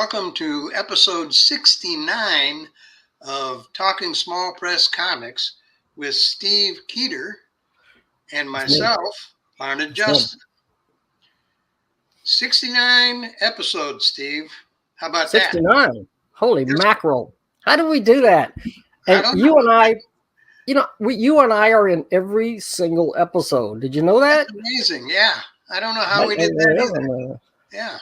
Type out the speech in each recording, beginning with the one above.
welcome to episode 69 of Talking Small Press Comics with Steve Keeter and myself, Larned Justin. 69 episodes, Steve. How about 69? that? 69. Holy mackerel. How do we do that? And you and I, you and I are in every single episode. Did you know that? That's amazing. Yeah. I don't know how we did that either. Yeah.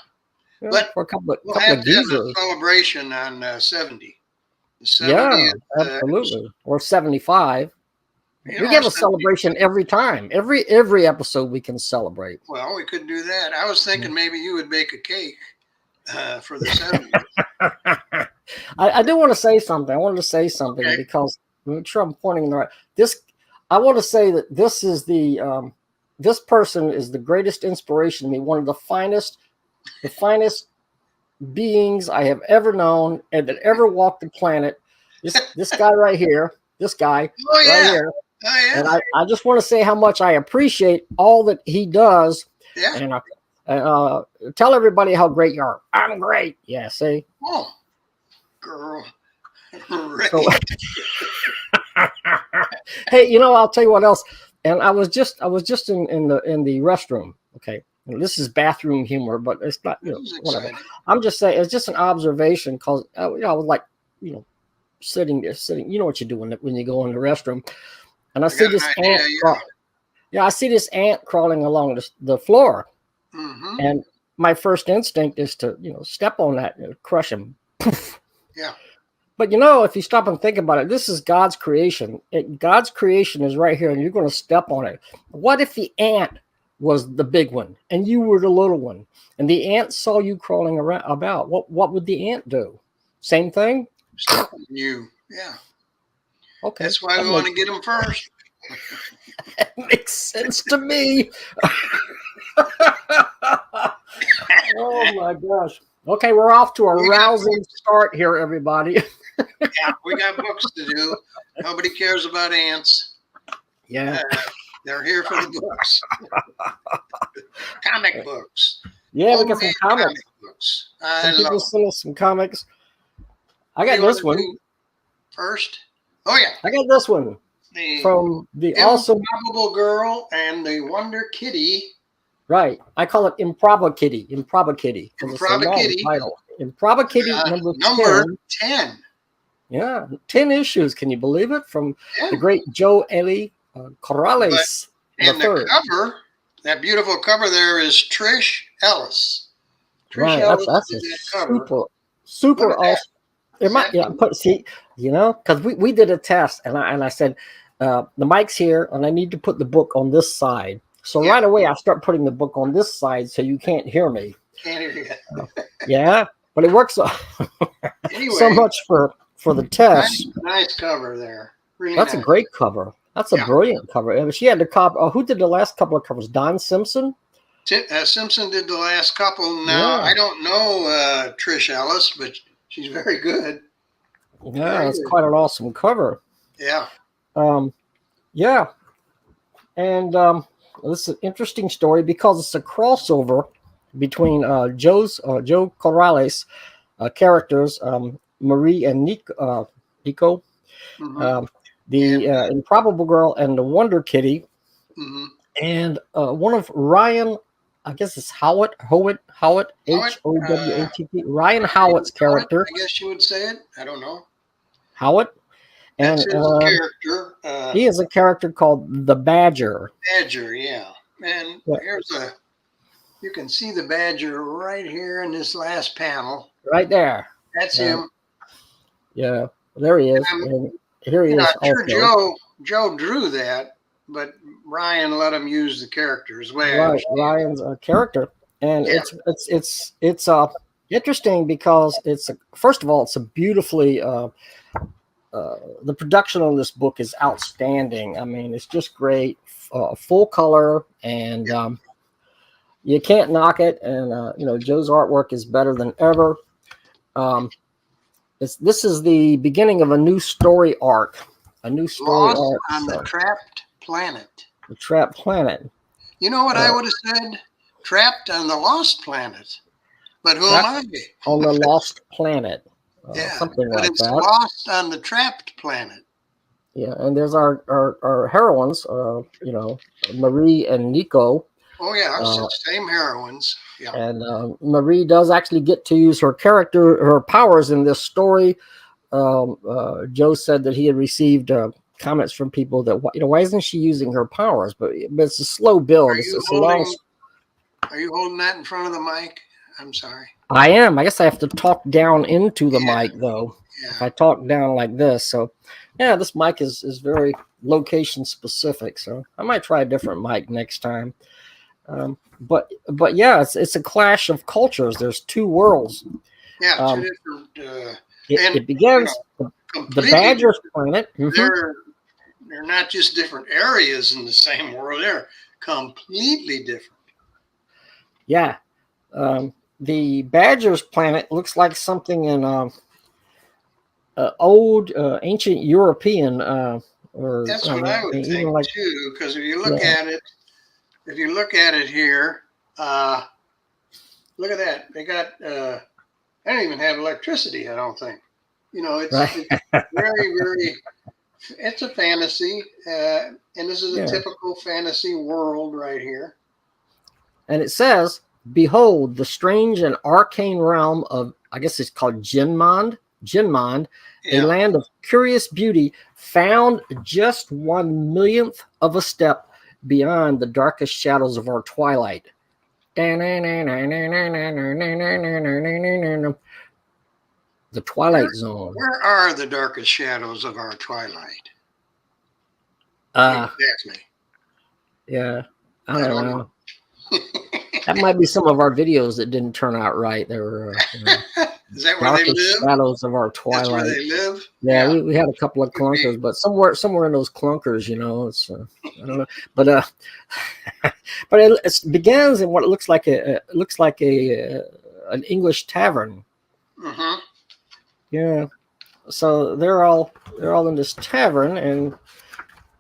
But for a couple we'll of have to have geezers. a celebration on 70. Yeah, absolutely. Or 75. We give a celebration every time. Every episode we can celebrate. Well, we could do that. I was thinking maybe you would bake a cake for the 70th. I do want to say something. I wanted to say something because I'm sure I'm pointing in the right. I want to say that this is this person is the greatest inspiration to me. One of the finest beings I have ever known and that ever walked the planet. This guy right here. This guy right here. Oh, yeah. And I just want to say how much I appreciate all that he does. Yeah. And tell everybody how great you are. I'm great. Yeah, see? Oh, girl. Right. So, hey, I'll tell you what else. And I was just in the restroom. Okay. This is bathroom humor, but it's not, whatever. I'm just saying it's just an observation because I was like, sitting there. You know what you do when you go in the restroom. And I see this ant. I see this ant crawling along the floor. Mm-hmm. And my first instinct is to, step on that and crush him. Yeah. But if you stop and think about it, this is God's creation. God's creation is right here, and you're going to step on it. What if the ant was the big one and you were the little one, and the ant saw you crawling around about? What would the ant do? Same thing? Step on you. Yeah. Okay. That's why we want to get them first. That makes sense to me. Oh my gosh. Okay, we're off to a rousing start here, everybody. Yeah, we got books to do. Nobody cares about ants. Yeah. They're here for the books. Comic books. Yeah, we got some comic books. Some people send us some comics. I got this one. First? Oh, yeah. I got this one. From the awesome Improbable Girl and the Wonder Kitty. Right. I call it Improba Kitty. Improba Kitty. Improba Kitty. Improba Kitty number 10. Yeah. 10 issues. Can you believe it? From the great Joe Eli Carrales. And the cover, that beautiful cover there is Trish Ellis. Trish Ellis that's a super awesome. Because we did a test and I said, the mic's here and I need to put the book on this side. So right away I start putting the book on this side so you can't hear me. Can't hear you. Yeah, but it works anyway, so much for the test. Nice cover there. Really That's a great cover. That's a brilliant cover. She had the cover. Who did the last couple of covers? Don Simpson? Simpson did the last couple. Now, I don't know Trish Ellis, but she's very good. Yeah, it's quite an awesome cover. Yeah. Yeah. And this is an interesting story because it's a crossover between Joe Carrales characters, Marie and Nico, mm-hmm. The Improbable Girl and the Wonder Kitty, mm-hmm. and one of Ryan, I guess it's Howitt, Howitt, H-O-W-A-T-T, Ryan Howitt's character. I guess you would say it. I don't know. Howitt. And that's his character. He is a character called the Badger. Badger, yeah. And here's you can see the Badger right here in this last panel. Right there. That's him. Yeah, there he is. And here he is. I'm sure Joe drew that, but Ryan let him use the character as well. Right, Ryan's a character, and it's interesting because first of all it's a beautifully. The production on this book is outstanding. I mean, it's just great, full color, and you can't knock it. And Joe's artwork is better than ever. This is the beginning of a new story arc. On the Trapped Planet. The Trapped Planet. You know what I would have said? Trapped on the Lost Planet. But who am I? On the lost planet. Yeah, something but like it's that. lost on the trapped planet. Yeah, and there's our heroines, Marie and Nico. Oh yeah, same heroines. Yeah. And Marie does actually get to use her powers in this story. Joe said that he had received comments from people that why isn't she using her powers? But it's a slow build. Are you holding that in front of the mic? I'm sorry. I am. I guess I have to talk down into the mic though. Yeah. If I talk down like this, so yeah, this mic is very location specific. So I might try a different mic next time. But yeah, it's a clash of cultures. There's two worlds. Yeah, two different. It begins the Badger's planet. They're not just different areas in the same world. They're completely different. Yeah. The Badger's planet looks like something in old ancient European or that's what I would think too, because if you look at it here, look at that. They got they don't even have electricity, I don't think. It's very, very, it's a fantasy, and this is a typical fantasy world right here. And it says, behold, the strange and arcane realm of, I guess it's called Jinmond, a land of curious beauty found just 1/1,000,000th of a step beyond the darkest shadows of our twilight. The Twilight Zone. Where are the darkest shadows of our twilight? Exactly. Yeah, I don't know. That might be some of our videos that didn't turn out right. They were is that where they live? Shadows of our twilight. That's where they live. Yeah, we had a couple of clunkers, but somewhere in those clunkers, it's I don't know, but but it begins in what it looks like an English tavern. Mm-hmm. Yeah, so they're all in this tavern, and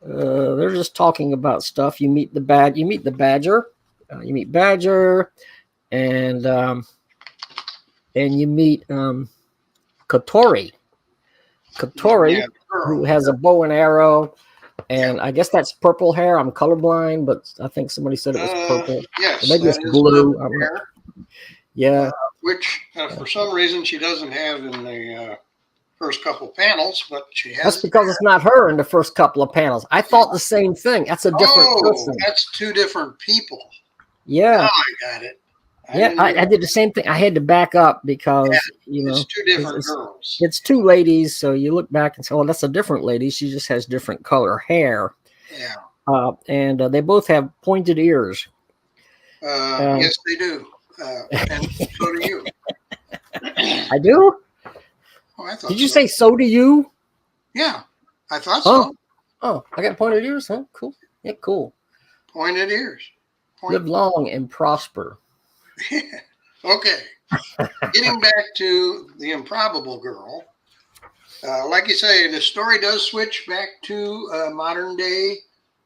they're just talking about stuff. You meet the Badger. You meet Badger, and you meet Katori, who has a bow and arrow, and I guess that's purple hair. I'm colorblind, but I think somebody said it was purple. Yes, maybe it's blue. Yeah. Which, for some reason, she doesn't have in the first couple panels, but she has. That's because it's not her in the first couple of panels. I thought the same thing. That's a different person. That's two different people. Yeah. Now I got it. I did the same thing. I had to back up because, it's two different girls. It's two ladies. So you look back and say, well, that's a different lady. She just has different color hair. Yeah. And they both have pointed ears. Yes, they do. And so do you. I do? Oh, I thought Did you say so do you? Yeah, I thought so. Oh, I got pointed ears, huh? Cool. Yeah, cool. Pointed ears. Live long and prosper. Yeah. Okay. Getting back to the improbable girl, like you say, the story does switch back to modern day.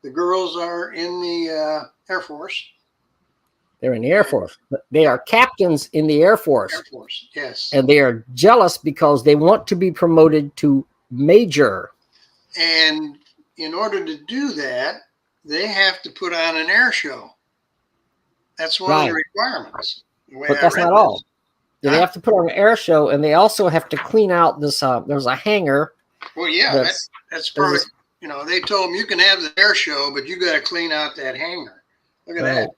The girls are in the Air Force. They're in the Air Force. They are captains in the Air Force. Air Force, yes. And they are jealous because they want to be promoted to major. And in order to do that, they have to put on an air show. That's one of the requirements. But that's not all. They have to put on an air show, and they also have to clean out this. There's a hangar. Well, yeah, that's part of, they told them you can have the air show, but you got to clean out that hangar. Look at that.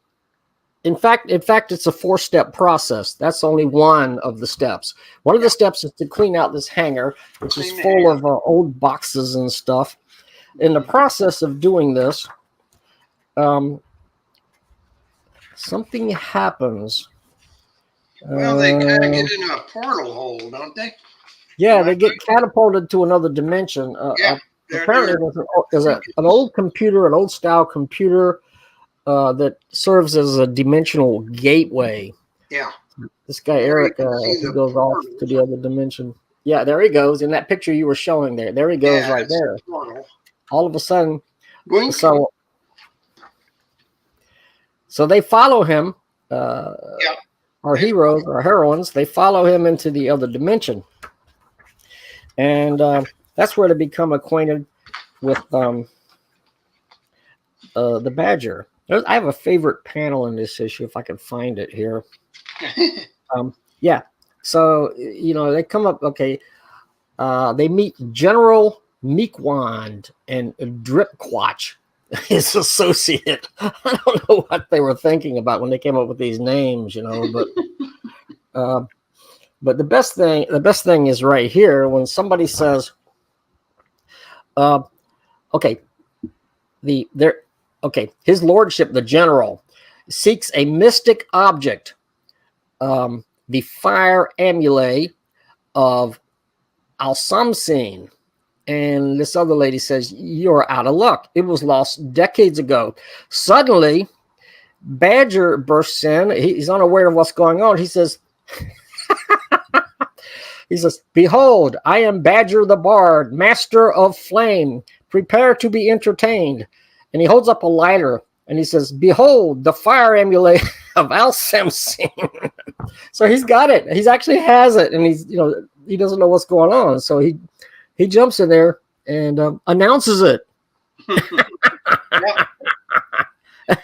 In fact, it's a 4-step process. That's only one of the steps. One of the steps is to clean out this hangar, which is full of old boxes and stuff. In the process of doing this, something happens. Well, they kind of get in a portal hole, don't they? Yeah, they get catapulted to another dimension. Apparently, there's an old computer, an old style computer that serves as a dimensional gateway. Yeah. This guy, Eric, he goes off to the other dimension. Yeah, there he goes. In that picture you were showing there. There he goes right there. All of a sudden. So they follow him. our heroes, our heroines, they follow him into the other dimension. And that's where they become acquainted with the Badger. I have a favorite panel in this issue, if I can find it here. Yeah. So, they come up, okay. They meet General Meekwand and Dripquatch, his associate. I don't know what they were thinking about when they came up with these names, but the best thing is right here when somebody says, okay, his lordship, the general, seeks a mystic object, the fire amulet of Alsamsine. And this other lady says, you're out of luck. It was lost decades ago. Suddenly, Badger bursts in. He's unaware of what's going on. He says, behold, I am Badger the Bard, master of flame. Prepare to be entertained. And he holds up a lighter and he says, behold, the fire amulet of Alsamsine. So he's got it. He actually has it. And he doesn't know what's going on. So he jumps in there and announces it.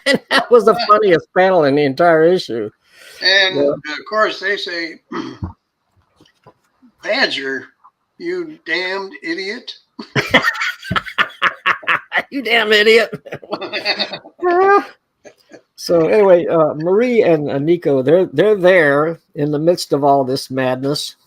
And that was the funniest panel in the entire issue. And of course, they say, Badger, you damned idiot. You damn idiot. So anyway, Marie and Nico, they're there in the midst of all this madness.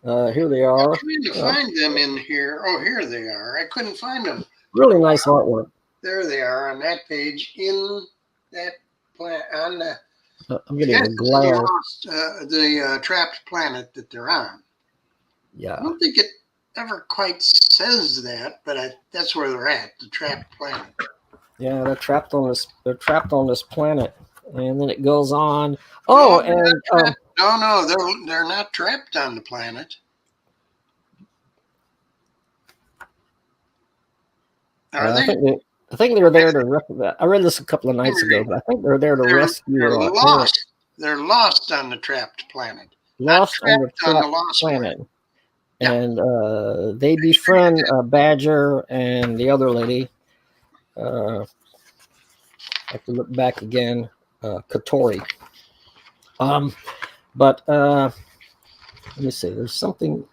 Here they are. I'm trying to find them in here. Oh, here they are. I couldn't find them. Really nice artwork. There they are on that page in that planet. On the, I'm getting a glare. The trapped planet that they're on. Yeah. I don't think it ever quite says that, but that's where they're at, the trapped planet. Yeah, they're trapped on this. They're trapped on this planet, and then it goes on. Oh, no, they're not trapped on the planet. Are they? I think they were there to. I read this a couple of nights ago, but I think they're there to rescue. They're lost. They're lost on the trapped planet. Lost on the trapped planet. Yeah. And they befriend Badger and the other lady. I have to look back again. Katori. But let me see. There's something.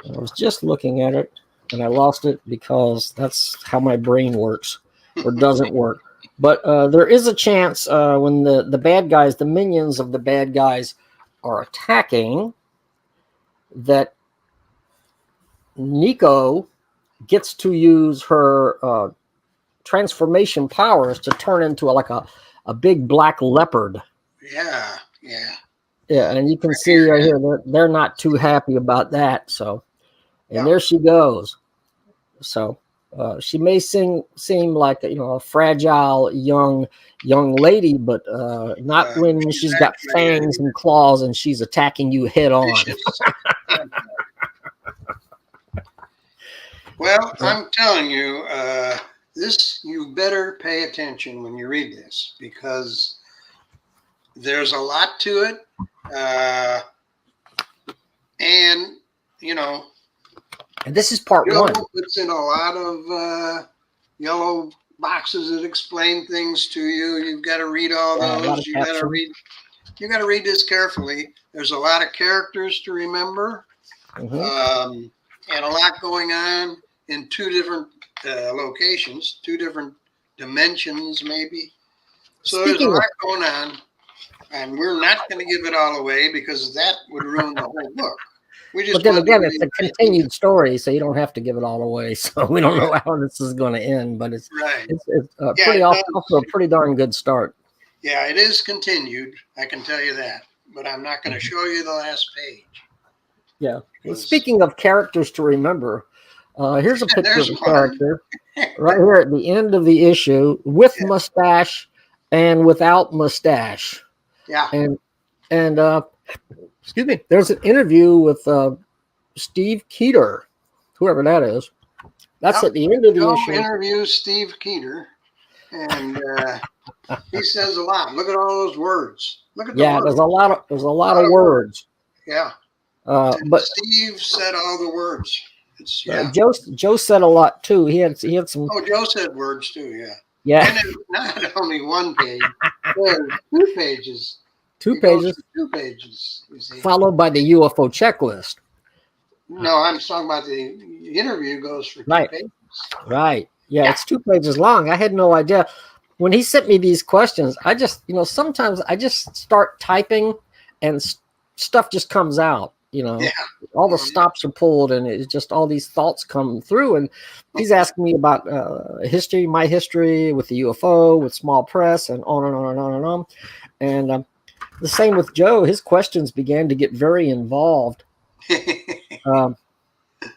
I was just looking at it, and I lost it because that's how my brain works, or doesn't work. But there is a chance when the bad guys, the minions of the bad guys, are attacking, that Nico gets to use her transformation powers to turn into a big black leopard. Yeah. Yeah, and you can see right here they're not too happy about that. So, and there she goes. So she may seem like a fragile young lady, but not when she's got fangs and claws and she's attacking you head on. Well, I'm telling you, you better pay attention when you read this, because there's a lot to it. And this is part one. It's in a lot of yellow boxes that explain things to you. You've got to read all those. You got to read this carefully. There's a lot of characters to remember, and a lot going on in two different locations, two different dimensions, maybe. So there's a lot going on, and we're not going to give it all away because that would ruin the whole book. But then again, it's a continued story, so you don't have to give it all away. So we don't know how this is going to end, but it's off to a pretty darn good start. Yeah, it is continued. I can tell you that, but I'm not going to show you the last page. Yeah. Well, speaking of characters to remember, here's a picture of a character right here at the end of the issue with mustache and without mustache. Yeah. And excuse me, there's an interview with Steve Keeter, whoever that is. That's at the end of the issue. Interview Steve Keeter. And he says a lot. Look at all those words. Look at the Yeah, words. there's a lot of words. Yeah. But Steve said all the words. It's, Joe said a lot too. He had some. Oh, Joe said words too. Yeah. Yeah. And it's not only one page. There's 2 pages. Two pages. 2 pages. You see. Followed by the UFO checklist. No, I'm talking about the interview goes for 2 pages. Right. Yeah, it's 2 pages long. I had no idea. When he sent me these questions, I just, sometimes I just start typing and stuff just comes out, all the stops are pulled and it's just all these thoughts come through. And he's asking me about history, my history with the UFO, with small press, and on and on and on and on. And the same with Joe. His questions began to get very involved.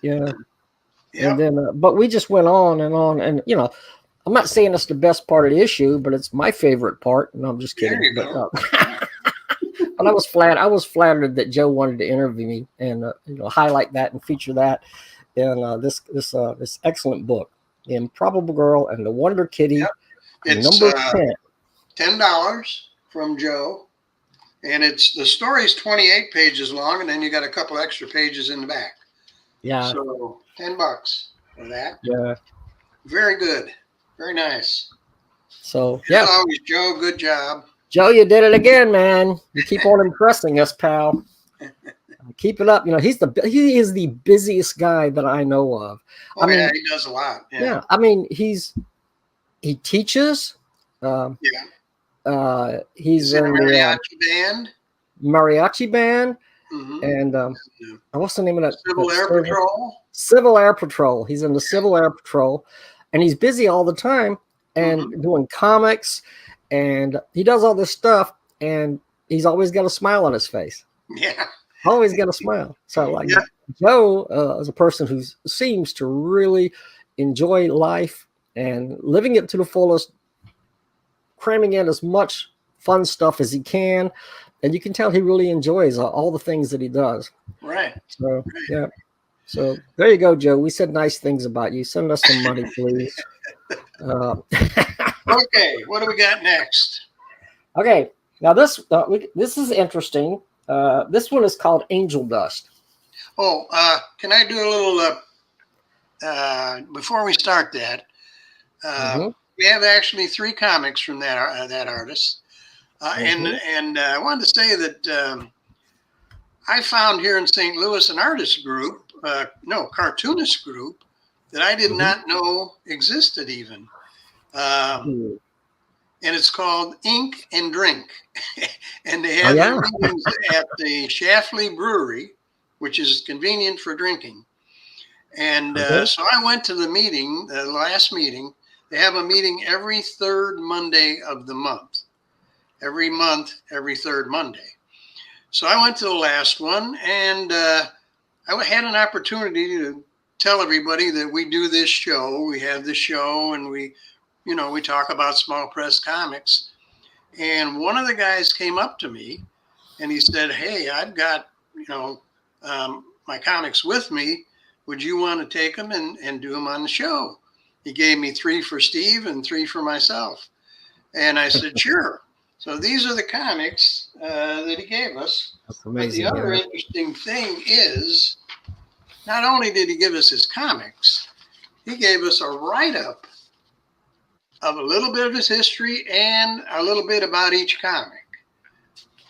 Yeah. And then, but we just went on, and I'm not saying it's the best part of the issue, but it's my favorite part. And I'm just kidding. But, but I was flattered that Joe wanted to interview me and highlight that and feature that in this excellent book, The Improbable Girl and the Wonder Kitty. Yep. It's number 10. $10 from Joe, and the story's 28 pages long, and then you got a couple extra pages in the back. Yeah. So $10 for that. Yeah. Very good. Very nice. So as always, Joe, good job. Joe, you did it again, man. You keep on impressing us, pal. Keep it up. He is the busiest guy that I know of. Oh, he does a lot. Yeah. I mean, he teaches. He's in the mariachi band. Mm-hmm. And what's the name of that? Civil Air Patrol. Civil Air Patrol. He's in the Civil Air Patrol, and he's busy all the time and doing comics, and he does all this stuff, and he's always got a smile on his face. Yeah, always got a smile. So Joe is a person who seems to really enjoy life and living it to the fullest, cramming in as much fun stuff as he can. And you can tell he really enjoys all the things that he does. Right. So, yeah. So there you go, Joe. We said nice things about you. Send us some money, please. Okay. What do we got next? Okay. Now, this is interesting. This one is called Angel Dust. Oh, can I do a little, before we start that, we have actually 3 comics from that artist. And I wanted to say that I found here in St. Louis an artist group, cartoonist group that I did not know existed even. And it's called Ink and Drink. And they have their meetings at the Schlafly Brewery, which is convenient for drinking. And so I went to the meeting, the last meeting. They have a meeting every 3rd Monday of the month. Every month, every 3rd Monday. So I went to the last one, and I had an opportunity to tell everybody that we do this show. We have this show, and we talk about small press comics. And one of the guys came up to me, and he said, "Hey, I've got my comics with me. Would you want to take them and do them on the show?" He gave me 3 for Steve and 3 for myself, and I said, "Sure." So these are the comics that he gave us. That's amazing. But the other interesting thing is, not only did he give us his comics, he gave us a write-up of a little bit of his history and a little bit about each comic.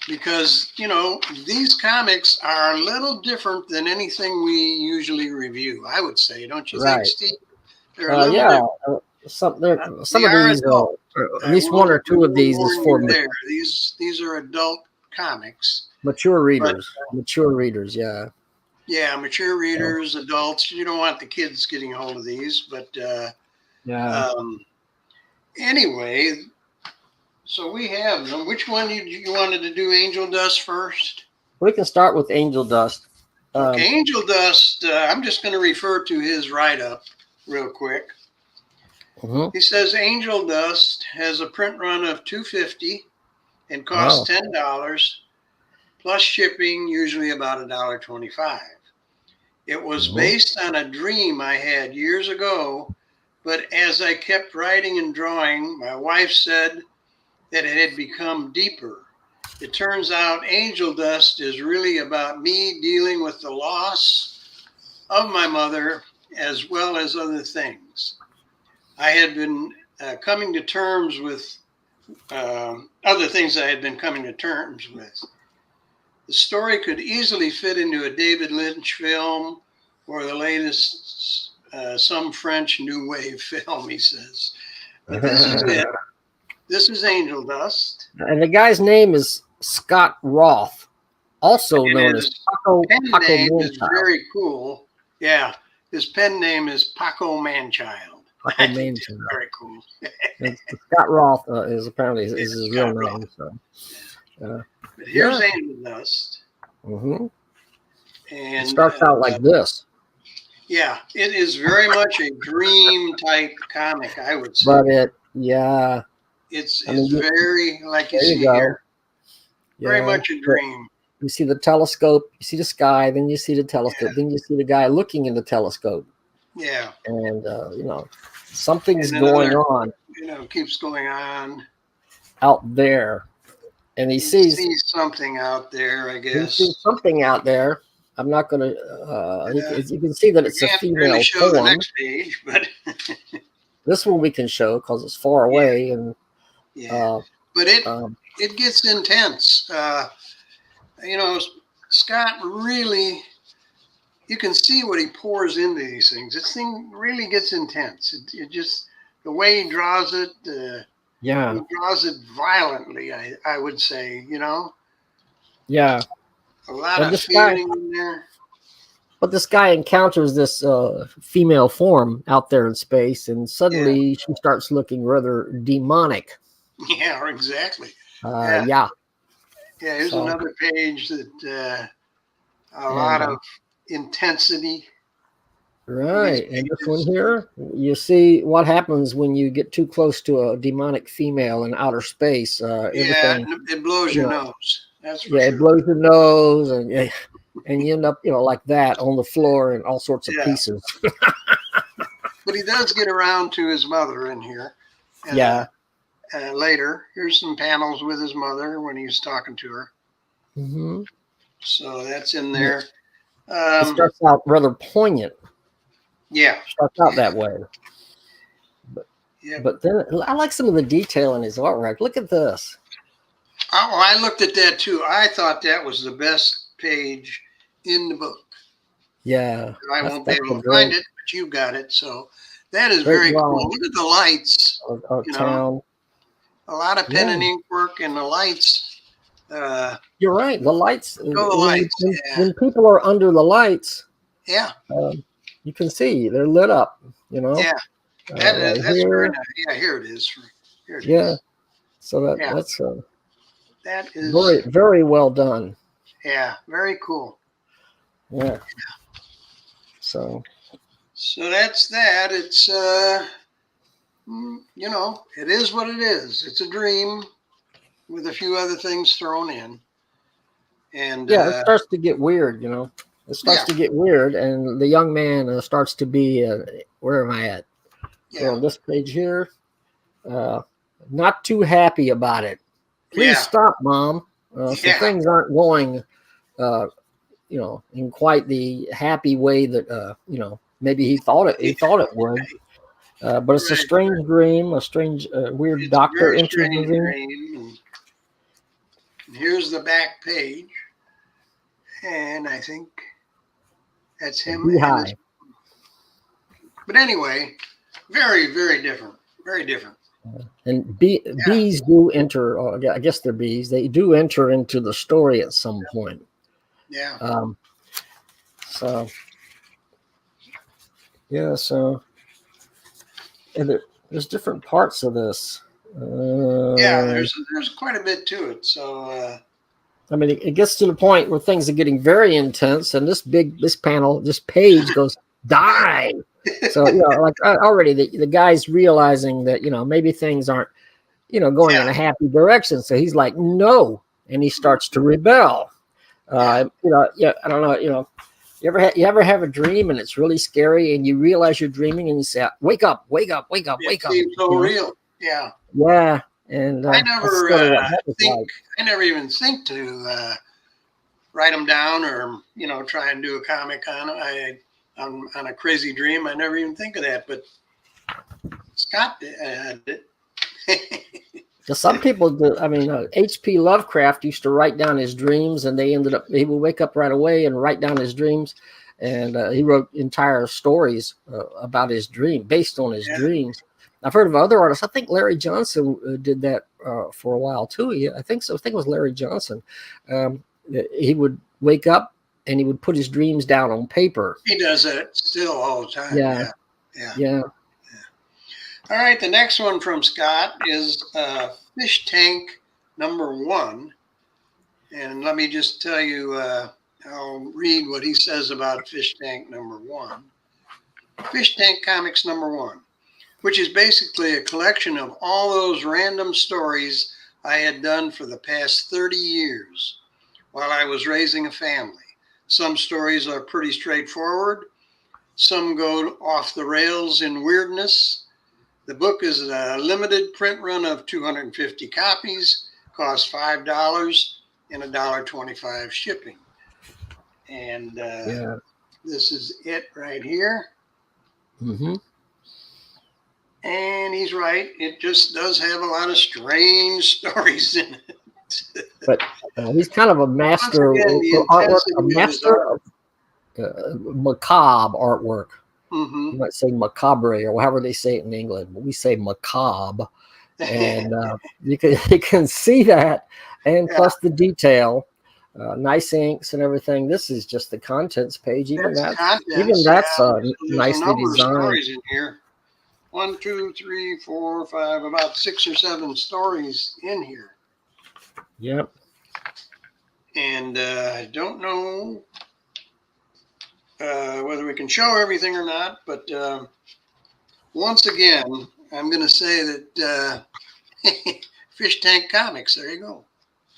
Because, these comics are a little different than anything we usually review, I would say. Don't you think, Steve? They're a little different. Some of these, at least 1 or 2 of these is for these are adult comics. Mature readers. Mature readers, yeah. Yeah, mature readers, adults. You don't want the kids getting a hold of these, but anyway, so we have them. Which one you wanted to do? Angel Dust first? We can start with Angel Dust. Okay, Angel Dust. I'm just going to refer to his write-up real quick. He says Angel Dust has a print run of $2.50 and costs $10 plus shipping, usually about $1.25. It was based on a dream I had years ago But as I kept writing and drawing, my wife said that it had become deeper. It turns out Angel Dust is really about me dealing with the loss of my mother as well as other things. I had been coming to terms with other things I had been coming to terms with. The story could easily fit into a David Lynch film or the latest some French New Wave film, he says. But this is it. This is Angel Dust. And the guy's name is Scott Roth, also known as Paco name is Manchild. very cool. Yeah, his pen name is Paco Manchild. Paco Manchild. Very cool. Scott Roth is apparently is his real name. So, but here's Angel Dust. Mm-hmm. And it starts out like this. Yeah, it is very much a dream type comic, I would say. But it's very, like you see here, very much a dream. You see the telescope, you see the sky, then you see the telescope, then you see the guy looking in the telescope. Yeah. And, something's going on. Keeps going on. Out there. And he sees something out there, I guess. He sees something out there. I'm not going to, you can see that it's a female really show form. The next page, but this one we can show because it's far away. And but it gets intense. Scott really, you can see what he pours into these things. This thing really gets intense. It just, the way he draws it, he draws it violently, I would say, Yeah. A lot of feeling in there. But this guy encounters this female form out there in space, and suddenly she starts looking rather demonic. Yeah, exactly. Yeah, here's another page that a lot of intensity. Right, and this one here, you see what happens when you get too close to a demonic female in outer space. It blows your nose. That's for sure. It blows your nose, and you end up, like that on the floor and all sorts of pieces. But he does get around to his mother in here. Later, here's some panels with his mother when he's talking to her. Mm-hmm. So that's in there. It starts out rather poignant. Yeah. Starts out that way. But then I like some of the detail in his artwork. Look at this. Oh, I looked at that too. I thought that was the best page in the book. Yeah. I won't be able to find it, but you got it. So that is very cool. Look at the lights. Town. A lot of pen and ink work, and the lights. You're right. The lights. When people are under the lights. Yeah. You can see they're lit up. Yeah. That's very nice. Yeah, here it is. So that's that is very, very well done. Yeah, very cool. Yeah. So that's that. It's it is what it is. It's a dream with a few other things thrown in. And it starts to get weird, It starts to get weird, and the young man starts to be where am I at? So on this page here, not too happy about it. Please stop, Mom. So things aren't going, in quite the happy way that maybe he thought it would. But it's a strange dream, a strange, weird doctor enters the dream. And here's the back page, and I think that's him. But anyway, very, very different. Very different. And bees do enter, or I guess they're bees. They do enter into the story at some point. Yeah. So and there's different parts of this. There's quite a bit to it. So I mean, it gets to the point where things are getting very intense, and this page goes die. So already the guy's realizing that maybe things aren't going in a happy direction. So he's like, no, and he starts to rebel. I don't know. You ever have a dream and it's really scary and you realize you're dreaming and you say, wake up, wake up, wake up, wake It up. seems so real. Yeah. Yeah. And I never like. I never even think to write them down or, try and do a comic on it. On a crazy dream. I never even think of that, but Scott did. Some people do. I mean, H.P. Lovecraft used to write down his dreams, and he would wake up right away and write down his dreams. And he wrote entire stories about his dream based on his dreams. I've heard of other artists. I think Larry Johnson did that for a while too. I think so. I think it was Larry Johnson. He would wake up and he would put his dreams down on paper. He does that still all the time. Yeah. All right. The next one from Scott is Fish Tank #1. And let me just tell you, I'll read what he says about Fish Tank #1. Fish Tank Comics #1, which is basically a collection of all those random stories I had done for the past 30 years while I was raising a family. Some stories are pretty straightforward. Some go off the rails in weirdness. The book is a limited print run of 250 copies, costs $5 and $1.25 shipping. And this is it right here. Mm-hmm. And he's right. It just does have a lot of strange stories in it. But he's kind of a master of artwork, a master of macabre artwork. Mm-hmm. You might say macabre or however they say it in England, but we say macabre. And you can see that, and plus the detail, nice inks and everything. This is just the contents page. Even that's nicely designed. Stories in here. 1, 2, 3, 4, 5, about 6 or 7 stories in here. Yep. And I don't know whether we can show everything or not, but once again, I'm going to say that Fish Tank Comics, there you go.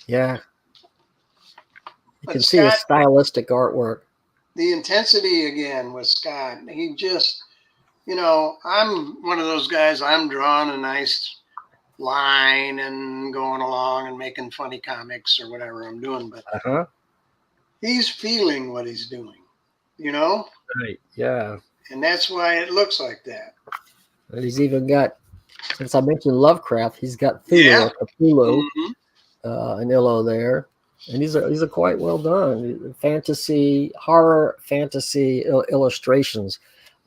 Yeah. You can see a stylistic artwork. The intensity again with Scott. He just, I'm one of those guys, I'm drawing a nice line and going along and making funny comics or whatever I'm doing, but he's feeling what he's doing, Right. Yeah. And that's why it looks like that. And he's even got, since I mentioned Lovecraft, he's got Cthulhu, an illo there, and these are quite well done. Horror fantasy illustrations.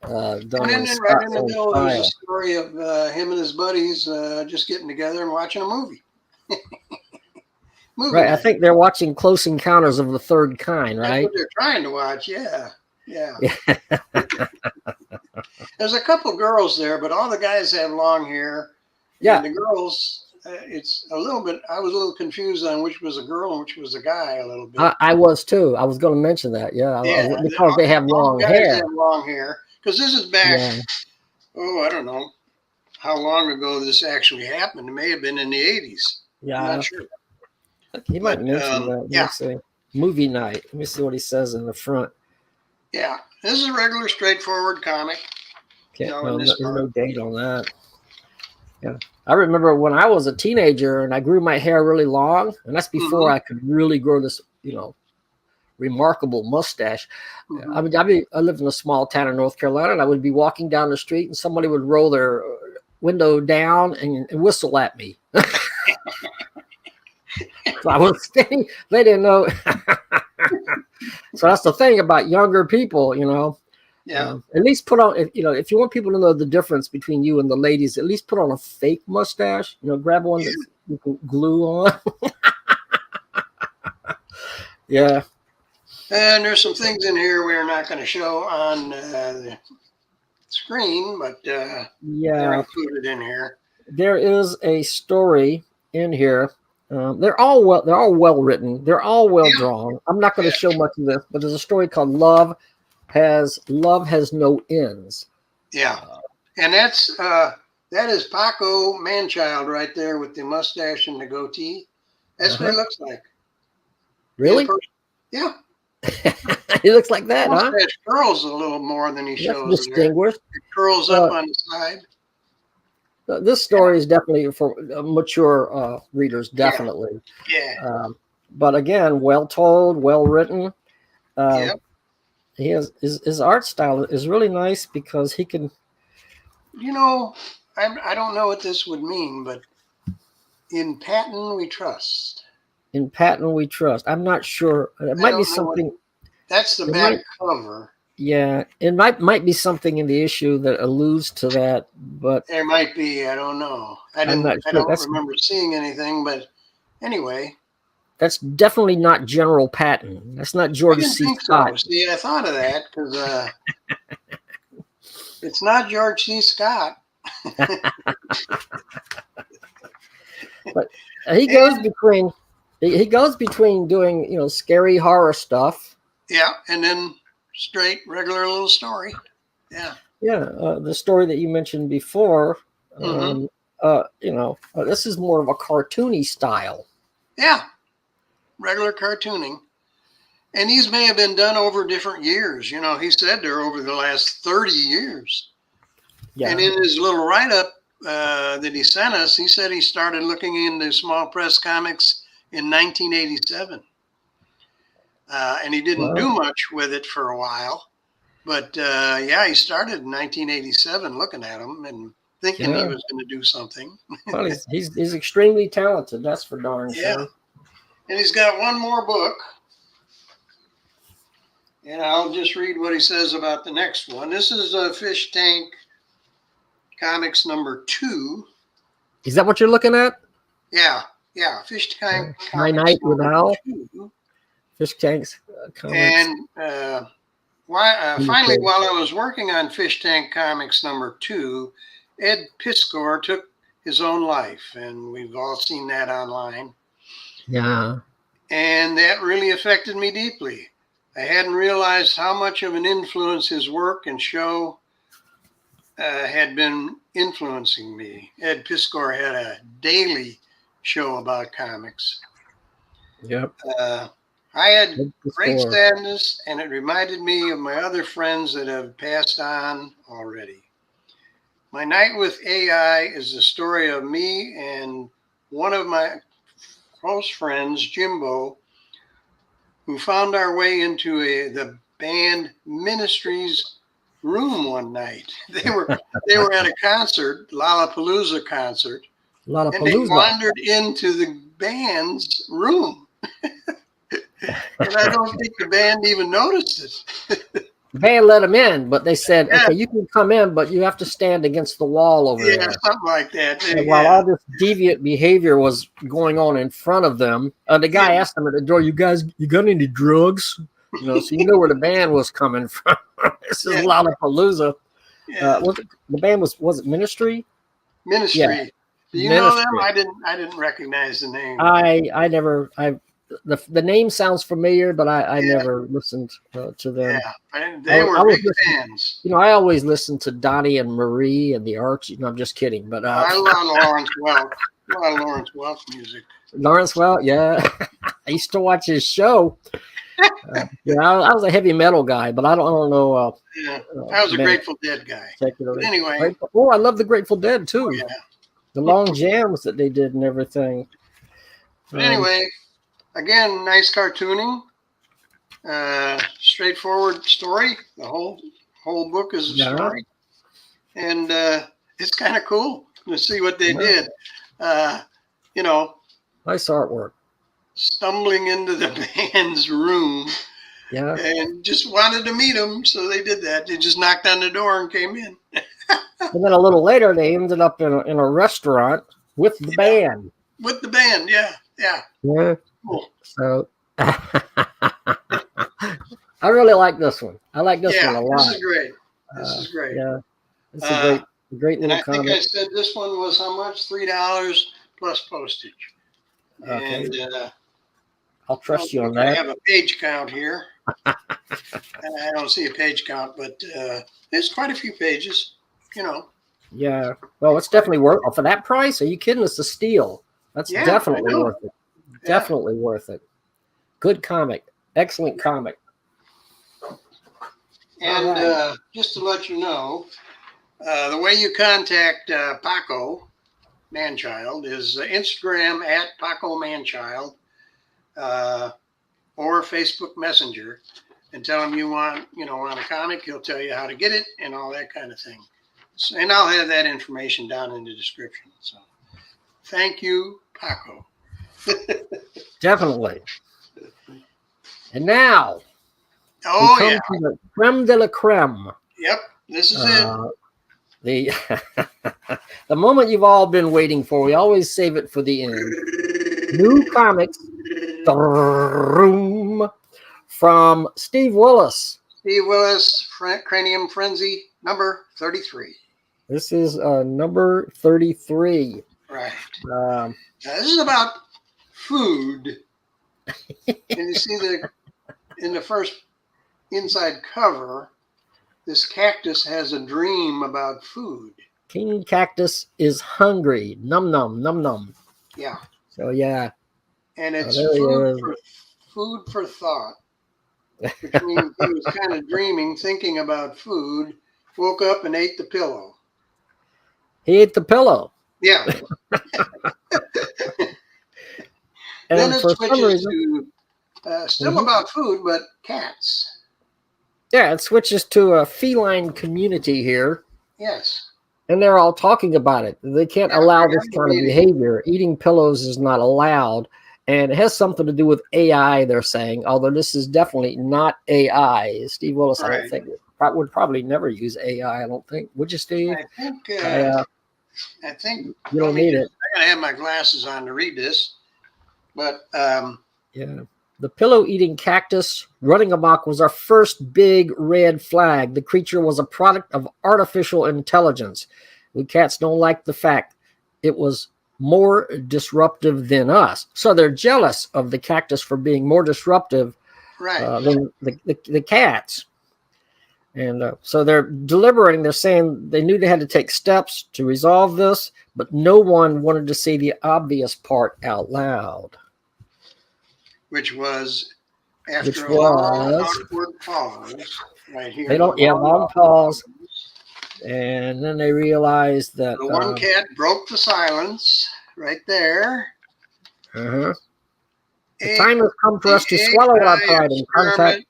Done and then right in the middle, there's a story of him and his buddies just getting together and watching a movie. Right, I think they're watching Close Encounters of the Third Kind, right? That's what they're trying to watch, yeah. There's a couple girls there, but all the guys have long hair. Yeah. And the girls, it's a little bit, I was a little confused on which was a girl and which was a guy a little bit. I was too. I was going to mention that, because they have long hair. Have long hair. Because this is back, I don't know how long ago this actually happened. It may have been in the 80s. Yeah. I'm not sure. He might mention that. Let's see. Movie night. Let me see what he says in the front. Yeah. This is a regular, straightforward comic. No date on that. Yeah. I remember when I was a teenager and I grew my hair really long, and that's before I could really grow this, remarkable mustache. I lived in a small town in North Carolina, and I would be walking down the street and somebody would roll their window down and whistle at me. So I was standing, they didn't know. So that's the thing about younger people, at least put on, if you want people to know the difference between you and the ladies, at least put on a fake mustache, grab one that you can glue on. Yeah. And there's some things in here we're not going to show on the screen, but they're included in here. There is a story in here. They're all well written. They're all well drawn. I'm not going to show much of this, but there's a story called Love Has No Ends. Yeah, and that is Paco Manchild right there with the mustache and the goatee. That's what it looks like. Really? Yeah. He looks like that, huh? Mustache curls a little more than he That's shows distinguished. there. It curls up on the side. This story is definitely for mature readers, definitely. Yeah. But again, well told, well written. Yep. He has his art style is really nice because he can. You know, I don't know what this would mean, but in Patton we trust. In Patton we trust. I'm not sure. It might be something. That's the back cover. Yeah, it might be something in the issue that alludes to that, but there might be. I don't know. I don't remember seeing anything, but anyway. That's definitely not General Patton. That's not George C. Scott. So. See, I thought of that because it's not George C. Scott. But he goes between doing scary horror stuff. Yeah, and then straight regular little story. Yeah. Yeah, the story that you mentioned before. This is more of a cartoony style. Yeah. Regular cartooning. And these may have been done over different years. You know, he said they're over the last 30 years. Yeah. And in his little write-up that he sent us, he said he started looking into small press comics in 1987. And he didn't do much with it for a while. But, he started in 1987 looking at them and thinking he was going to do something. Well, he's extremely talented. That's for darn sure. Yeah. And he's got one more book. And I'll just read what he says about the next one. This is Fish Tank Comics number 2. Is that what you're looking at? Yeah. Yeah. Fish Tank Comics My Night with Al. 2. Fish Tanks Comics. And finally, while I was working on Fish Tank Comics number 2, Ed Piskor took his own life. And we've all seen that online. Yeah. And that really affected me deeply. I hadn't realized how much of an influence his work and show had been influencing me. Ed Piskor had a daily show about comics. Yep. I had great sadness, and it reminded me of my other friends that have passed on already. My Night with AI is the story of me and one of my close friends, Jimbo, who found our way into the band Ministry's room one night. They were at a concert, Lollapalooza concert, and they wandered into the band's room. And I don't think the band even noticed it. The band let them in, but they said, okay, you can come in, but you have to stand against the wall over there. Yeah, something like that. And while all this deviant behavior was going on in front of them, the guy asked them at the door, you got any drugs? So you know where the band was coming from. This is Lollapalooza. Yeah. The band was it Ministry? Ministry. Yeah. Do you know them? I didn't recognize the name. The name sounds familiar, but I never listened to them. Yeah, they were big fans. I always listened to Donnie and Marie and the Arch. I'm just kidding, but I love Lawrence Welk. A lot of Lawrence Welk music. Lawrence Welk, yeah. I used to watch his show. I was a heavy metal guy, but I don't know. I was a Grateful Dead guy. But anyway. I love the Grateful Dead too. Oh, yeah. The long jams that they did and everything. But anyway, again, nice cartooning, straightforward story. The whole book is a story, and it's kind of cool to see what they did. Nice artwork. Stumbling into the band's room, and just wanted to meet them, so they did that. They just knocked on the door and came in. And then a little later, they ended up in a restaurant with the band. With the band, yeah. Cool. So I really like this one. I like this one a lot. This is great. Yeah, it's a great little comic. I think I said this one was how much? $3 plus postage. Okay. And I'll trust you on that. I have a page count here. I don't see a page count, but there's quite a few pages. Yeah. Well, it's definitely worth it for that price. Are you kidding? It's a steal. That's definitely worth it. Definitely worth it. Good comic. Excellent comic. And just to let you know, the way you contact Paco Manchild is Instagram at Paco Manchild or Facebook Messenger, and tell him you want a comic. He'll tell you how to get it and all that kind of thing. So, and I'll have that information down in the description. So thank you, Paco. Definitely. And now, to the creme de la creme. Yep, this is it. The the moment you've all been waiting for. We always save it for the end. New comics from Steve Willis. Steve Willis, Cranium Frenzy, number 33. This is number 33. Right. This is about food. And you see in the first inside cover, this cactus has a dream about food. King Cactus is hungry. Num num num num. Yeah. So yeah. And it's food for thought. Which means he was kind of dreaming, thinking about food, woke up and ate the pillow. He ate the pillow. Yeah. Then it switches to still about food, but cats. Yeah, it switches to a feline community here. Yes. And they're all talking about it. They can't allow this kind of behavior. Eating pillows is not allowed. And it has something to do with AI, they're saying, although this is definitely not AI. Steve Willis, I don't think, would probably never use AI, I don't think. Would you, Steve? I think you don't need it. I got to have my glasses on to read this. But yeah. The pillow-eating cactus running amok was our first big red flag. The creature was a product of artificial intelligence. We cats don't like the fact it was more disruptive than us. So they're jealous of the cactus for being more disruptive than the cats. And so they're deliberating. They're saying they knew they had to take steps to resolve this, but no one wanted to say the obvious part out loud. Which was after a long awkward pause right here. Long pause. And then they realized that the one cat broke the silence right there. The time has come for us to swallow our pride and contact.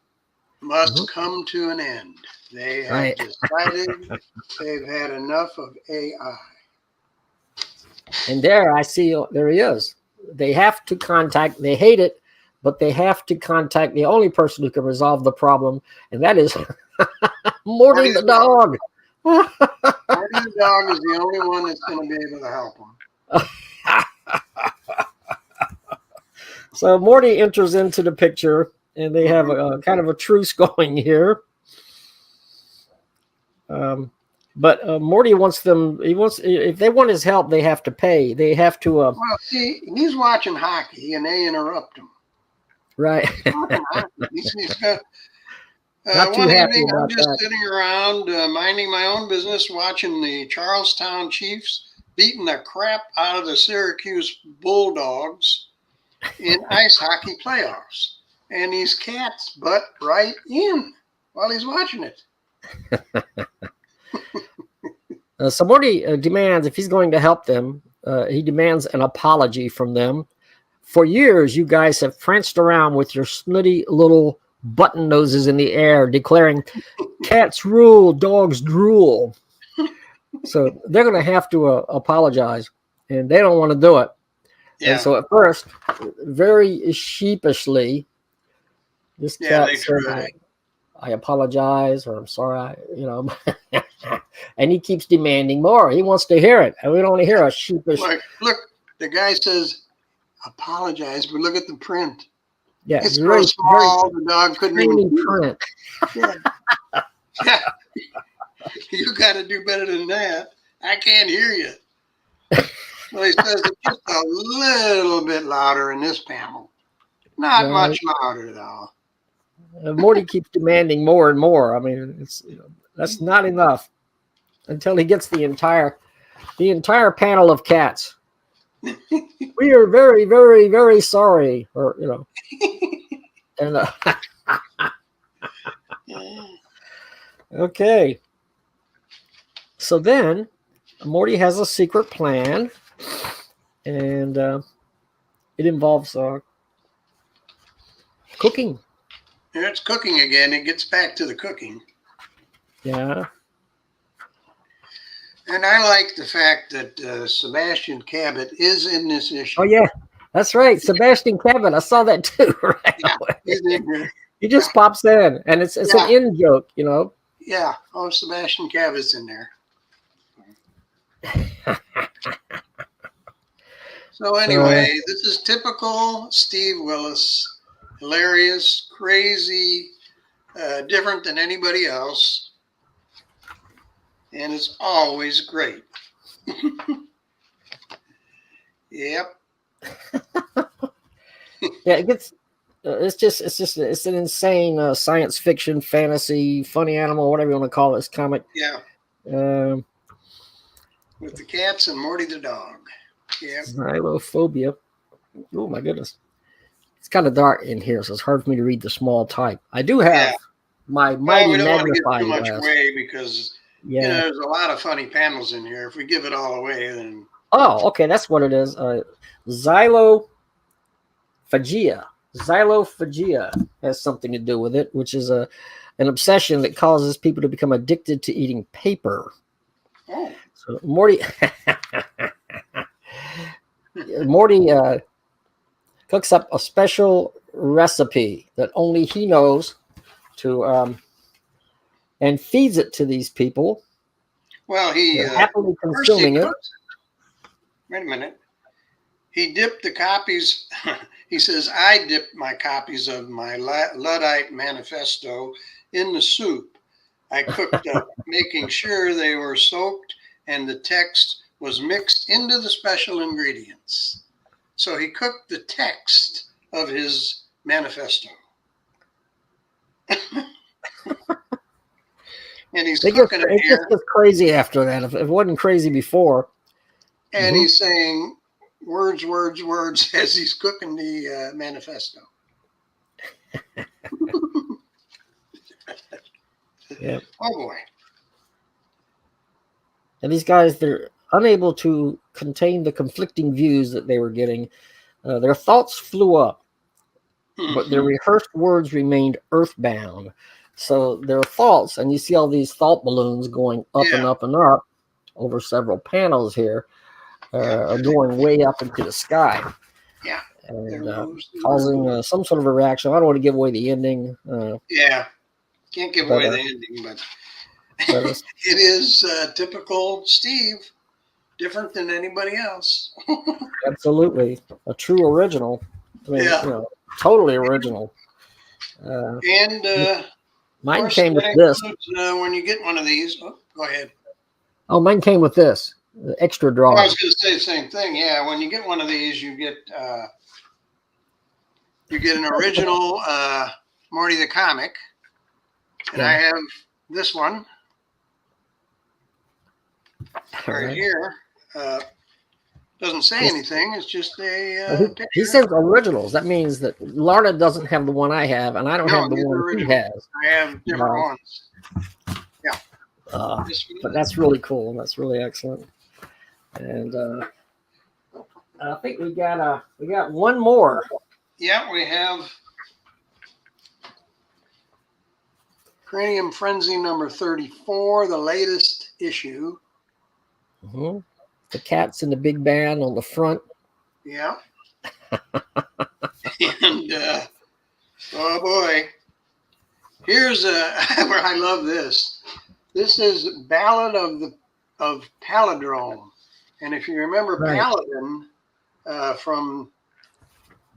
Must come to an end. They have decided they've had enough of AI. And there he is. They have to contact, they hate it, but they have to contact the only person who can resolve the problem, and that is Morty the dog. Morty the dog is the only one that's going to be able to help him. So Morty enters into the picture, and they have a kind of a truce going here. But Morty wants them. If they want his help, they have to pay. They have to. Well, see, he's watching hockey, and they interrupt him. Right. He's got, Not too one happy evening, about I'm just that. sitting around minding my own business, watching the Charlestown Chiefs beating the crap out of the Syracuse Bulldogs in ice hockey playoffs. And these cats butt right in while he's watching it. So Morty demands, if he's going to help them, he demands an apology from them. For years, you guys have pranced around with your snooty little button noses in the air, declaring cats rule, dogs drool. So they're going to have to apologize, and they don't want to do it. Yeah. And so at first, very sheepishly, this cat says, I apologize, or I'm sorry, and he keeps demanding more. He wants to hear it, and we don't want to hear a sheepish. Look, the guy says, apologize, but look at the print. Yeah, it's very small. The dog couldn't even print. Yeah. You got to do better than that. I can't hear you. Well, he says it's just a little bit louder in this panel. Not much louder, though. Morty keeps demanding more and more. I mean, that's not enough until he gets the entire panel of cats. We are very, very, very sorry, and Okay. So then Morty has a secret plan, and it involves cooking. It's cooking again. It gets back to the cooking. Yeah. And I like the fact that Sebastian Cabot is in this issue. Oh, yeah. That's right. Sebastian Cabot. I saw that too. Right. Yeah, he's in here. He just pops in, and it's an in joke, you know. Yeah. Oh, Sebastian Cabot's in there. So anyway, this is typical Steve Willis. Hilarious, crazy, different than anybody else. And it's always great. Yep. Yeah, it gets. It's an insane science fiction, fantasy, funny animal, whatever you want to call it. It's comic. Yeah. With the cats and Morty the dog. Yeah. Xylophobia. Oh my goodness. It's kind of dark in here, so it's hard for me to read the small type. I do have my mighty magnifying glass. We don't want to give too much away because there's a lot of funny panels in here. If we give it all away, then okay, that's what it is. Xylophagia. Xylophagia has something to do with it, which is an obsession that causes people to become addicted to eating paper. Oh. So Morty cooks up a special recipe that only he knows to and feeds it to these people. Well, he happily consuming it. Wait a minute. He dipped the copies. He says, I dipped my copies of my Luddite manifesto in the soup. I cooked up, making sure they were soaked and the text was mixed into the special ingredients. So he cooked the text of his manifesto. And he's cooking it here. It just gets crazy after that. If it wasn't crazy before. And he's saying words, words, words as he's cooking the manifesto. Yeah. Oh, boy. And these guys, they're unable to contain the conflicting views that they were getting. Their thoughts flew up, but their rehearsed words remained earthbound. So their thoughts, and you see all these thought balloons going up and up and up over several panels here, are going way up into the sky. Yeah. And causing some sort of a reaction. I don't want to give away the ending. Can't give away the ending, but it is typical Steve, different than anybody else. Absolutely. A true original. I mean, totally original. Mine came with this. When you get one of these, go ahead. Oh, mine came with this, the extra drawing. I was going to say the same thing. Yeah, when you get one of these, you get an original Morty the comic, and I have this one right here. Doesn't say anything. It's just a picture. He says originals. That means that Larned doesn't have the one I have, and I don't have the one he has. I have different ones. Yeah. But that's really cool. That's really excellent. And I think we got one more. Yeah, we have Cranium Frenzy number 34, the latest issue. Mm-hmm. The cats in the big band on the front. Yeah. And oh boy, here's where I love this. This is Ballad of Palindrome, and if you remember Paladin from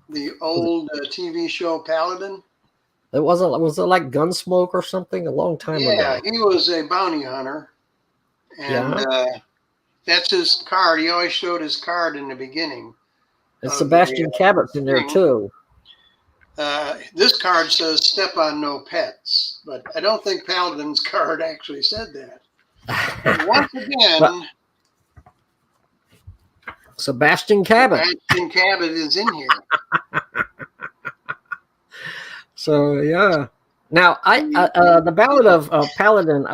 the old TV show Paladin. Was it like Gunsmoke or something a long time ago? Yeah, he was a bounty hunter, and that's his card. He always showed his card in the beginning. And Sebastian Cabot's in there too. This card says "Step on no pets," but I don't think Paladin's card actually said that. Once again, Sebastian Cabot. Sebastian Cabot is in here. So yeah, Now, the Ballad of Paladin,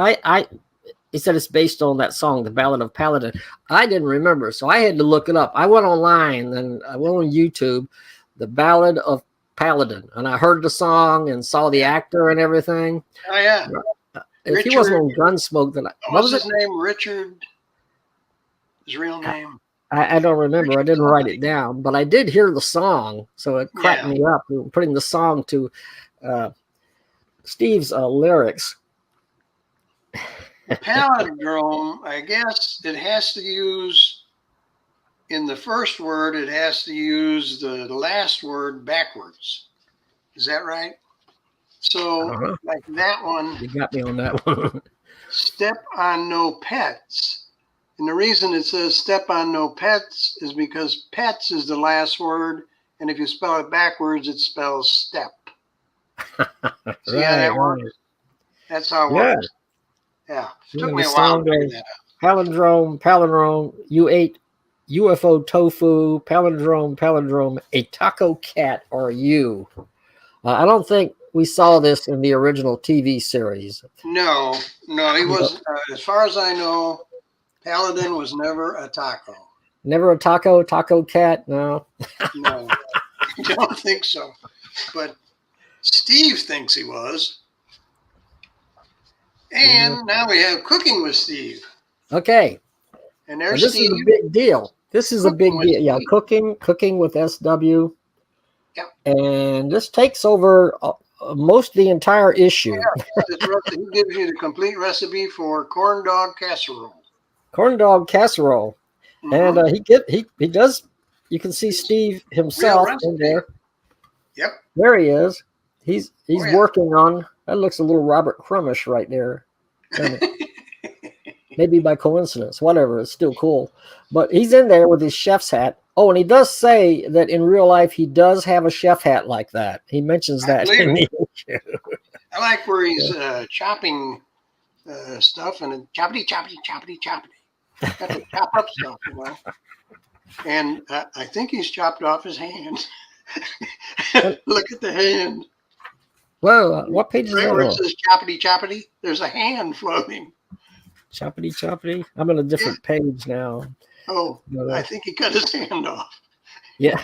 he said it's based on that song, The Ballad of Paladin. I didn't remember, so I had to look it up. I went online and I went on YouTube, The Ballad of Paladin, and I heard the song and saw the actor and everything. Oh yeah. If Richard, he wasn't on Gunsmoke, then what was his name? Richard. His real name. I don't remember. Richard, I didn't write it down, but I did hear the song, so it cracked me up. Putting the song to Steve's lyrics. The palindrome, I guess it has to use, in the first word, it has to use the last word backwards. Is that right? So, like that one. You got me on that one. Step on no pets. And the reason it says step on no pets is because pets is the last word. And if you spell it backwards, it spells step. See how that works? That's how it works. Yeah. It took me a while to figure that out. Palindrome, you ate UFO tofu, palindrome, a taco cat or you. I don't think we saw this in the original TV series. No, he was, as far as I know, Paladin was never a taco. Never a taco cat? No. No, I don't think so. But Steve thinks he was. And now we have Cooking with Steve. Okay. And there's this Steve. Is a big deal. This is a big deal. Yeah, cooking with SW. Yeah. And this takes over most of the entire issue. Yeah, he gives you the complete recipe for corn dog casserole. Corn dog casserole. Mm-hmm. And he does. You can see Steve himself in there. Yep. There he is. He's working on. That looks a little Robert Crummish right there. Maybe by coincidence, whatever. It's still cool. But he's in there with his chef's hat. Oh, and he does say that in real life he does have a chef hat like that. He mentions that in the issue. I like where he's chopping stuff and then choppity. Got to chop up stuff, you know. And I think he's chopped off his hand. Look at the hand. Whoa, what page is that? Where it says choppity, there's a hand floating. Choppity. I'm on a different page now. Oh, I think he cut his hand off. Yeah.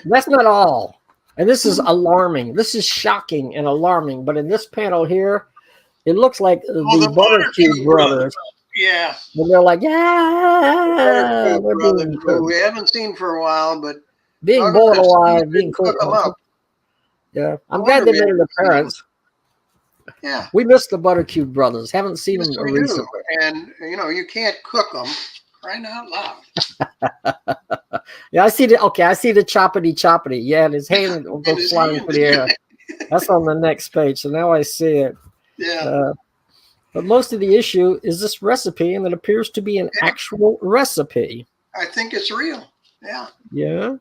That's not all. And this is alarming. This is shocking and alarming. But in this panel here, it looks like the Buttercube brothers. Yeah. And they're like, yeah. Brothers, who we haven't seen for a while, but being born alive, being cooked up. Yeah. I'm glad they made an appearance. Yeah. We missed the Buttercube brothers. Haven't seen them recently. And, you can't cook them. Crying out loud. Yeah, I see the choppity. Yeah, and his hand will go flying through the air. That's on the next page. So now I see it. Yeah. But most of the issue is this recipe, and it appears to be an actual recipe. I think it's real. Yeah. Yeah.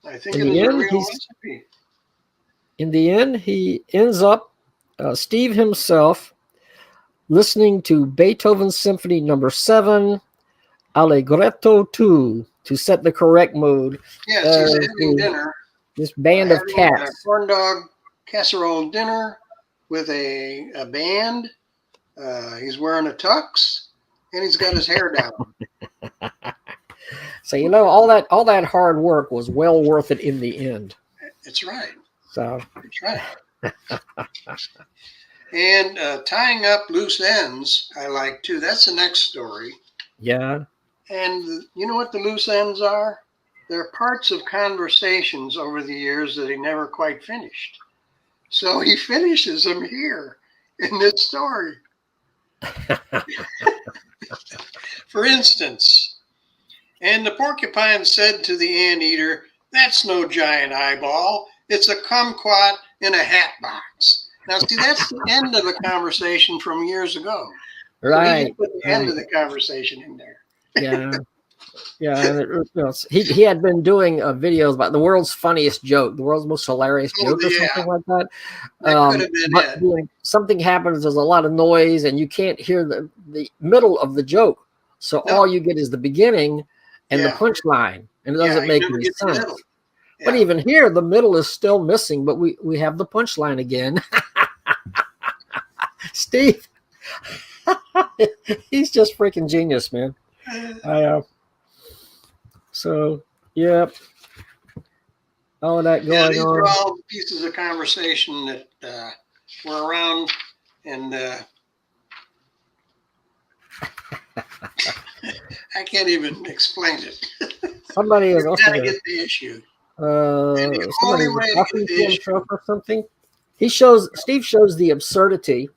I think it is a real recipe. In the end, he ends up, Steve himself, listening to Beethoven Symphony No. 7, Allegretto 2, to set the correct mood. Yes, he's having dinner. This band of cats. A corn dog casserole dinner with a band. He's wearing a tux, and he's got his hair down. So all that hard work was well worth it in the end. That's right. So that's right. And tying up loose ends, I like too. That's the next story. Yeah. And you know what the loose ends are? They're parts of conversations over the years that he never quite finished. So he finishes them here in this story. For instance, and the porcupine said to the anteater, "That's no giant eyeball. It's a kumquat in a hat box." Now, see, that's the end of a conversation from years ago. Right. So he put the end of the conversation in there. Yeah. Yeah. And he had been doing videos about the world's funniest joke, the world's most hilarious joke or something like that. That could have been it. Something happens, there's a lot of noise, and you can't hear the middle of the joke. So all you get is the beginning and the punchline, and it doesn't make any sense. But even here, the middle is still missing, but we have the punchline again. Steve, he's just freaking genius, man. So, yeah. All that going these on. are all pieces of conversation that were around, and I can't even explain it. Somebody is also gotta get the issue. somebody is talking to himself or something. Steve shows the absurdity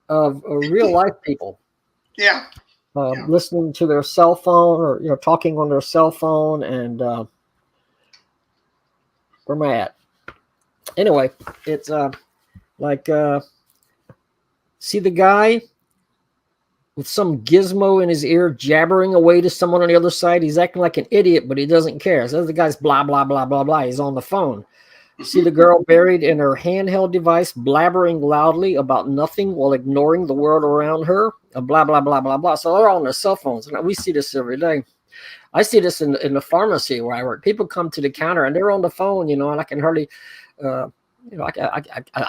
of real life people. Yeah. Listening to their cell phone, or talking on their cell phone, and where am I at? Anyway, it's see the guy with some gizmo in his ear jabbering away to someone on the other side. He's acting like an idiot, but he doesn't care. So the guy's blah, blah, blah, blah, blah. He's on the phone. See the girl buried in her handheld device, blabbering loudly about nothing while ignoring the world around her. Blah, blah, blah, blah, blah. So they're all on their cell phones. And we see this every day. I see this in the pharmacy where I work. People come to the counter and they're on the phone, and I can hardly,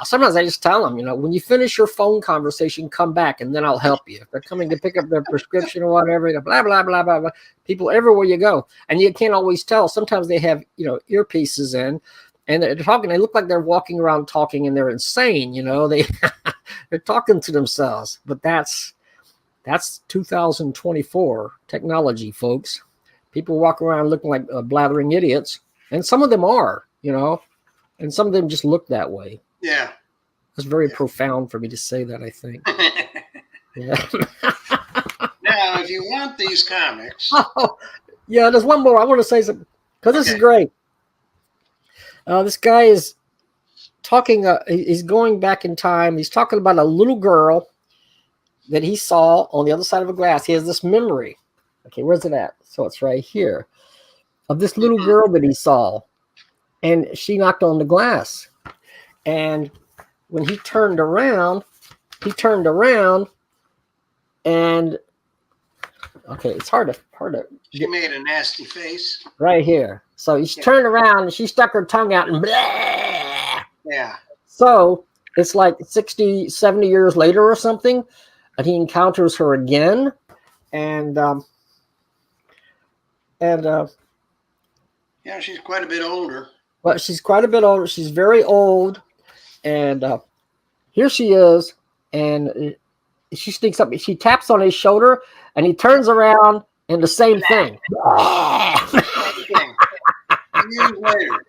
sometimes I just tell them, when you finish your phone conversation, come back and then I'll help you. If they're coming to pick up their prescription or whatever, blah, blah, blah, blah, blah. People everywhere you go. And you can't always tell. Sometimes they have, earpieces in. And they're talking. They look like they're walking around talking, and they're insane. They're talking to themselves. But that's 2024 technology, folks. People walk around looking like blathering idiots, and some of them are, and some of them just look that way. Yeah, it's very profound for me to say that. I think. Yeah. Now, if you want these comics, there's one more I want to say something because this is great. This guy is talking, he's going back in time. He's talking about a little girl that he saw on the other side of a glass. He has this memory. Okay, where's it at? So it's right here. Of this little girl that he saw. And she knocked on the glass. And when he turned around and okay, it's hard to she made a nasty face. Right here. So she turned around and she stuck her tongue out and blah. Yeah. So it's like 60, 70 years later or something, and he encounters her again. And yeah, she's quite a bit older. But she's quite a bit older. She's very old. And here she is. And she sneaks up. She taps on his shoulder, and he turns around, and the same thing. Years later,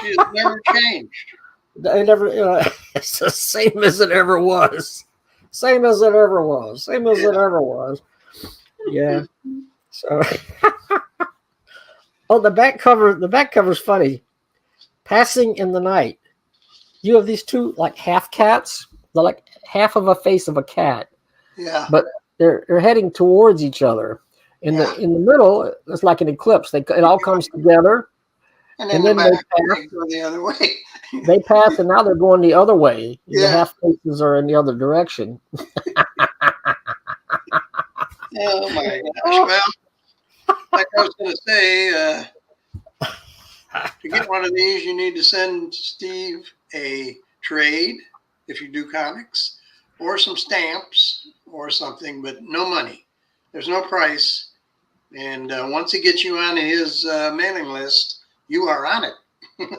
she has never changed. It never. It's the same as it ever was. Same as it ever was. Same as it ever was. Yeah. So. Oh, the back cover. The back cover is funny. Passing in the night. You have these two like half cats. They're like half of a face of a cat. Yeah. But they're heading towards each other. In the middle, it's like an eclipse. It all comes together, and then they go the other way. They pass, and now they're going the other way. The half faces are in the other direction. Oh my gosh! Well, like I was going to say, to get one of these, you need to send Steve a trade if you do comics, or some stamps or something, but no money. There's no price. And once he gets you on his mailing list, you are on it.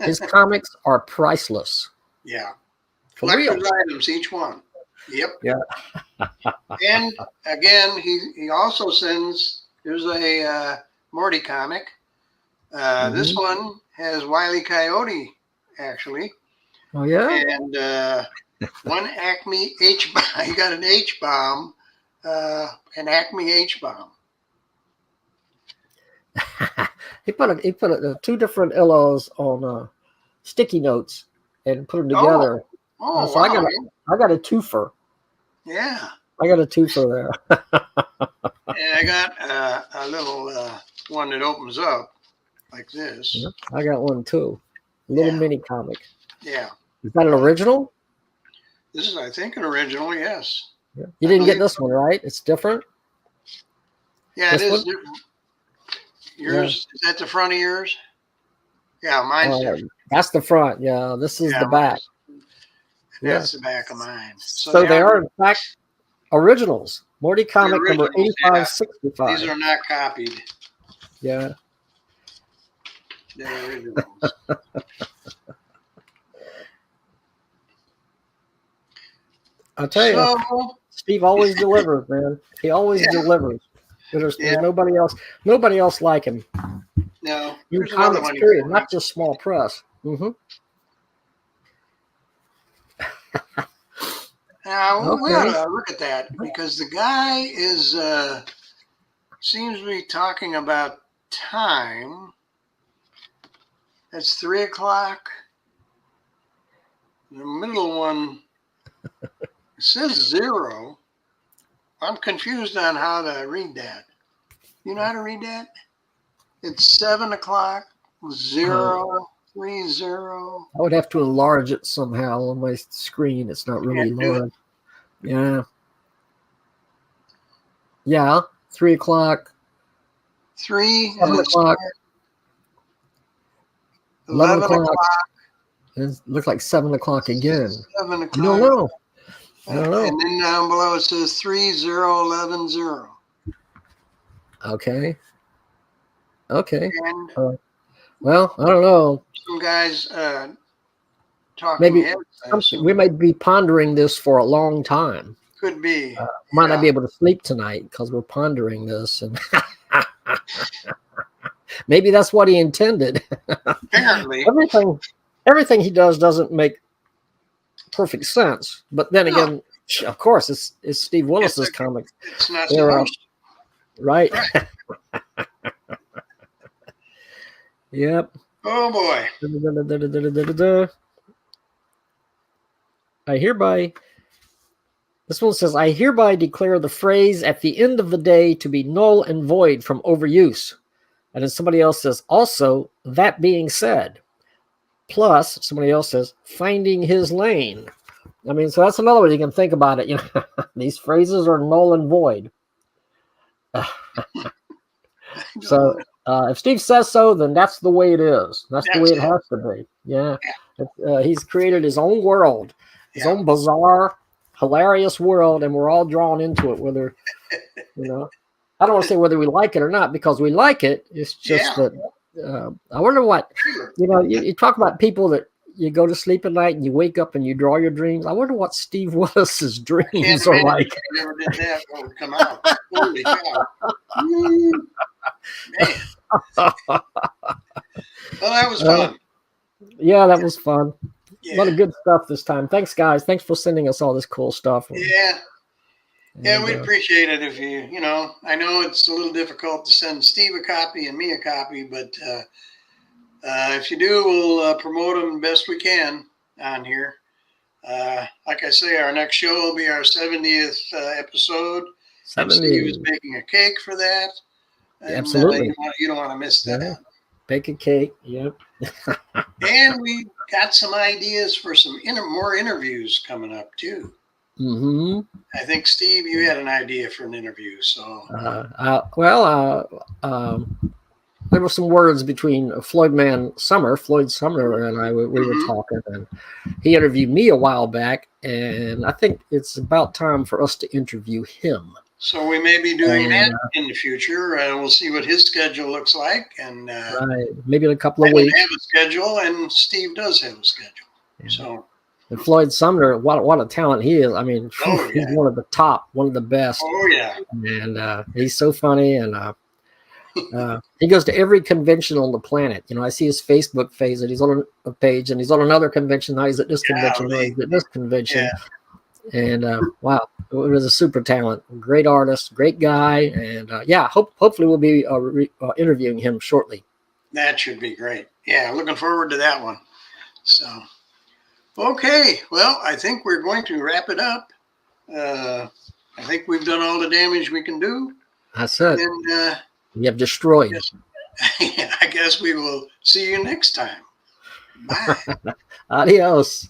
His comics are priceless. Yeah. Collector's items, each one. Yep. Yeah. And again, he also sends, here's a Morty comic. This one has Wile E. Coyote, actually. Oh, yeah? And one Acme H-bomb. He got an H-bomb, an Acme H-bomb. he put two different LOs on sticky notes and put them together. So wow. I got a twofer. Yeah. I got a twofer there. And I got a little one that opens up like this. Yep, I got one too. A little mini comic. Yeah. Is that an original? This is, I think, an original, yes. Yeah. You didn't get this one, right? It's different? Yeah, it is different. Yours, is that the front of yours? Yeah, mine's different. That's the front. Yeah, this is the back. That's the back of mine. So they are, in fact, originals. Morty comic number 8565. These are not copied. Yeah. They're originals. I'll tell you, Steve always delivers, man. He always delivers. There's nobody else like him. No. In comics, period, not just small press. Mm-hmm. Now, we ought to look at that because the guy is seems to be talking about time. That's 3 o'clock. The middle one says 0. I'm confused on how to read that. You know how to read that? It's 7 o'clock, 0, 3, 0. I would have to enlarge it somehow on my screen. It's not really large. Yeah. Yeah. 3 o'clock. 3. 7 o'clock. 11 o'clock. It looks like 7 o'clock again. 7 o'clock. I don't know. I don't know. And then down below it says 3, 0, 11, 0. Okay. Okay. And well, I don't know. Some guys talking. Maybe we might be pondering this for a long time. Could be. Might not be able to sleep tonight because we're pondering this, and maybe that's what he intended. Apparently, everything he does doesn't make perfect sense. But then again, of course, it's Steve Willis's comics. It's not supposed to. Right. Yep. Oh boy. This one says, I hereby declare the phrase at the end of the day to be null and void from overuse. And then somebody else says, also, that being said, plus somebody else says, finding his lane. I mean, so that's another way you can think about it. You know, these phrases are null and void. So if Steve says so, then that's the way it is. That's the way it has to be. Yeah. He's created his own world, his own bizarre, hilarious world, and we're all drawn into it, whether, you know, I don't want to say whether we like it or not, because we like it. It's just that I wonder what, you know, you talk about people that you go to sleep at night and you wake up and you draw your dreams. I wonder what Steve Willis's dreams are like. I never did that. What would come out? Holy cow. Man. Well, that was fun. Yeah, that was fun. Yeah. A lot of good stuff this time. Thanks, guys. Thanks for sending us all this cool stuff. Yeah. Yeah, we'd appreciate it if you know, I know it's a little difficult to send Steve a copy and me a copy, but if you do, we'll promote them best we can on here. Like I say, our next show will be our 70th episode. 70. Steve is baking a cake for that. And, absolutely. You don't want to miss that. Bake a cake. Yep. And we got some ideas for some more interviews coming up too. Mm-hmm. I think, Steve, you had an idea for an interview. So, there were some words between Floyd Sumner and I. We were talking, and he interviewed me a while back, and I think it's about time for us to interview him. So we may be doing that in the future. We'll see what his schedule looks like, and right, maybe in a couple of weeks. I have a schedule, and Steve does have a schedule. Yeah. So. And Floyd Sumner, what a talent he is. I mean, he's one of the top, one of the best. Oh, yeah. And he's so funny. And he goes to every convention on the planet. You know, I see his Facebook page, and he's on a page, and he's on another convention. Now he's at this convention. Now he's at this convention. Yeah. And wow, it was a super talent. Great artist, great guy. And hopefully we'll be interviewing him shortly. That should be great. Yeah, looking forward to that one. So. Okay, well, I think we're going to wrap it up. I think we've done all the damage we can do. That's it. And you have destroyed. I guess we will see you next time. Bye. Adios.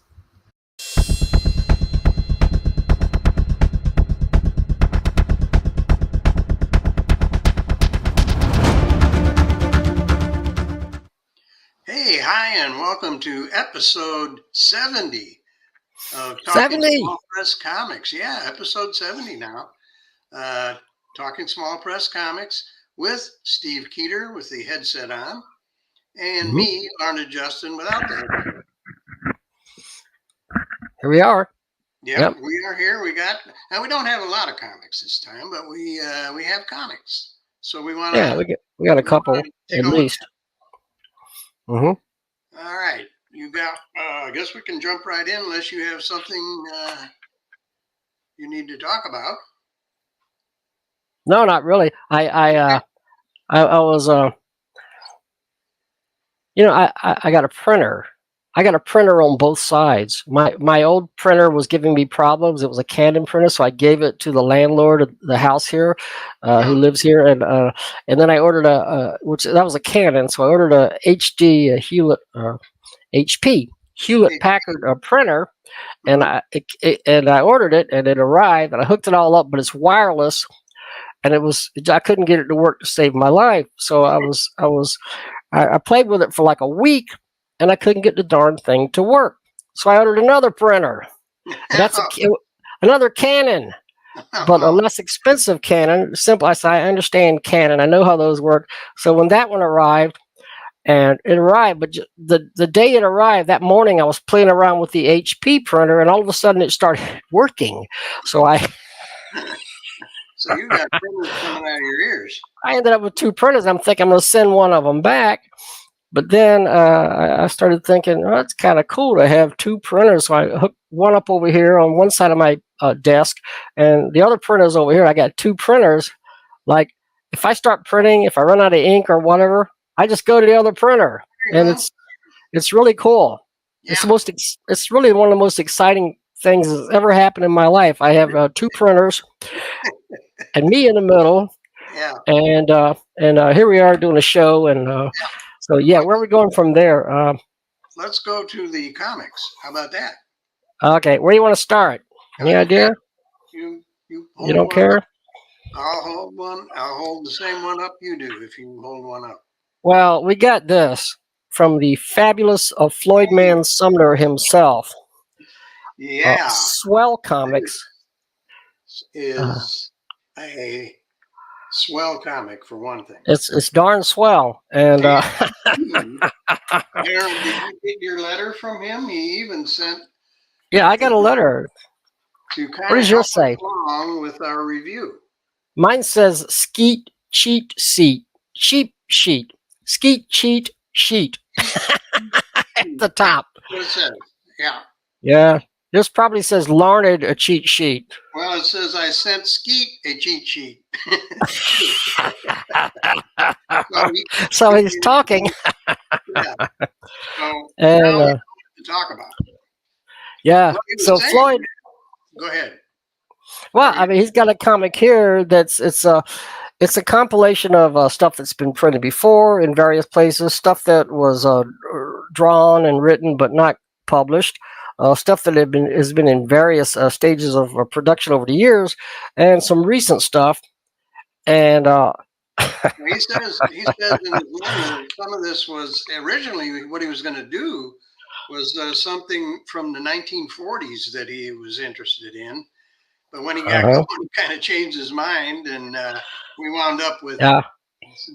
Hey, Hi, and welcome to episode 70 of Talking 70. Small Press Comics. Yeah, episode 70 now. Talking Small Press Comics with Steve Keeter with the headset on, and me, Larned Justin, without the headset. Here we are. Yep, we are here. We don't have a lot of comics this time, but we have comics. So we want to. Yeah, we got a couple at least. All right, you got. I guess we can jump right in unless you have something you need to talk about. No, not really. I was I got a printer. I got a printer on both sides. My old printer was giving me problems. It was a Canon printer, so I gave it to the landlord of the house here, who lives here, and then I ordered that was a Canon, so I ordered a HD HP Hewlett Packard printer, and I ordered it, and it arrived, and I hooked it all up, but it's wireless, and I couldn't get it to work to save my life. So I played with it for like a week. And I couldn't get the darn thing to work. So I ordered another printer. That's another Canon, but a less expensive Canon. Simple. I understand Canon. I know how those work. So when that one arrived, but the day it arrived, that morning I was playing around with the HP printer, and all of a sudden it started working. So So you got printers coming out of your ears. I ended up with two printers. I'm thinking I'm going to send one of them back. But then I started thinking, oh, it's kind of cool to have two printers. So I hooked one up over here on one side of my desk, and the other printer's over here. I got two printers. Like, if I start printing, if I run out of ink or whatever, I just go to the other printer, and it's really cool. Yeah. It's really one of the most exciting things that's ever happened in my life. I have two printers, and me in the middle. Yeah. And here we are doing a show, and. So where are we going from there? Let's go to the comics. How about that? Okay, where do you want to start? Any idea? You don't care? Up. I'll hold one. I'll hold the same one up you do if you hold one up. Well, we got this from the fabulous Floyd Sumner himself. Yeah. Swell Comics is a swell comic for one thing. It's darn swell, and Aaron, did you get your letter from him? He even sent. Yeah, I got a letter. What does yours say? Along with our review. Mine says skeet cheat seat sheep sheet skeet cheat sheet at the top. That's what it says. Yeah. Yeah. This probably says Larned a cheat sheet. Well, it says I sent Skeet a cheat sheet. So he's talking. Yeah. So now we have to talk about it. Yeah. So Floyd. Go ahead. Well, I mean, he's got a comic here it's a compilation of stuff that's been printed before in various places, stuff that was drawn and written but not published. Stuff that has been in various stages of production over the years, and some recent stuff. And he says in his letter, some of this was originally what he was going to do was something from the 1940s that he was interested in, but when he got going, he kind of changed his mind, and we wound up with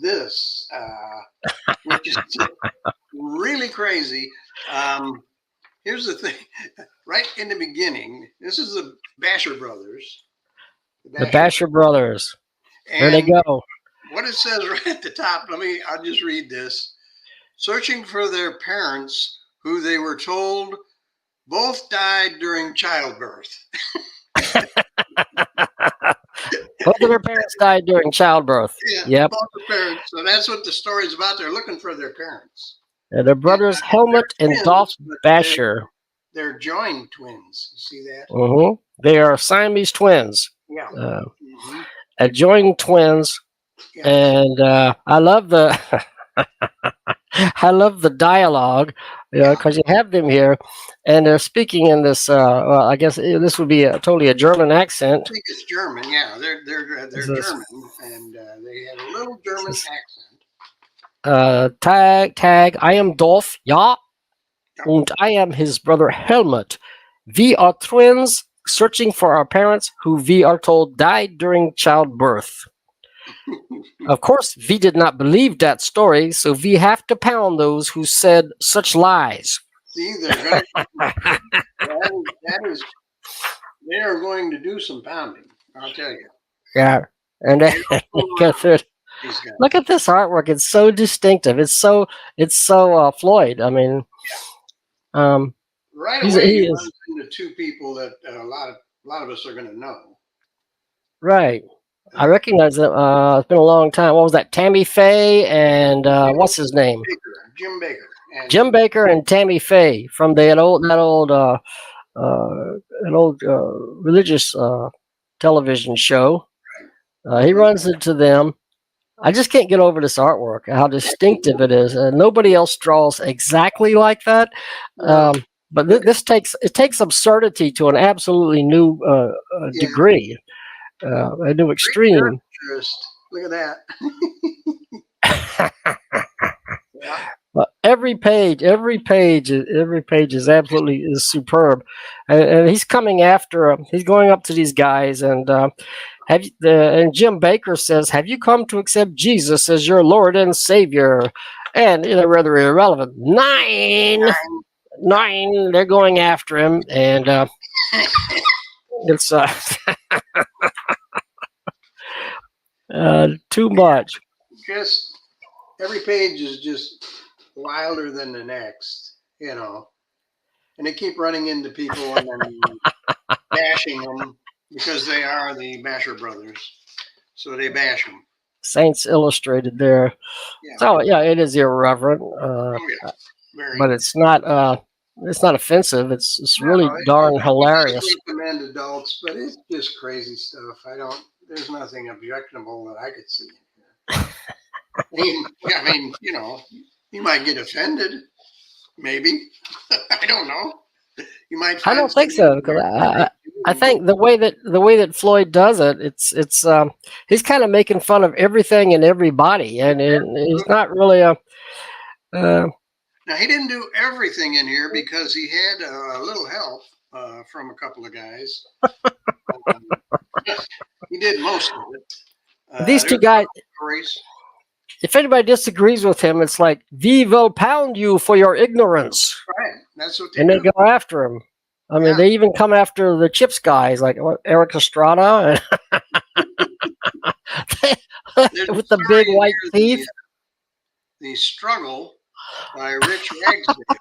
this, which is really crazy. Here's the thing, right in the beginning, this is the Basher Brothers. The Basher Brothers. There they go. What it says right at the top, I'll just read this. Searching for their parents, who they were told both died during childbirth. Both of their parents died during childbirth. Yeah, yep. Both the parents. So that's what the story's about. They're looking for their parents. Their brothers Helmut and Dolph Basher. They're joined twins. You see that? Mm-hmm. They are Siamese twins. Yeah. Joined twins. Yeah. And I love the dialogue, because you have them here, and they're speaking in this. I guess this would be totally a German accent. I think it's German. Yeah, they're German, and they have a little German accent. Tag, I am Dolph, ja, und I am his brother Helmut. We are twins searching for our parents who we are told died during childbirth. Of course, we did not believe that story, so we have to pound those who said such lies. See, they're that is, they are going to do some pounding, I'll tell you. Yeah, and look at this artwork. It's so distinctive. It's so Floyd. I mean, right away he runs into two people that a lot of us are going to know. Right. I recognize it. It's been a long time. What was that? Tammy Faye and what's his name? Jim Baker. Jim Baker and Tammy Faye from that old religious television show. He runs into them. I just can't get over this artwork, how distinctive it is. Nobody else draws exactly like that. But this takes absurdity to an absolutely new degree. A new extreme. Look at that. Yeah. But every page is absolutely superb, and he's coming after. He's going up to these guys, and and Jim Baker says, "Have you come to accept Jesus as your Lord and Savior?" And rather irrelevant. Nine. They're going after him, and it's too much. Just every page is just wilder than the next, and they keep running into people and then bashing them because they are the Basher brothers, so they bash them. Saints Illustrated there. Yeah. So yeah, it is irreverent, but it's not offensive. It's really darn hilarious. I recommend adults, but it's just crazy stuff. There's nothing objectionable that I could see in here. I mean, you might get offended, maybe. I don't know. You might. I don't think so, because I think the way that Floyd does it, it's he's kind of making fun of everything and everybody, and he's not really a. Now he didn't do everything in here because he had a little help from a couple of guys. He did most of it. These two guys. If anybody disagrees with him, it's like, "We will pound you for your ignorance." Right, that's what they go after him. I mean, they even come after the Chips guys, like Eric Estrada, with the big white teeth. The Struggle by Rich Ragsdale,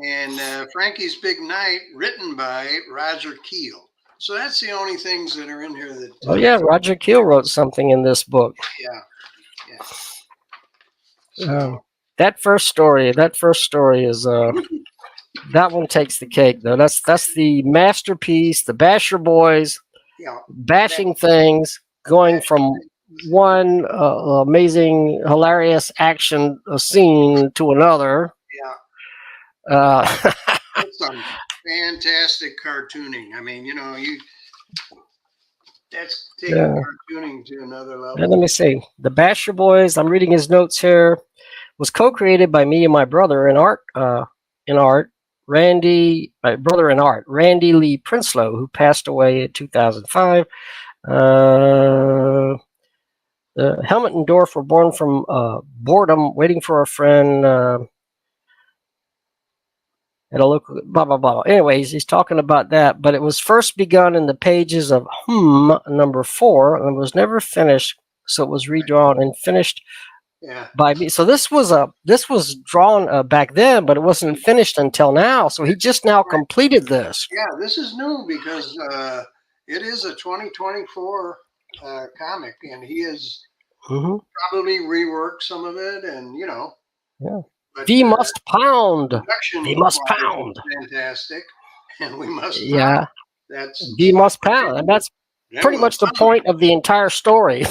and Frankie's Big Night, written by Roger Keel. So that's the only things that are in here that. Oh yeah, Roger Keel wrote something in this book. Yeah. So, that first story is that one takes the cake though. That's the masterpiece. The Basher Boys bashing things, going from one amazing, hilarious action scene to another. Yeah. That's some fantastic cartooning. I mean, that's taking cartooning to another level. And let me see. The Basher Boys, I'm reading his notes here, was co-created by me and my brother in art. Randy Lee Princelow, who passed away in 2005. Helmut and Dorf were born from boredom, waiting for a friend at a local blah blah blah. Anyways, he's talking about that, but it was first begun in the pages of number 4 and was never finished, so it was redrawn and finished by me. So this was drawn back then, but it wasn't finished until now. So he just now completed this. Yeah, this is new because it is a 2024 comic, and he has probably reworked some of it, and Yeah. But, we must pound. We must pound. Fantastic, and we must. Yeah, we must pound, and that's pretty much the point of the entire story.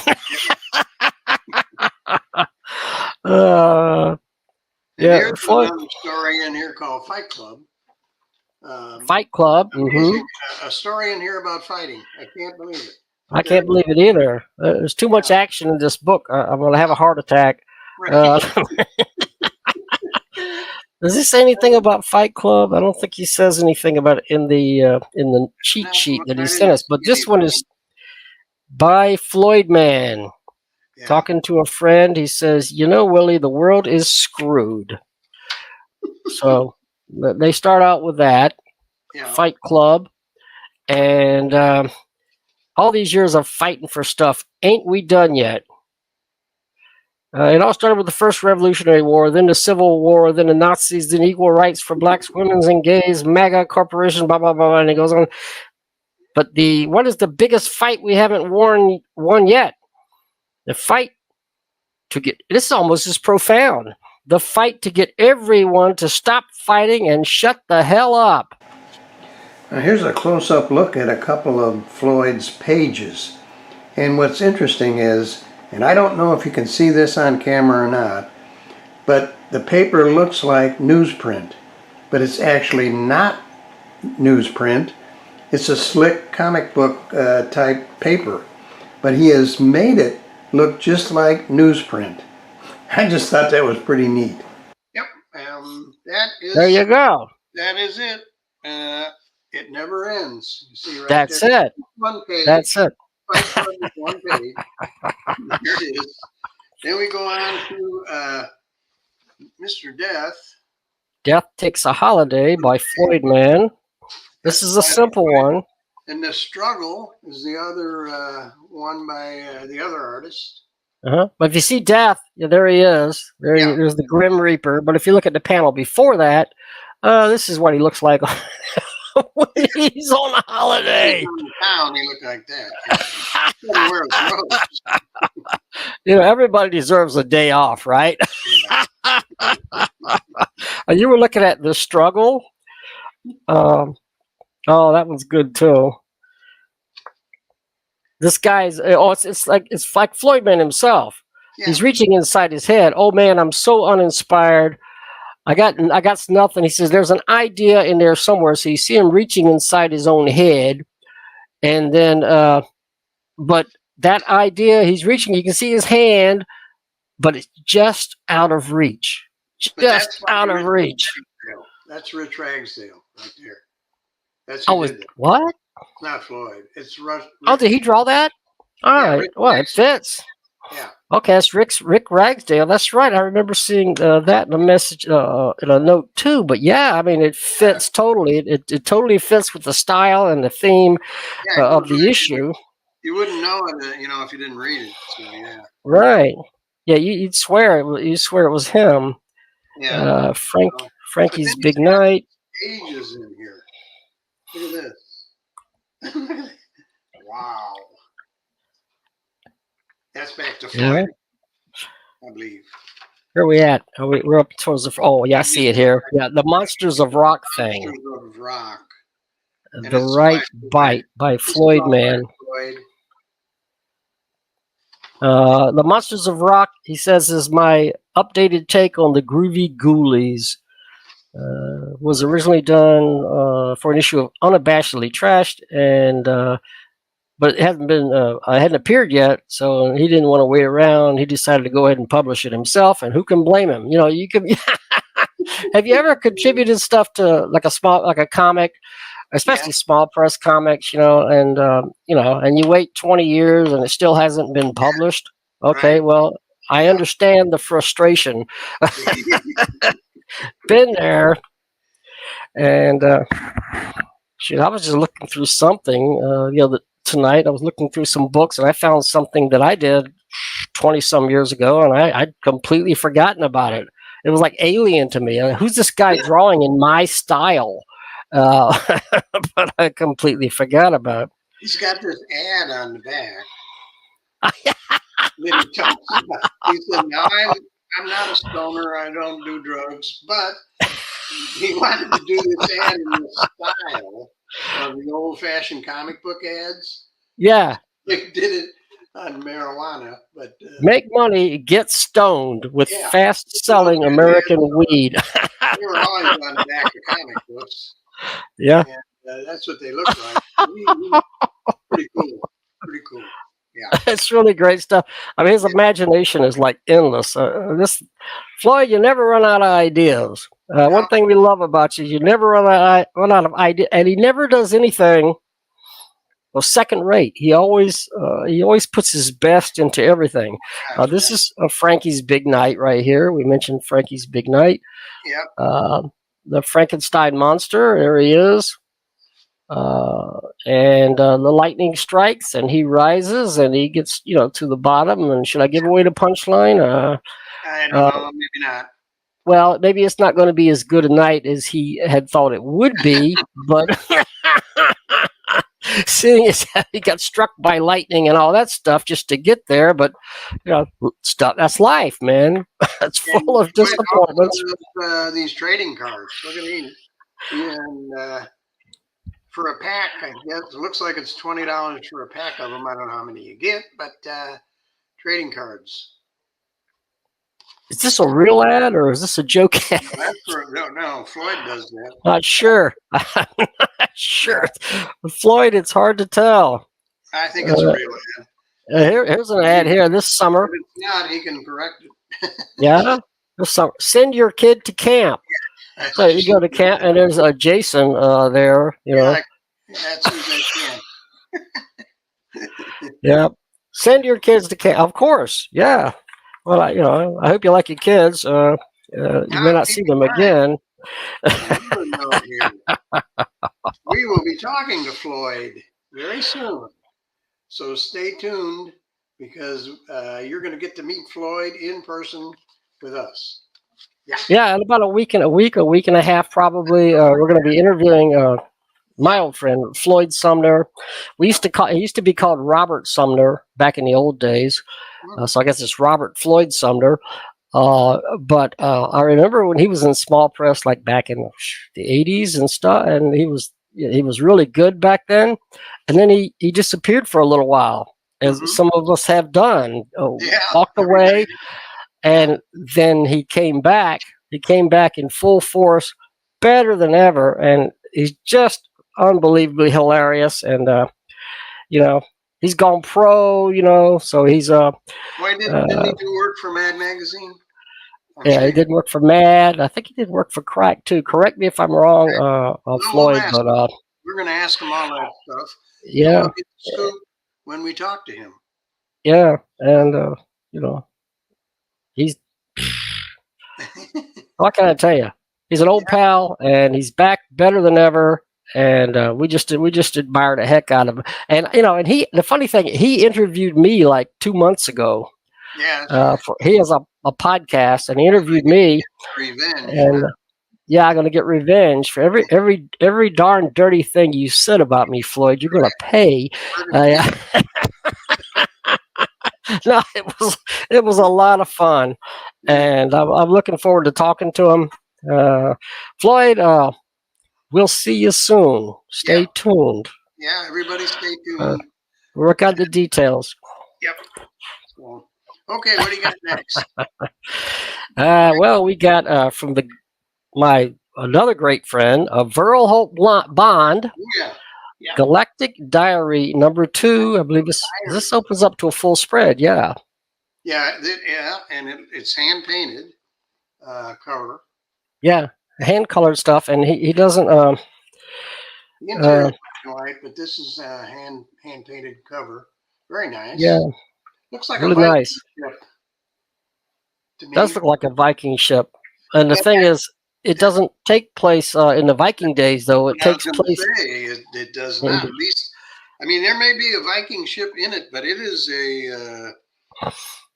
Here's another story in here called Fight Club. Fight Club. A story in here about fighting. I can't believe it. I can't believe it either. There's too much action in this book. I'm going to have a heart attack. Right. Does he say anything about Fight Club? I don't think he says anything about it in the cheat sheet that he sent us. But this one is by Floyd Man. Yeah. Talking to a friend, he says, "You know, Willie, the world is screwed." So they start out with that Fight Club, and all these years of fighting for stuff, ain't we done yet? It all started with the first Revolutionary War, then the Civil War, then the Nazis, then equal rights for blacks, women, and gays, MAGA corporation, blah, blah, blah, and it goes on. But what is the biggest fight we haven't won yet? The fight to get, this is almost as profound, the fight to get everyone to stop fighting and shut the hell up. Now here's a close-up look at a couple of Floyd's pages. And what's interesting is, and I don't know if you can see this on camera or not, but the paper looks like newsprint, but it's actually not newsprint. It's a slick comic book type paper, but he has made it look just like newsprint. I just thought that was pretty neat. Yep, that is. There you go. That is it. It never ends. You see right That's there. It. One page. That's it. One page. Here it is. Then we go on to Mr. Death. Death Takes a Holiday by Floyd Man. This is a simple one. And The Struggle is the other one by the other artist. But if you see Death, there he is. There's the Grim Reaper. But if you look at the panel before that, this is what he looks like when he's on a holiday. On the town, he looked like that. Wear his robes. You know, everybody deserves a day off, right? You were looking at The Struggle. Oh, that one's good too. This guy's it's like Floyd Man himself. Yeah. He's reaching inside his head. Oh man, I'm so uninspired. I got nothing. He says there's an idea in there somewhere. So you see him reaching inside his own head, and then but that idea he's reaching, you can see his hand, but it's just out of reach. Just out of reach. That's Rich Ragsdale right there. That's what? It's not Floyd. It's Rush. Oh, did he draw that? All right. Well, it fits. Yeah. Okay, it's Rick Ragsdale. That's right. I remember seeing that in a message, in a note too. But yeah, I mean, it fits totally. It totally fits with the style and the theme of the issue. You wouldn't know it, if you didn't read it. So, yeah. Right. Yeah, you'd swear it was him. Yeah. Frankie's Big Night. Pages in here. Look at this. Wow. That's back to Floyd, I believe. Where are we at? We're up towards the. Oh, yeah, I see it here. Yeah, the Monsters of Rock thing. Monsters of Rock. The Right Bite by Floyd Man. The Monsters of Rock, he says, is my updated take on the Groovy Ghoulies. Was originally done for an issue of Unabashedly Trashed, and but it hadn't appeared yet, so he didn't want to wait around. He decided to go ahead and publish it himself, and who can blame him? You can. Have you ever contributed stuff to like a comic, especially small press comics, and you wait 20 years and it still hasn't been published? Okay, right. Well, I understand the frustration. Been there. And I was just looking through something tonight. I was looking through some books, and I found something that I did 20-some years ago, and I'd completely forgotten about it. It was like alien to me. Who's this guy drawing in my style? But I completely forgot about it. He's got this ad on the back. Then he talks about, he said, "Now I'm not a stoner. I don't do drugs," but he wanted to do this ad in the style of the old-fashioned comic book ads. Yeah. They did it on marijuana, but... Make money, get stoned with fast-selling American weed. They were always on the back of comic books. Yeah. And that's what they look like. Pretty cool. Pretty cool. It's really great stuff. I mean, his imagination is like endless. This Floyd, you never run out of ideas. One thing we love about you never run out of idea, and he never does anything second rate. He always puts his best into everything. This is Frankie's Big Night right here. We mentioned Frankie's Big Night. Yep. The Frankenstein monster. There he is. And the lightning strikes, and he rises, and he gets to the bottom. And should I give away the punchline? I don't know. Maybe not. Well, maybe it's not going to be as good a night as he had thought it would be, but seeing as how he got struck by lightning and all that stuff just to get there, but stuff, that's life, man. It's full of disappointments. These trading cards. Look at these. And for a pack, I guess it looks like it's $20 for a pack of them. I don't know how many you get, but trading cards. Is this a real ad or is this a joke ad? No, Floyd does that. Not sure. I'm not sure. With Floyd, it's hard to tell. I think it's a real ad. Here's an ad here this summer. If it's not, he can correct it. Yeah, this summer. Send your kid to camp. So you go to camp, and there's a Jason there. That's who they can. Yeah. Send your kids to camp. Of course. Yeah. Well, I hope you like your kids. You may not see them again. We will be talking to Floyd very soon. So stay tuned because you're going to get to meet Floyd in person with us. Yeah, in about a week and a half, probably. We're going to be interviewing my old friend Floyd Sumner. He used to be called Robert Sumner back in the old days. So I guess it's Robert Floyd Sumner. But I remember when he was in small press, like back in the 80s and stuff, and he was really good back then. And then he disappeared for a little while, as some of us have done, walked away. And then he came back. He came back in full force, better than ever. And he's just unbelievably hilarious. And, he's gone pro, so he's Why didn't he do work for Mad Magazine? He did work for Mad. I think he did work for Crack too. Correct me if I'm wrong, Floyd. But we're going to ask him all that stuff. Yeah. We'll get the scoop when we talk to him. Yeah, and he's. What can I tell you? He's an old pal, and he's back better than ever. And we just admire the heck out of him. And the funny thing, he interviewed me like 2 months ago. Yeah. He has a podcast, and he interviewed me. Revenge. And I'm going to get revenge for every darn dirty thing you said about me, Floyd. You're going to pay. No, it was a lot of fun, and I'm looking forward to talking to him. Floyd, we'll see you soon. Stay tuned. Yeah, everybody stay tuned. Work out the details. Yep. So, okay, what do you got next? Well, we got from another great friend, verlholtbond. Yeah. Galactic Diary #2. I believe this opens up to a full spread. Yeah. Yeah, and it's hand painted cover. Yeah, hand colored stuff, and he doesn't. The interior is white, but this is a hand painted cover. Very nice. Yeah, looks like really a Viking nice. ship. Does look like a Viking ship, and the thing is, it doesn't take place in the Viking days, though. It takes place. It does not. At least, I mean, there may be a Viking ship in it, but it is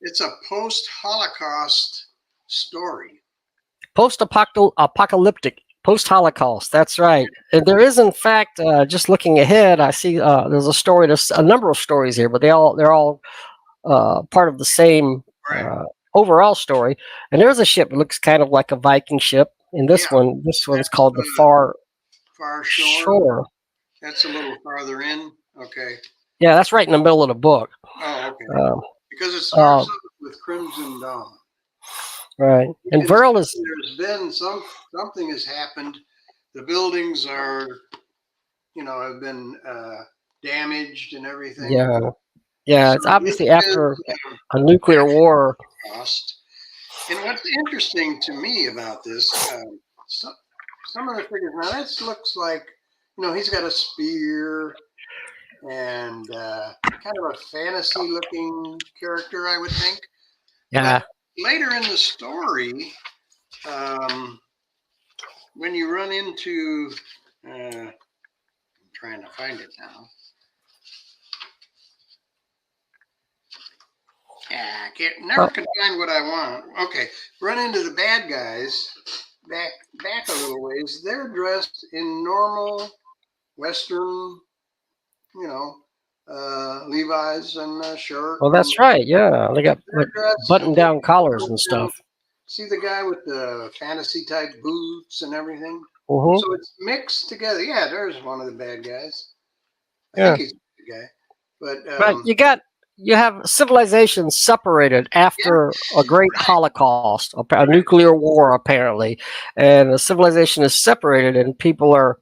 it's a post-Holocaust story. Post-apocalyptic, post-Holocaust. That's right. And there is, in fact, just looking ahead, I see there's a story. There's a number of stories here, but they're all part of the same overall story. And there's a ship that looks kind of like a Viking ship. And this one's called the Far Shore. That's a little farther in. Okay. Yeah, that's right in the middle of the book. Oh, okay. Because it starts with Crimson Dawn. Right. And Verl is. There's been something has happened. The buildings are, have been damaged and everything. Yeah. Yeah, So it's obviously this is after a nuclear war. Holocaust. And what's interesting to me about this, some of the figures, now this looks like, he's got a spear and kind of a fantasy looking character, I would think. Yeah. But later in the story, when you run into, I'm trying to find it now. Yeah, never can find what I want. Okay, run into the bad guys. Back a little ways. They're dressed in normal Western, Levi's and shirt. Well, that's right. Yeah, they got like dressed button-down collars and stuff. See the guy with the fantasy type boots and everything. Mm-hmm. So it's mixed together. Yeah, there's one of the bad guys. I Yeah. think he's the guy. But you have civilizations separated after a great Holocaust, a nuclear war, apparently, and the civilization is separated, and people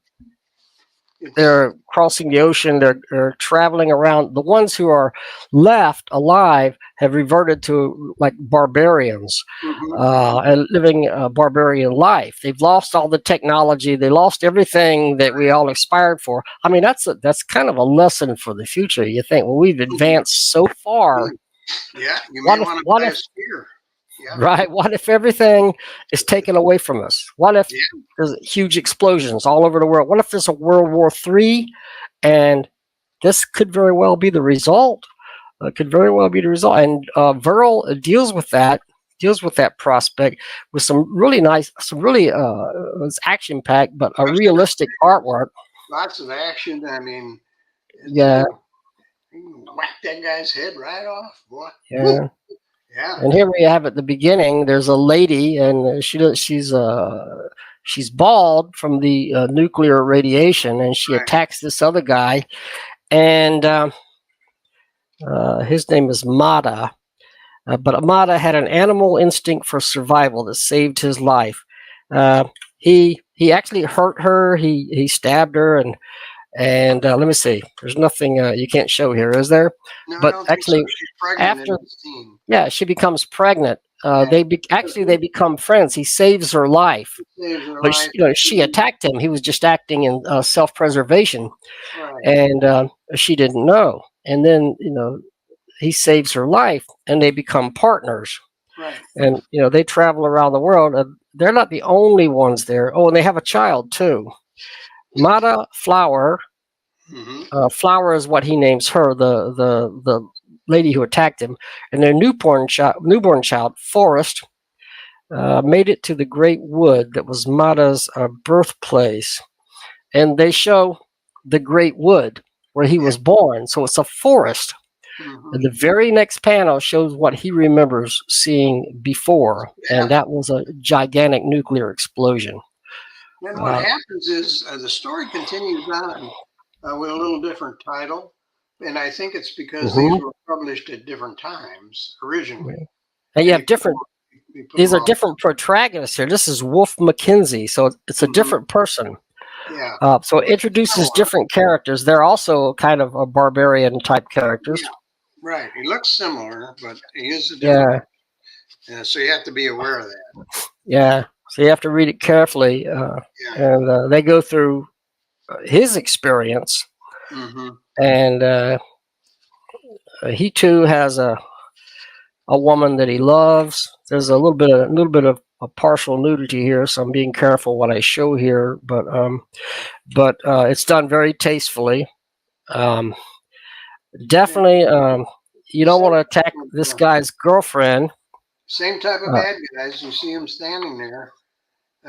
they're crossing the ocean. They're traveling around. The ones who are left alive have reverted to like barbarians and living a barbarian life. They've lost all the technology. They lost everything that we all aspired for. I mean, that's kind of a lesson for the future. You think, well, we've advanced so far. Yeah, you may want to buy a spear. Yeah. Right. What if everything is taken away from us? What if there's huge explosions all over the world? What if there's a World War III? And this could very well be the result. And Verl deals with that prospect with some really it's action packed, but a realistic artwork. Lots of action. I mean, yeah. Whack that guy's head right off, boy. Yeah. Yeah. And here we have at the beginning, there's a lady, and she's bald from the nuclear radiation, and she attacks this other guy, and his name is Mata. But Amada had an animal instinct for survival that saved his life. He actually hurt her. He stabbed her, and let me see. There's nothing you can't show here, is there? No, but I don't actually, think so. She's pregnant after in the scene. yeah, she becomes pregnant. They become friends. He saves her life. She attacked him. He was just acting in self-preservation, and she didn't know. And then he saves her life, and they become partners. Right. And they travel around the world. They're not the only ones there. Oh, and they have a child too. Mata Flower. Flower is what he names her, the lady who attacked him, and their newborn child, Forrest, made it to the Great Wood that was Mata's birthplace, and they show the Great Wood where he was born. So it's a forest. And the very next panel shows what he remembers seeing before, and that was a gigantic nuclear explosion. Then what happens is the story continues on with a little different title, and I think it's because these were published at different times originally. And you have these are different protagonists here. This is Wolf McKenzie, so it's a different person. Yeah. So it introduces different characters. They're also kind of a barbarian type characters. Yeah. Right. He looks similar, but he is a different. Yeah. So you have to be aware of that. Yeah. So you have to read it carefully. And they go through his experience. And he too has a woman that he loves. There's a little bit of a partial nudity here, so I'm being careful what I show here. But it's done very tastefully. Definitely, you don't want to attack this guy's girlfriend. Same type of bad guys. You see him standing there.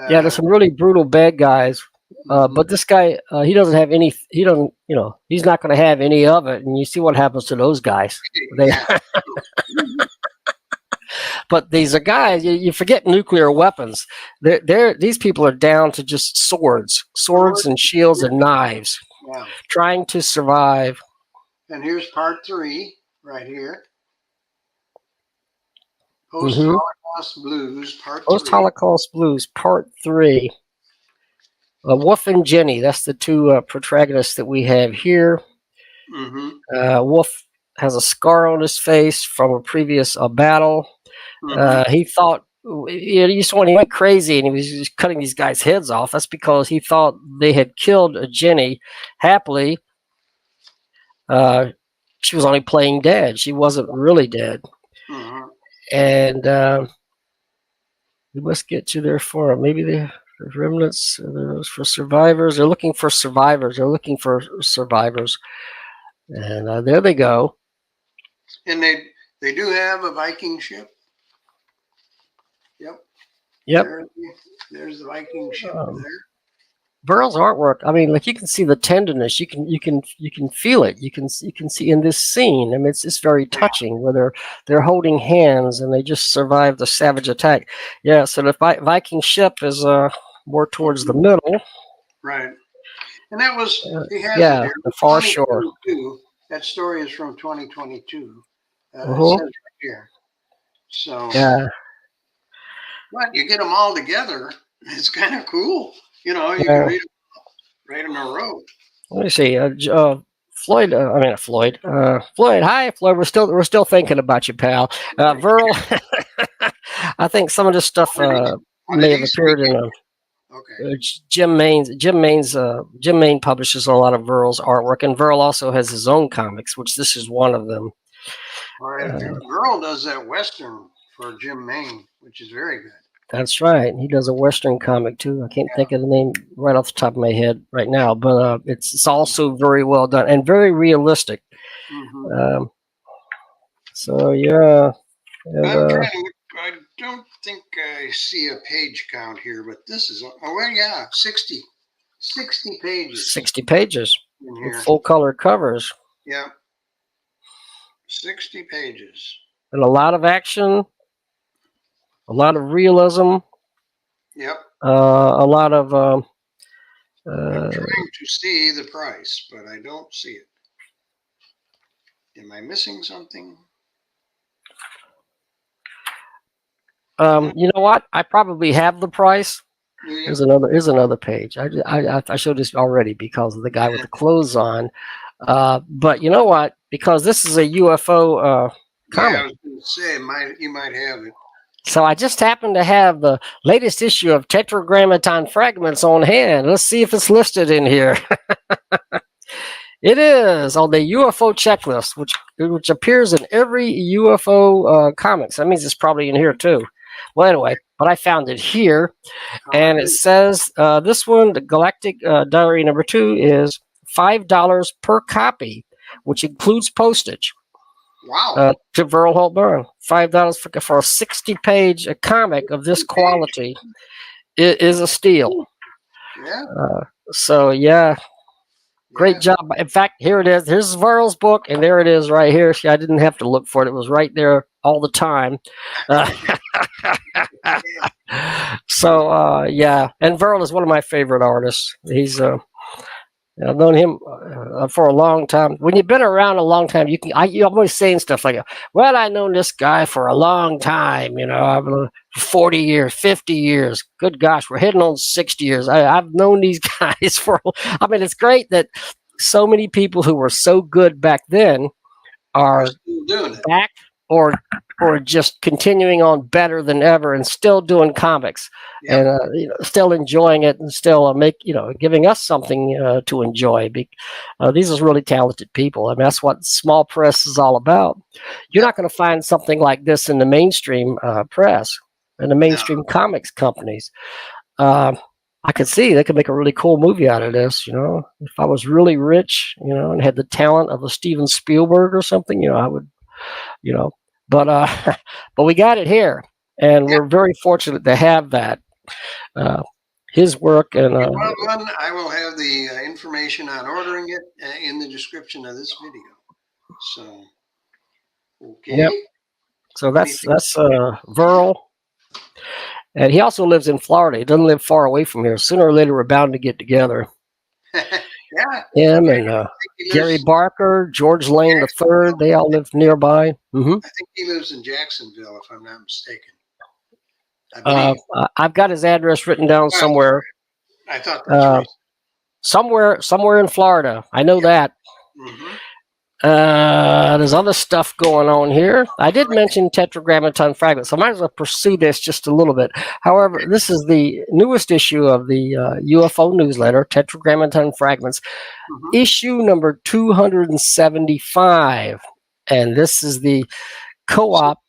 There's some really brutal bad guys. But this guy, he doesn't have any. He doesn't. He's not going to have any of it. And you see what happens to those guys. But these are guys. You forget nuclear weapons. These people are down to just swords and shields and knives, trying to survive. And here's part 3 right here. Post-Holocaust Blues, part 3. Post-Holocaust Blues, part 3. Wolf and Jenny, that's the two protagonists that we have here. Wolf has a scar on his face from a previous battle. He thought, he went crazy and he was just cutting these guys' heads off. That's because he thought they had killed Jenny. Happily, she was only playing dead. She wasn't really dead. And we must get to their forum. Maybe the remnants for survivors. They're looking for survivors. And there they go. And they do have a Viking ship. Yep. There's the Viking ship there. Verl's artwork. I mean, like you can see the tenderness. You can feel it. You can see in this scene. I mean, it's very touching where they're holding hands and they just survived the savage attack. Yeah. So the Viking ship is more towards the middle. Right. And that was the far shore. That story is from 2022. It says right here. So yeah. But you get them all together, it's kind of cool. You know, you can read them right in a row. Let me see. Floyd. Floyd. Floyd. Hi, Floyd. We're still thinking about you, pal. Verl. I think some of this stuff may have appeared in Jim Main publishes a lot of Verl's artwork, and Verl also has his own comics, which this is one of them. All right. Verl does that Western for Jim Main, which is very good. That's right. He does a Western comic too. I can't think of the name right off the top of my head right now, but it's also very well done and very realistic. So yeah. And, I don't think I see a page count here, but this is 60 pages. 60 pages in here. Full color covers. Yeah. 60 pages. And a lot of action. A lot of realism. Yep. A lot of. I'm trying to see the price, but I don't see it. Am I missing something? You know what? I probably have the price. Here's another page. I showed this already because of the guy with the clothes on. But you know what? Because this is a UFO comic. I was going to say you might have it. So I just happen to have the latest issue of Tetragrammaton Fragments on hand. Let's see if it's listed in here. It is on the UFO checklist, which appears in every UFO comics. That means it's probably in here too. Well, anyway, but I found it here, and it says this one, the Galactic Diary number 2, is $5 per copy, which includes postage. Wow. To Verl, Holt, Bond. $5 for a 60-page comic of this quality is a steal. Yeah. So, yeah. Great job. In fact, here it is. Here's Verl's book, and there it is right here. See, I didn't have to look for it. It was right there all the time. So, yeah. And Verl is one of my favorite artists. He's... I've known him for a long time. When you've been around a long time, you're always saying stuff like, well, I've known this guy for a long time, I've 40 years, 50 years. Good gosh, we're heading on 60 years. I've known these guys it's great that so many people who were so good back then are back or just continuing on better than ever and still doing comics. Yep. And still enjoying it and still giving us something to enjoy. These are really talented people. I mean, that's what small press is all about. You're not going to find something like this in the mainstream press and the mainstream comics companies. I could see they could make a really cool movie out of this. If I was really rich, and had the talent of a Steven Spielberg or something, I would, but we got it here, and we're very fortunate to have that. His work and I will have the information on ordering it in the description of this video. So, okay. Yep. So that's Verl, and he also lives in Florida. He doesn't live far away from here. Sooner or later, we're bound to get together. Yeah. Him and Gary Barker, George Lane III, they all live nearby. Mm-hmm. I think he lives in Jacksonville, if I'm not mistaken. I've got his address written down somewhere. I thought that's right. Somewhere in Florida. I know that. There's other stuff going on here. I did mention tetragrammaton fragments, so I might as well pursue this just a little bit. However, this is the newest issue of the UFO newsletter, Tetragrammaton Fragments, issue number 275. And this is the co-op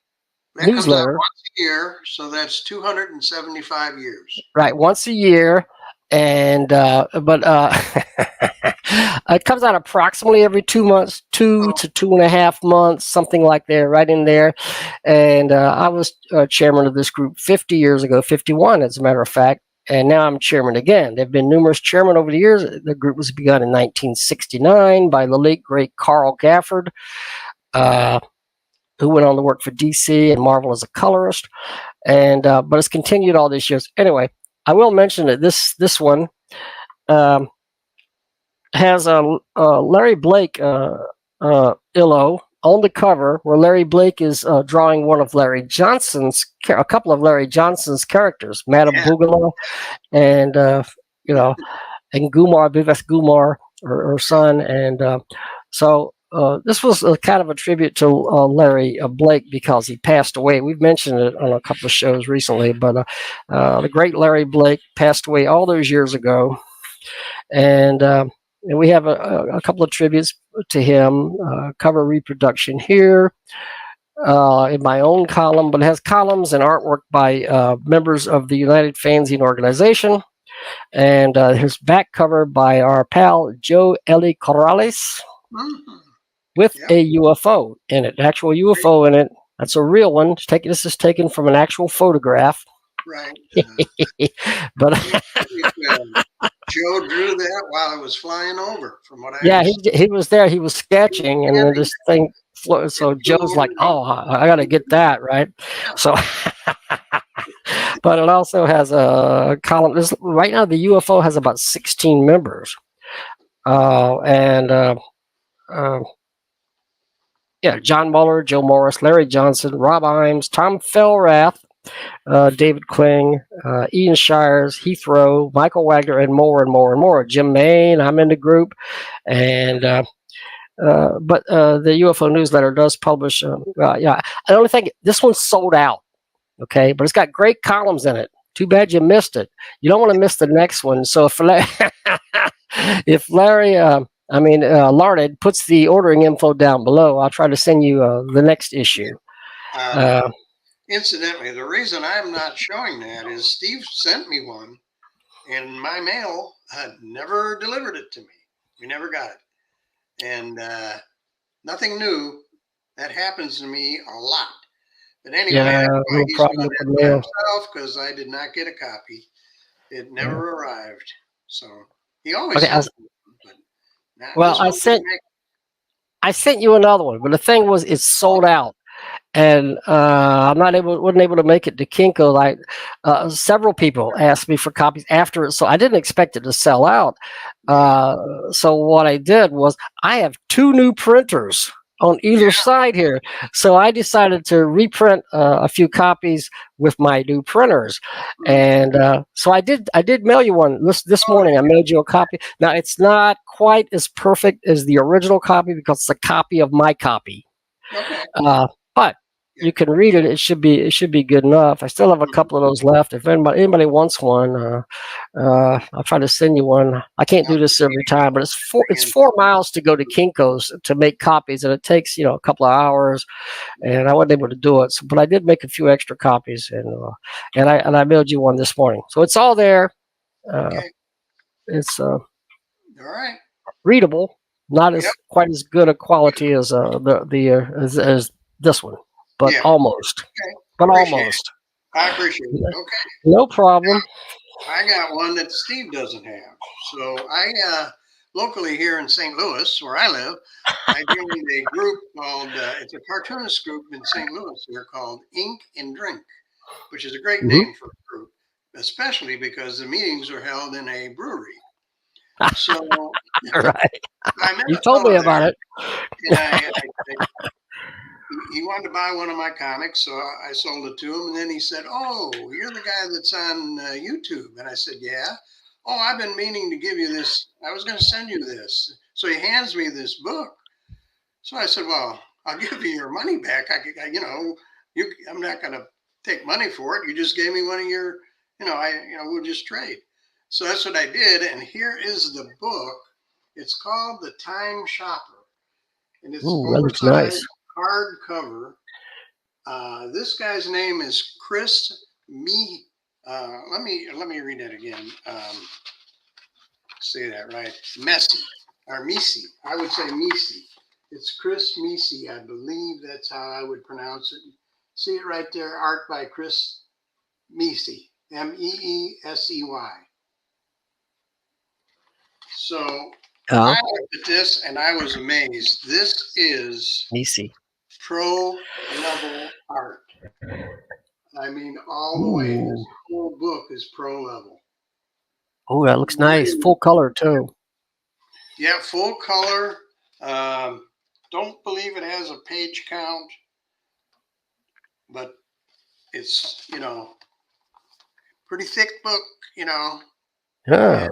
newsletter. Comes out once a year, so that's 275 years. Right, once a year. And but it comes out approximately every 2 months, 2 to 2.5 months, something like that, right in there. And I was chairman of this group 50 years ago, 51 as a matter of fact, and now I'm chairman again. There have been numerous chairmen over the years. The group was begun in 1969 by the late great Carl Gafford, who went on to work for DC and Marvel as a colorist, and but it's continued all these years. Anyway, I will mention that this one has a Larry Blake illo on the cover, where Larry Blake is drawing one of a couple of Larry Johnson's characters, Madame Boogaloo, and and Gumar, Biveth Gumar, her son, and so. This was kind of a tribute to Larry Blake because he passed away. We've mentioned it on a couple of shows recently, but the great Larry Blake passed away all those years ago. And we have a couple of tributes to him, cover reproduction here in my own column, but it has columns and artwork by members of the United Fanzine Organization. And his back cover by our pal Joe Eli Carrales. With a UFO in it, actual UFO in it. That's a real one. This is taken from an actual photograph. Right. But Joe drew that while it was flying over, from what I he was there. He was sketching, and then this thing floated. So Joe's like, "Oh, I got to get that right." So, but it also has a column. Right now, the UFO has about 16 members, John Muller, Joe Morris, Larry Johnson, Rob Imes, Tom Felrath, David Kling, Ian Shires, Heathrow, Michael Wagner, and more and more and more. Jim Main, I'm in the group. And but the UFO newsletter does publish. I only think this one's sold out. Okay, but it's got great columns in it. Too bad you missed it. You don't want to miss the next one. So if Larry Larned puts the ordering info down below, I'll try to send you the next issue. Incidentally, the reason I'm not showing that is Steve sent me one, and my mail had never delivered it to me. We never got it. And nothing new. That happens to me a lot. But anyway, he's got it by himself because I did not get a copy. It never arrived. So he always sends me. Well, I sent you another one, but the thing was, it's sold out, and wasn't able to make it to Kinko. Like several people asked me for copies after it, so I didn't expect it to sell out. So what I did was, I have 2 new printers on either side here, so I decided to reprint a few copies with my new printers, and so I did mail you one this morning. I mailed you a copy. Now it's not quite as perfect as the original copy because it's a copy of my copy, but you can read it. It should be good enough. I still have a couple of those left. If anybody wants one, I'll try to send you one. I can't do this every time, but it's 4 miles to go to Kinko's to make copies, and it takes a couple of hours, and I wasn't able to do it. So, but I did make a few extra copies, and I mailed you one this morning. So it's all there. It's all right. Readable, not as quite as good a quality as as this one. But almost. Okay. But almost. I appreciate it. Okay. No problem. I got one that Steve doesn't have. So I locally here in St. Louis, where I live, I joined a group called it's a cartoonist group in St. Louis here called Ink and Drink, which is a great name for a group, especially because the meetings are held in a brewery. So right. You told me about it. And he wanted to buy one of my comics, so I sold it to him. And then he said, "Oh, you're the guy that's on YouTube." And I said, "Yeah." "Oh, I've been meaning to give you this. I was going to send you this." So he hands me this book. So I said, well, I'll give you your money back. I'm not going to take money for it. You just gave me one of your, we'll just trade. So that's what I did. And here is the book. It's called The Time Shopper. And it's oversized nice. hardcover. This guy's name is Chris let me read that again. Say that right. Meesy. I would say Meesy. It's Chris Meesy. I believe that's how I would pronounce it. See it right there. Art by Chris Meesy. Meesey. So I looked at this and I was amazed. This is Meesy. pro level art. I mean, all the way. This whole book is pro level. Oh, that looks nice. Full color too. Yeah, full color. Don't believe it has a page count, but it's, pretty thick book, Yeah. And,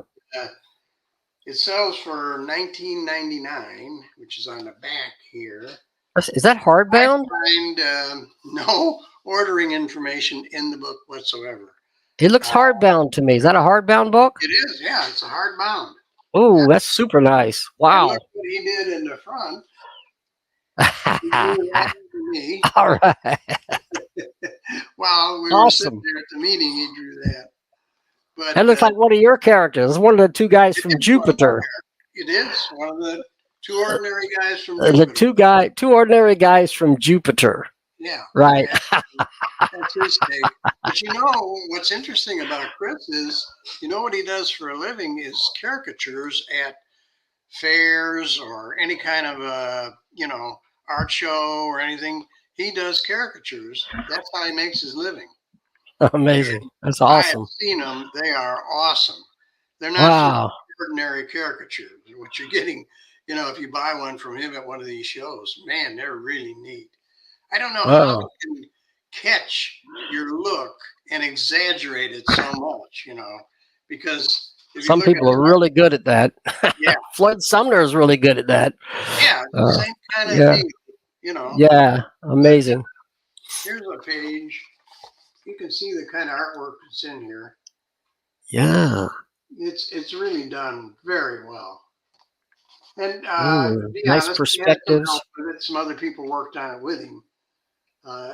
it sells for $19.99, which is on the back here. Is that hardbound? I find no ordering information in the book whatsoever. It looks hardbound to me. Is that a hardbound book? It is, yeah. It's a hardbound. Oh, that's super nice. Wow. Look what he did in the front. He drew that for me. All right. While we were sitting there at the meeting, he drew that. But that looks like one of your characters. One of the two guys from Jupiter. It is one of the two ordinary guys from Jupiter. The two ordinary guys from Jupiter. Yeah. Right. Yeah. That's his take. But what's interesting about Chris is, what he does for a living is caricatures at fairs or any kind of art show or anything. He does caricatures. That's how he makes his living. Amazing. That's awesome. I have seen them. They are awesome. They're not ordinary caricatures. What you're getting, if you buy one from him at one of these shows, man, they're really neat. I don't know how you can catch your look and exaggerate it so much, because some people are really good at that. Yeah. Floyd Sumner is really good at that. Yeah. Same kind of thing, Yeah. Amazing. Here's a page. You can see the kind of artwork that's in here. Yeah. It's really done very well. And nice perspectives. Some other people worked on it with him.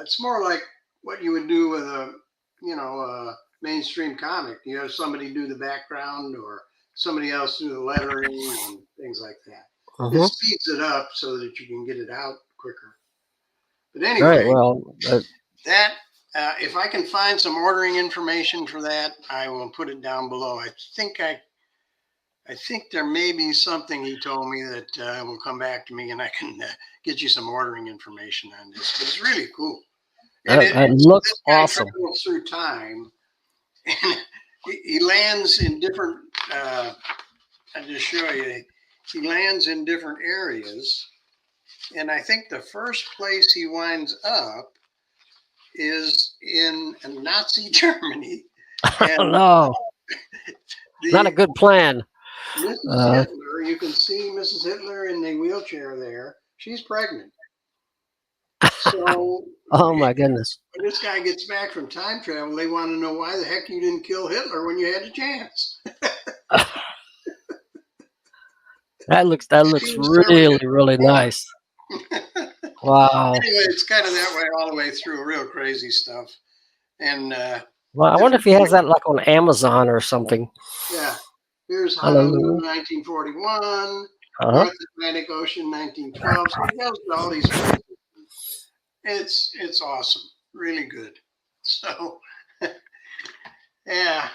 It's more like what you would do with a mainstream comic. You have somebody do the background or somebody else do the lettering and things like that. It speeds it up so that you can get it out quicker. But anyway, that if I can find some ordering information for that, I will put it down below. I think there may be something he told me that will come back to me, and I can get you some ordering information on this. But it's really cool. And it looks awesome. Travels through time, and he lands in different. I'll just show you. He lands in different areas, and I think the first place he winds up is in Nazi Germany. And no, not a good plan. Mrs. Hitler, you can see Mrs. Hitler in the wheelchair there. She's pregnant. So, oh my goodness! When this guy gets back from time travel, they want to know why the heck you didn't kill Hitler when you had a chance. That looks really nice. Wow. Anyway, it's kind of that way all the way through. Real crazy stuff. And well, I wonder if he has that like on Amazon or something. Yeah. Here's Honolulu, 1941. North Atlantic Ocean, 1912. So he goes to all these places. It's awesome. Really good. So, yeah.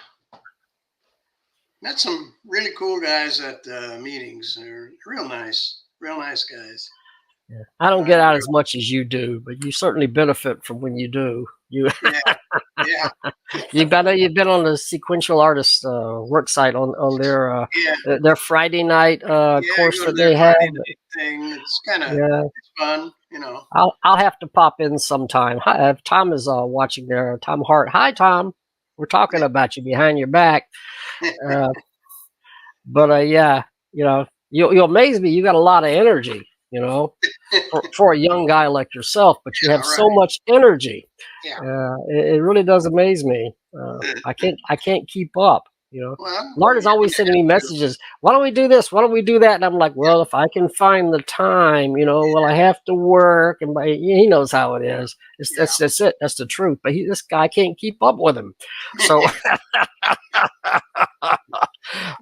Met some really cool guys at meetings. They're real nice guys. Yeah. I don't get out as much as you do, but you certainly benefit from when you do. Yeah. You've been on the Sequential Artist work site on their Friday night course that they have. Thing. It's kind of fun, I'll have to pop in sometime. Hi, Tom is watching there. Tom Hart. Hi, Tom. We're talking about you behind your back. But you'll amaze me. You got a lot of energy. you know, for a young guy like yourself, but you have so much energy. Yeah. It really does amaze me. I can't keep up. You know, Well, Lard is always sending me messages. Why don't we do this? Why don't we do that? And I'm like, well, if I can find the time, you know, well, I have to work, and he knows how it is. That's it. That's the truth. But this guy can't keep up with him. So,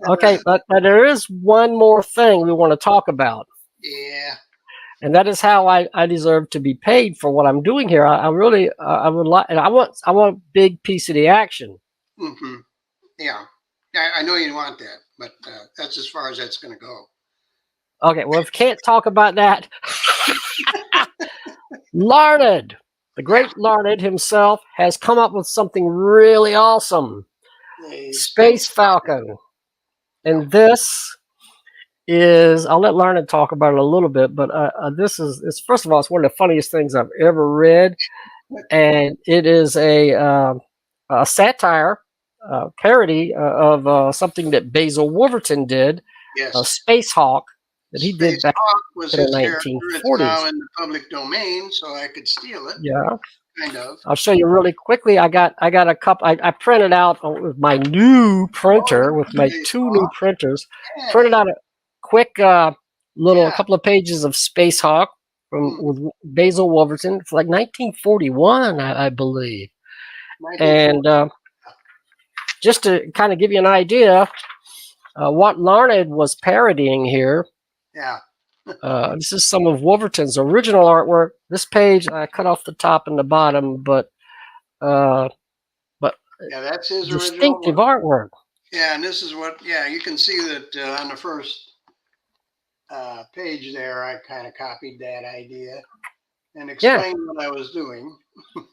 okay, but there is one more thing we want to talk about. Yeah. And that is how I deserve to be paid for what I'm doing here. I really, I would like, and I want a big piece of the action. Mm-hmm. Yeah. I know you want that, but that's as far as that's going to go. Okay, well, if we can't talk about that, Larned, the great Larned himself, has come up with something really awesome. Space Falcon. And this is, I'll let Larned talk about it a little bit, but it's first of all, it's one of the funniest things I've ever read. And it is a satire, parody of something that Basil Wolverton did, Space Hawk, that he did back was in the 1940s. It's now in the public domain, so I could steal it. Yeah, kind of. I'll show you really quickly. I got a couple. I printed out with my new printer, with my two new printers. Printed out a quick couple of pages of Space Hawk with Basil Wolverton. It's like 1941, I believe. And just to kind of give you an idea, what Larned was parodying here. Yeah. This is some of Wolverton's original artwork. This page I cut off the top and the bottom, but that's his distinctive original artwork. Yeah, and this is what. Yeah, you can see that on the first page there. I kind of copied that idea and explained what I was doing.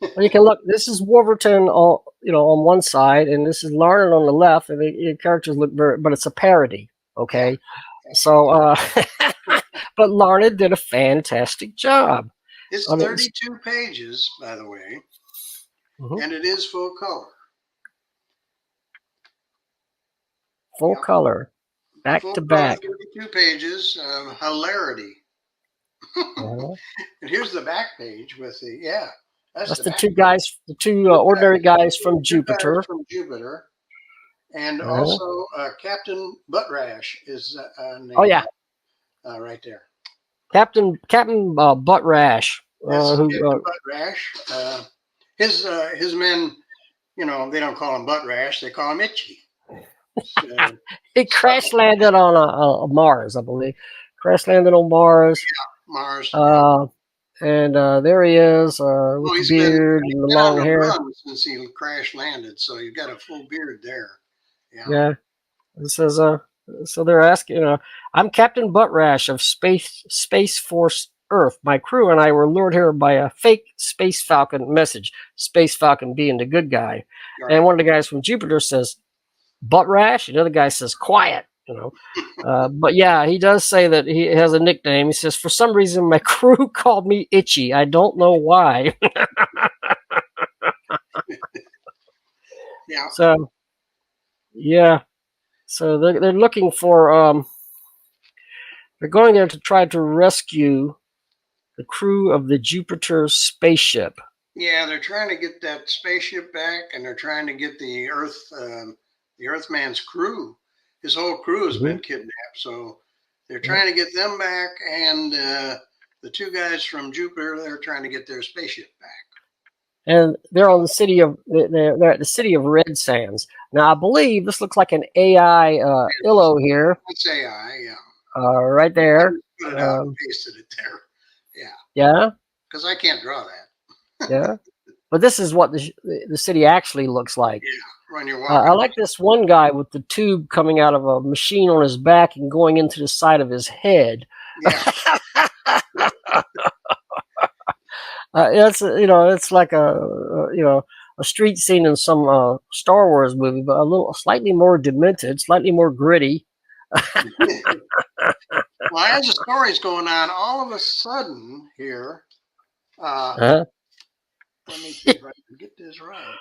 Well, you can look. This is Wolverton, on one side, and this is Larned on the left, and the characters look but it's a parody. Okay, so but Larned did a fantastic job. It's 32 pages, by the way, and it is full color. Full color, back to back. 32 pages of hilarity. And here's the back page with the That's the two guys, the two ordinary guys from Jupiter. And also Captain Buttrash is named. Oh yeah, right there. Captain Buttrash. Captain Buttrash. His men, they don't call him Buttrash; they call him Itchy. So, he crash landed on Mars, I believe. Crash landed on Mars. Yeah, Mars. And there he is with the beard and the long hair. Since he crash landed, so you've got a full beard there. Yeah. It says, so they're asking, I'm Captain Buttrash of Space Force Earth. My crew and I were lured here by a fake Space Falcon message. Space Falcon being the good guy. Right. And one of the guys from Jupiter says, Buttrash. The other guy says, quiet. But yeah, he does say that he has a nickname. He says, for some reason, my crew called me Itchy. I don't know why. Yeah. So, yeah. So they're looking for, they're going there to try to rescue the crew of the Jupiter spaceship. Yeah, they're trying to get that spaceship back, and they're trying to get the Earthman's crew. His whole crew has been kidnapped, so they're trying to get them back, and the two guys from Jupiter, they're trying to get their spaceship back. And they're on they're at the city of Red Sands. Now, I believe this looks like an AI ILO here. It's AI, yeah. Right there. Put it out and pasted it there. Yeah. Yeah. Because I can't draw that. Yeah. But this is what the city actually looks like. Yeah. When you're walking. I like this one guy with the tube coming out of a machine on his back and going into the side of his head. Yeah. It's like a street scene in some Star Wars movie, but slightly more demented, slightly more gritty. Well, as the story's going on, all of a sudden here, let me see if I can get this right.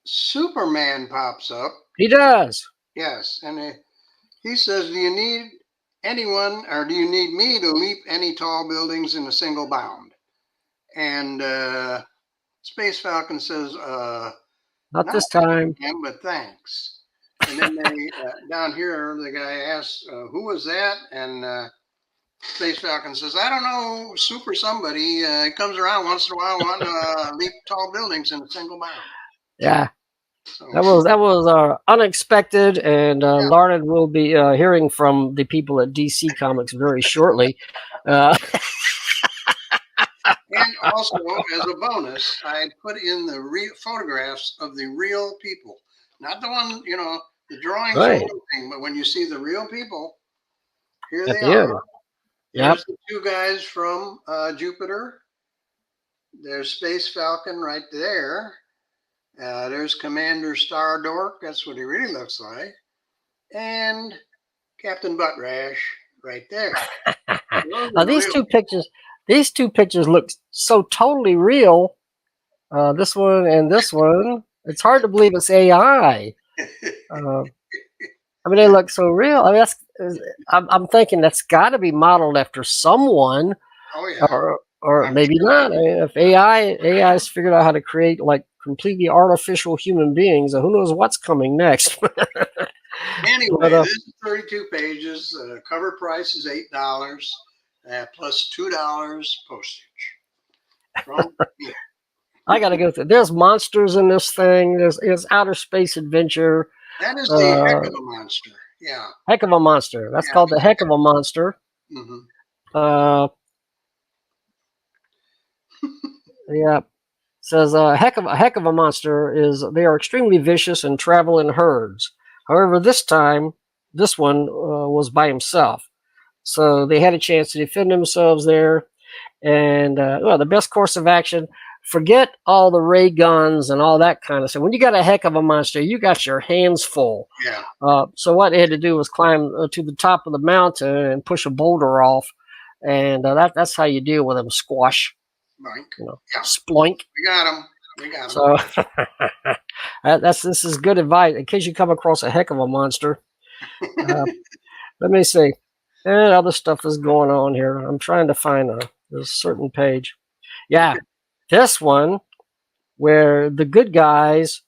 Superman pops up. He does. Yes, and he says, "Do you need anyone, or do you need me to leap any tall buildings in a single bound? And Space Falcon says, Not not this time. him, but thanks. And then they down here, the guy asks, who was that? And Space Falcon says, I don't know, super somebody. He comes around once in a while wanting to leap tall buildings in a single bound. Yeah. So, That was unexpected, and yeah. Larned will be hearing from the people at DC Comics very shortly. And also, as a bonus, I put in the photographs of the real people, not the one, the drawings are Right. one thing, but when you see the real people, here At they the are. end. There's Yep. the two guys from Jupiter. There's Space Falcon right there. There's Commander Stardork. That's what he really looks like. And Captain Buttrash right there. Now these two pictures look so totally real. This one and this one. It's hard to believe it's AI. I mean, they look so real. I mean, I'm thinking that's got to be modeled after someone. Oh yeah. Or maybe not. I mean, if AI's figured out how to create like completely artificial human beings, who knows what's coming next? Anyway, But, this is 32 pages. Cover price is $8 plus $2 postage. I got to go through. There's monsters in this thing. There's outer space adventure. That is the heck of a monster. Yeah. Heck of a monster. That's called the heck of a monster. Mm-hmm. Yeah. Says a heck of a monster is they are extremely vicious and travel in herds. However, this one was by himself, so they had a chance to defend themselves there. And the best course of action. Forget all the ray guns and all that kind of stuff. When you got a heck of a monster, you got your hands full. Yeah. So what they had to do was climb to the top of the mountain and push a boulder off, and that's how you deal with them. Squash. Boink. Sploink. We got him. So this is good advice in case you come across a heck of a monster. Let me see. And other stuff is going on here. I'm trying to find a certain page. Yeah, this one where the good guys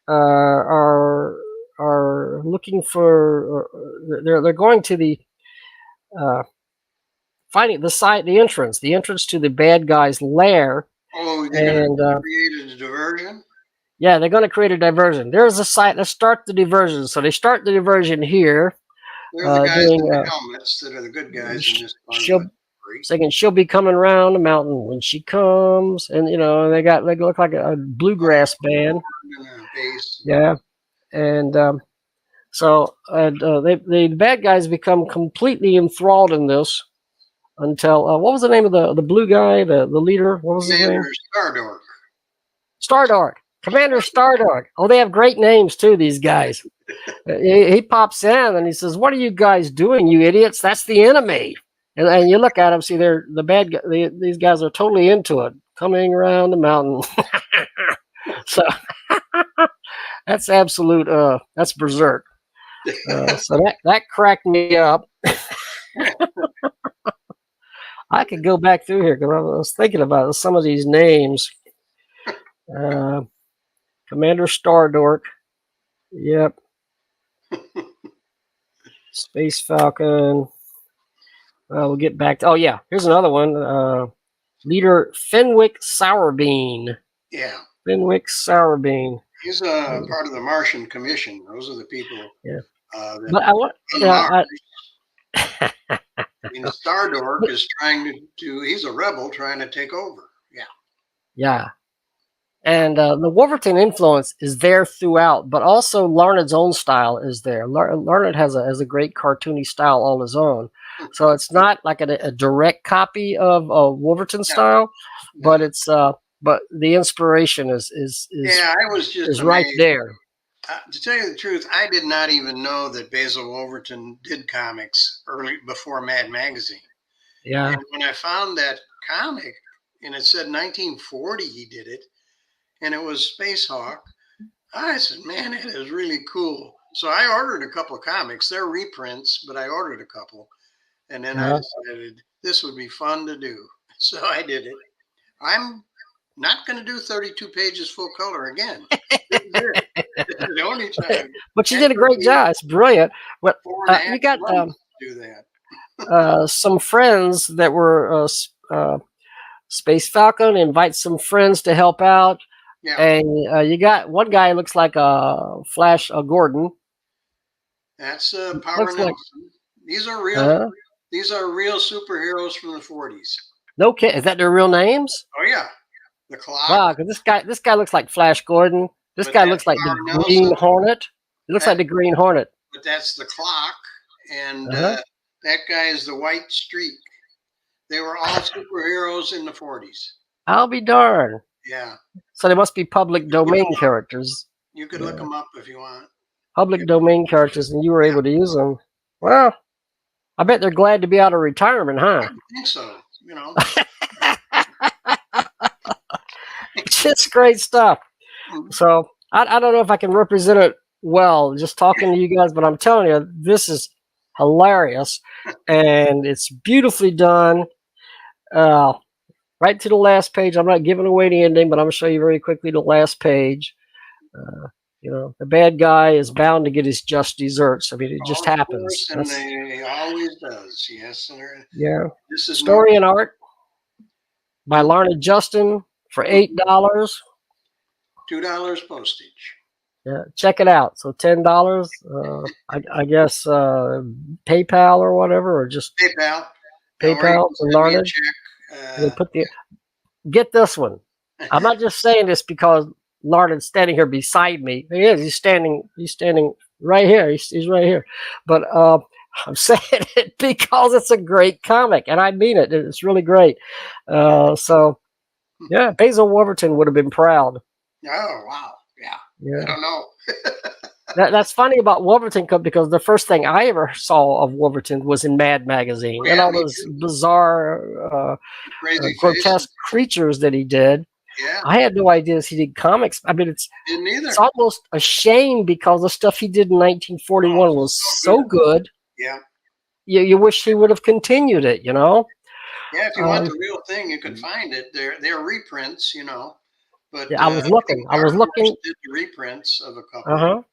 are looking for. They're going to the finding the entrance to the bad guys' lair. Oh, they're going to create a diversion? Yeah, they're going to create a diversion. There's a site. Let's start the diversion. So they start the diversion here. They're the guys in the helmets that are the good guys in this part. She'll be coming around the mountain when she comes, and they look like a bluegrass band. Yeah, and so the bad guys become completely enthralled in this until what was the name of the blue guy, the leader? What was his name? Stardork. Stardork. Commander Stardork. Oh, they have great names too, these guys. He pops in and he says, "What are you guys doing, you idiots? That's the enemy." And you look at them, see they're the bad guys. These guys are totally into it, coming around the mountain. So that's absolute. That's berserk. So that cracked me up. I could go back through here because I was thinking about some of these names. Commander Stardork. Yep. Space Falcon. We'll get back to. Oh yeah, here's another one. Leader Fenwick Sourbean. Yeah. Fenwick Sourbean. He's part of the Martian Commission. Those are the people. Yeah. But I want. Stardork is trying to. He's a rebel trying to take over. Yeah. Yeah. And the Wolverton influence is there throughout, but also Larned's own style is there. Larned has a great cartoony style on his own, so it's not like a direct copy of Wolverton style, but it's but the inspiration is I was just right there. To tell you the truth, I did not even know that Basil Wolverton did comics before Mad Magazine. Yeah. And when I found that comic and it said 1940 he did it, and it was Space Hawk, I said, man, it is really cool. So I ordered a couple of comics. They're reprints, but I ordered a couple. And then I decided this would be fun to do. So I did it. I'm not going to do 32 pages full color again. This is the only time. But you did a great job. It's brilliant. But you got do that. some friends that were Space Falcon. Invite some friends to help out. Yeah. And you got one guy looks like a Flash Gordon. That's Power Nelson. These are real. These are real superheroes from the 40s. No kid, is that their real names? Oh yeah, the Clock. Wow, because this guy looks like Flash Gordon. This guy looks like the Green Hornet. He looks like the Green Hornet. But that's the Clock, and that guy is the White Streak. They were all superheroes in the 40s. I'll be darned. Yeah. So they must be public domain characters. You could look them up if you want. Public domain characters, and you were able to use them. Well, I bet they're glad to be out of retirement, huh? I think so. You know. Just great stuff. So I don't know if I can represent it well, just talking to you guys, but I'm telling you, this is hilarious, and it's beautifully done. Right to the last page. I'm not giving away the ending, but I'm going to show you very quickly the last page. You know, the bad guy is bound to get his just desserts. I mean, it just happens. And he always does. Yes. Yeah. This is Story and Art by Larned Justin for $8. $2 postage. Yeah, check it out. So $10. I guess PayPal or whatever, or just PayPal. PayPal for Larned. They put get this one. I'm not just saying this because Larned's standing here beside me. He is. He's standing right here. He's right here. But I'm saying it because it's a great comic, and I mean it. It's really great. So, yeah, Basil Wolverton would have been proud. Oh, wow. Yeah. I don't know. That's funny about Wolverton because the first thing I ever saw of Wolverton was in Mad Magazine. Yeah, and all those bizarre, grotesque creatures that he did. Yeah. I had no idea he did comics. I mean, it's almost a shame because the stuff he did in 1941 was so good. Yeah. You wish he would have continued it, you know? Yeah, if you want the real thing, you can find it. They're reprints, you know. But yeah, I was looking. Did the reprints of a couple.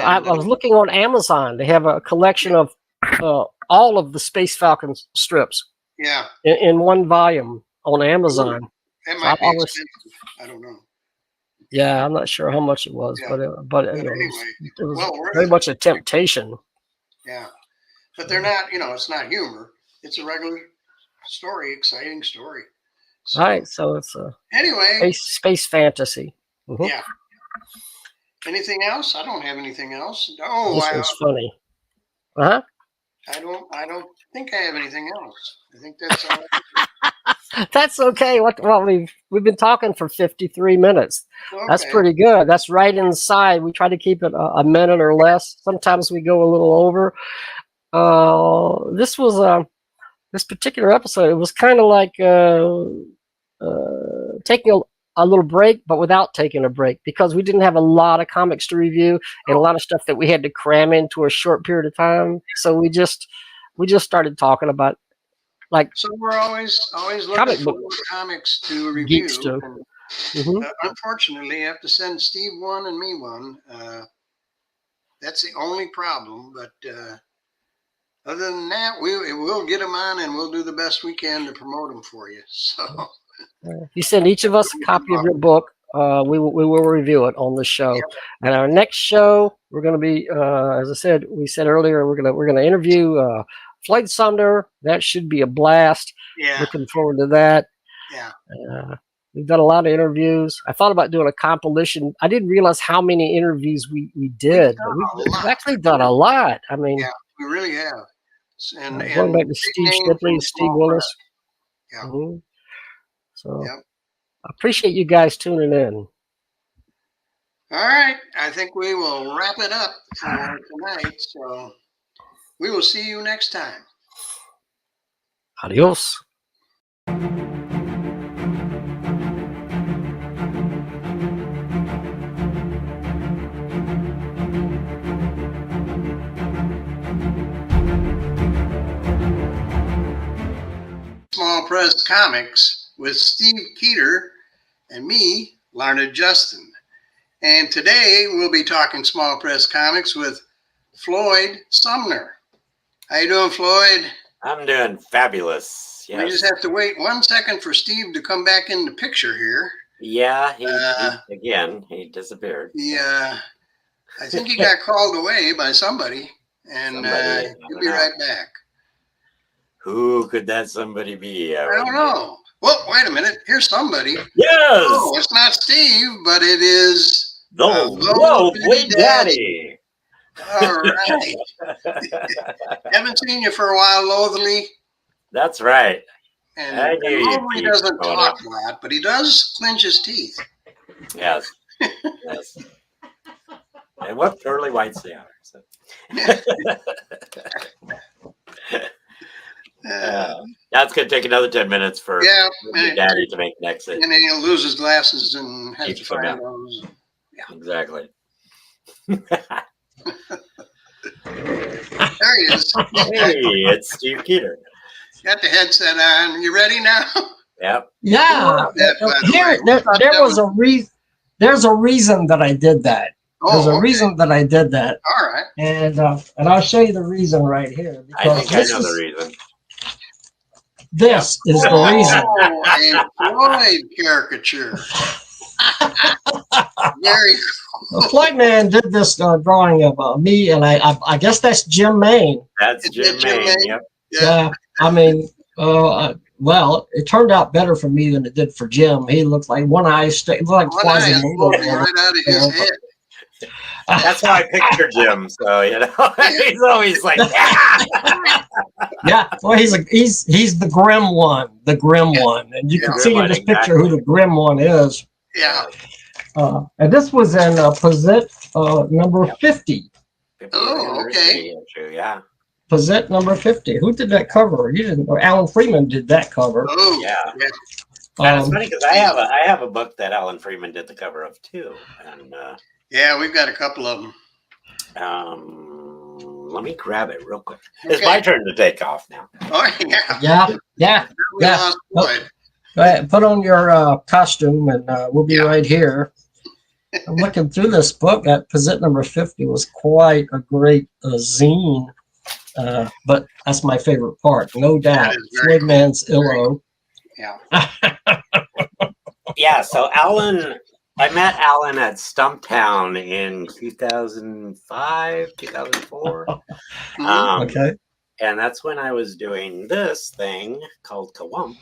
I was looking on Amazon. They have a collection of all of the Space Falcon strips. Yeah. In one volume on Amazon. That might be expensive. I don't know. Yeah, I'm not sure how much it was, but anyway, it was very much a temptation. Yeah, but they're not. You know, it's not humor. It's a regular story, exciting story. So, right. So it's anyway space fantasy. Yeah. Anything else? I don't have anything else. Oh, this was funny. I don't think I have anything else. I think that's all. That's okay. Well, we've been talking for 53 minutes. Okay. That's pretty good. That's right inside. We try to keep it a minute or less. Sometimes we go a little over. This was this particular episode. It was kind of like taking a little break, but without taking a break, because we didn't have a lot of comics to review and a lot of stuff that we had to cram into a short period of time. So we just started talking about. So we're always looking for comics to review. And, unfortunately, you have to send Steve one and me one. That's the only problem. But other than that, we'll get them on and we'll do the best we can to promote them for you. So you send each of us a copy of your book. We will review it on the show. Yep. And our next show, we're going to be, as I said, we said earlier, we're going to interview Floyd Sumner. That should be a blast. Yeah. Looking forward to that. Yeah. We've done a lot of interviews. I thought about doing a compilation. I didn't realize how many interviews we did. We've actually done a lot. I mean, yeah, we really have. And going back to Steve Shipley, Steve Willis. Yeah. Mm-hmm. So I appreciate you guys tuning in. All right. I think we will wrap it up for tonight. So we will see you next time. Adios. Small Press Comics with Steve Keeter and me, Larned Justin. And today we'll be talking Small Press Comics with Floyd Sumner. How you doing, Floyd? I'm doing fabulous. Yes. We just have to wait 1 second for Steve to come back in the picture here. Yeah, he disappeared. Yeah, I think he got called away by somebody, and he'll be right back. Who could that somebody be? I don't know. Well, wait a minute. Here's somebody. Yes! Oh, it's not Steve, but it is the Lovely Daddy. All right. Haven't seen you for a while, Loathly. That's right. And Loathly doesn't talk a lot, but he does clench his teeth. Yes. Yes. And what pearly whites they are. So. That's going to take another 10 minutes for Daddy to make next. And then he'll lose his glasses and have to find those. Yeah. Exactly. There he is. Hey, it's Steve Keeter. Got the headset on. You ready now? Yep. Yeah. There was a reason. There's a reason that I did that. There's a reason that I did that. All right. And I'll show you the reason right here. I think I know the reason. This is the reason. A Floyd caricature. Very cool. The Floyd man did this drawing of me, and I guess that's Jim Maine. That's Jim Maine. Yep. Yeah. I mean, well, it turned out better for me than it did for Jim. He looked like one eye looked like Quasimodo. Right out of his head. That's how I picture Jim. So he's always like, yeah. Well, he's the grim one, and you can see in this picture who the grim one is. Yeah. And this was in Posette number 50. Oh, okay. Yeah. Posette number 50. Who did that cover? You didn't. Or Alan Freeman did that cover. Oh, yeah. It's funny because I have a book that Alan Freeman did the cover of too, and yeah, we've got a couple of them. Let me grab it real quick. Okay. It's my turn to take off now. Oh yeah. Yeah. Go ahead, put on your costume, and we'll be right here. I'm looking through this book. That Posette number 50 was quite a great zine. But that's my favorite part, no doubt. Floyd Man's Illo. Yeah. Yeah. So I met Alan at Stumptown in 2005, 2004. Okay. And that's when I was doing this thing called Kawump.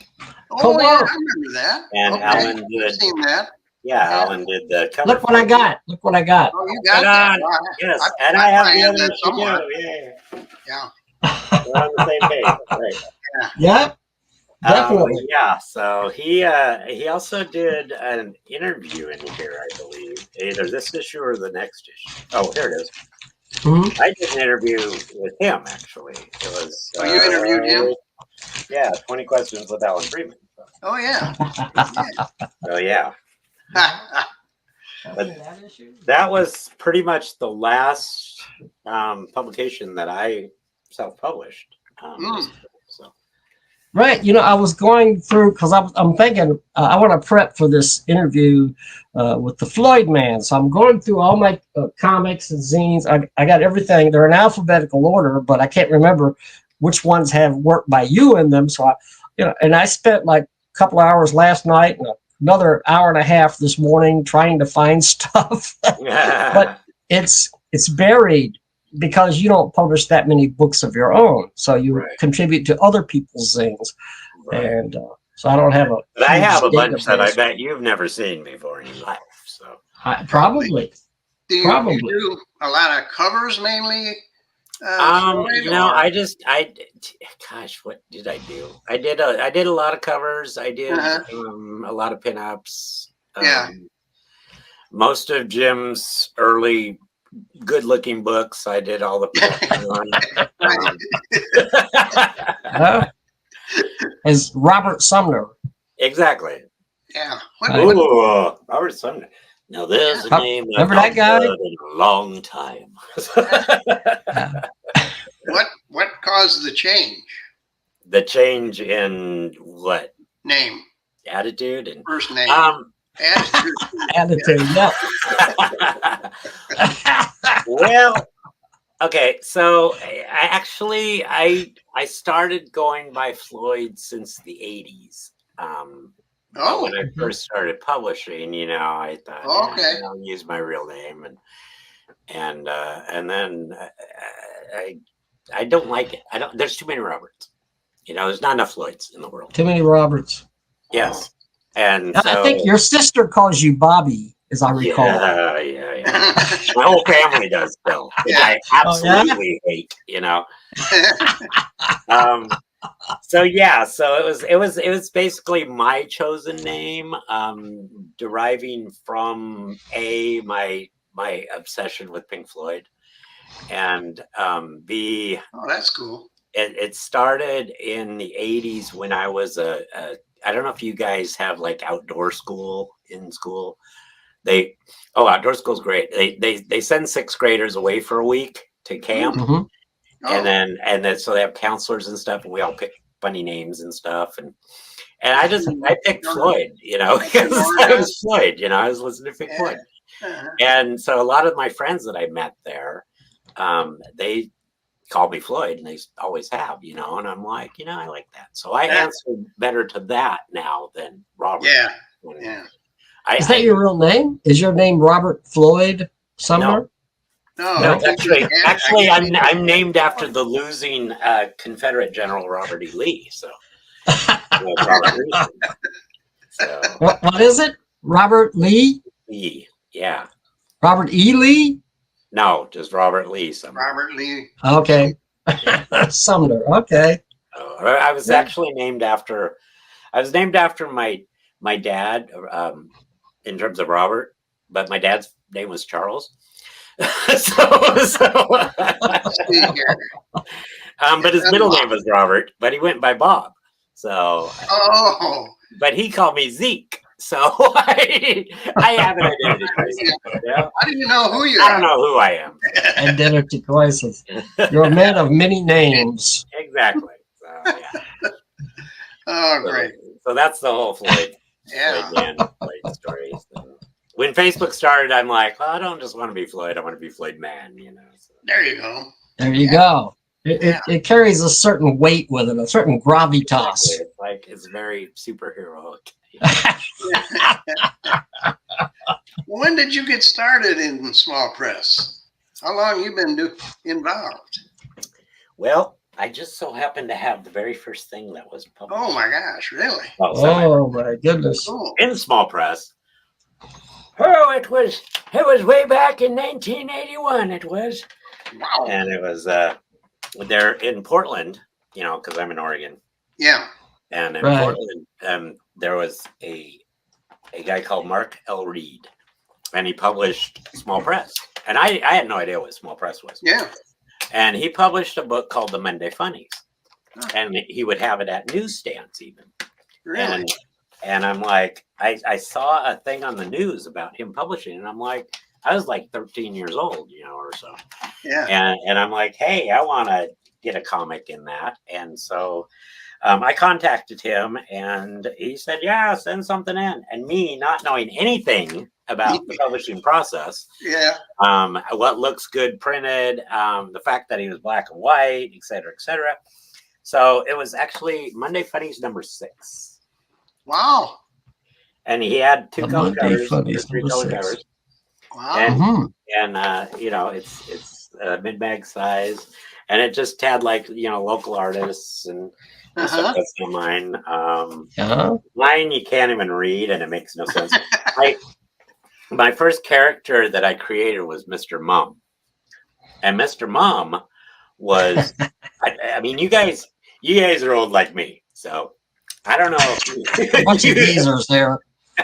Oh, yeah, I remember that. And Alan did. I've seen that. Yeah, Alan did the cover. Look what I got. Look what I got. Oh, you got that. Yes, and I have the other somewhere. Yeah. We're on the same page. Right. Yeah. Definitely. Yeah. So he also did an interview in here, I believe. Either this issue or the next issue. Oh, here it is. Mm-hmm. I did an interview with him, actually. It was. Oh, you interviewed him? Yeah, 20 Questions with Alan Freeman. Oh, yeah. Oh, yeah. But that was pretty much the last publication that I self-published. So. Right. I was going through because I'm thinking I want to prep for this interview with the Floyd man. So I'm going through all my comics and zines. I got everything. They're in alphabetical order, but I can't remember which ones have work by you in them. So and I spent like a couple hours last night and another hour and a half this morning trying to find stuff. But it's buried because you don't publish that many books of your own, so you contribute to other people's things, and so I don't have a. But I have a bunch that I bet you've never seen before in your life. So probably. Do you do a lot of covers mainly? Gosh, what did I do? I did a lot of covers. I did a lot of pinups. Most of Jim's early good-looking books, I did all the as Robert Sumner. Exactly. Yeah. Robert Sumner. Now there's a name remember that guy? In a long time. What caused the change? The change in what? Name. Attitude and First name. Attitude. Yeah. Well, okay. So I started going by Floyd since the 80s. When I first started publishing, I thought, I'll use my real name, and then I don't like it. There's too many Roberts. There's not enough Floyds in the world. Too many Roberts. Yes. And I think your sister calls you Bobby, as I recall. Yeah. My whole family does still, which I absolutely hate, So it was basically my chosen name, deriving from my obsession with Pink Floyd, and B. Oh, that's cool. It started in the 80s when I was I don't know if you guys have like outdoor school in school. Outdoor school's great. They send sixth graders away for a week to camp. Mm-hmm. And then so they have counselors and stuff, and we all pick funny names and stuff. And I picked Floyd, because I was Floyd, I was listening to Pink Floyd. And so a lot of my friends that I met there, they call me Floyd, and they always have, and I'm like, I like that. So I answer better to that now than Robert. Yeah. Is that your real name? Is your name Robert Floyd Sumner? No, actually, I'm named after the losing Confederate General Robert E. Lee. So, What is it? Robert Lee? Lee, yeah. Robert E. Lee? No, just Robert Lee. Robert Lee. Okay. Sumner. Okay. I was actually named after. I was named after my dad, in terms of Robert, but my dad's name was Charles. But his middle name was Robert, but he went by Bob. So, but he called me Zeke. So I have an identity crisis. I didn't know who you are. I don't know who I am. Identity crisis. You're a man of many names. Exactly. So, yeah. Oh, great. So that's the whole Floyd. Floyd story. So when Facebook started, I'm like, well, I don't just want to be Floyd. I want to be Floyd Man. So. There you go. There you go. It carries a certain weight with it, a certain gravitas. Exactly. It's very superheroic. When did you get started in small press? How long you been involved? Well, I just so happened to have the very first thing that was published. Oh my gosh, really? Oh my goodness. Cool. In small press. Oh, it was way back in 1981. It was. Wow. And it was there in Portland, because I'm in Oregon. Yeah. And in Portland, there was a guy called Mark L. Reed, and he published small press. And I had no idea what small press was. Yeah. And he published a book called The Monday Funnies. And he would have it at newsstands even. Really? And I'm like, I saw a thing on the news about him publishing, and I'm like, I was like 13 years old, or so. Yeah. And I'm like, hey, I want to get a comic in that. And so I contacted him, and he said, yeah, send something in. And me not knowing anything about the publishing process. Yeah. What looks good printed, the fact that he was black and white, et cetera, et cetera. So it was actually Monday Funnies number 6. Wow. And he had 2 color covers, 3 color covers. Wow. And it's mid-bag size, and it just had local artists and stuff. That's not mine. Mine you can't even read, and it makes no sense. My first character that I created was Mr. Mum, and Mr. Mum was I mean, you guys are old like me, so I don't know. A bunch of geezers there.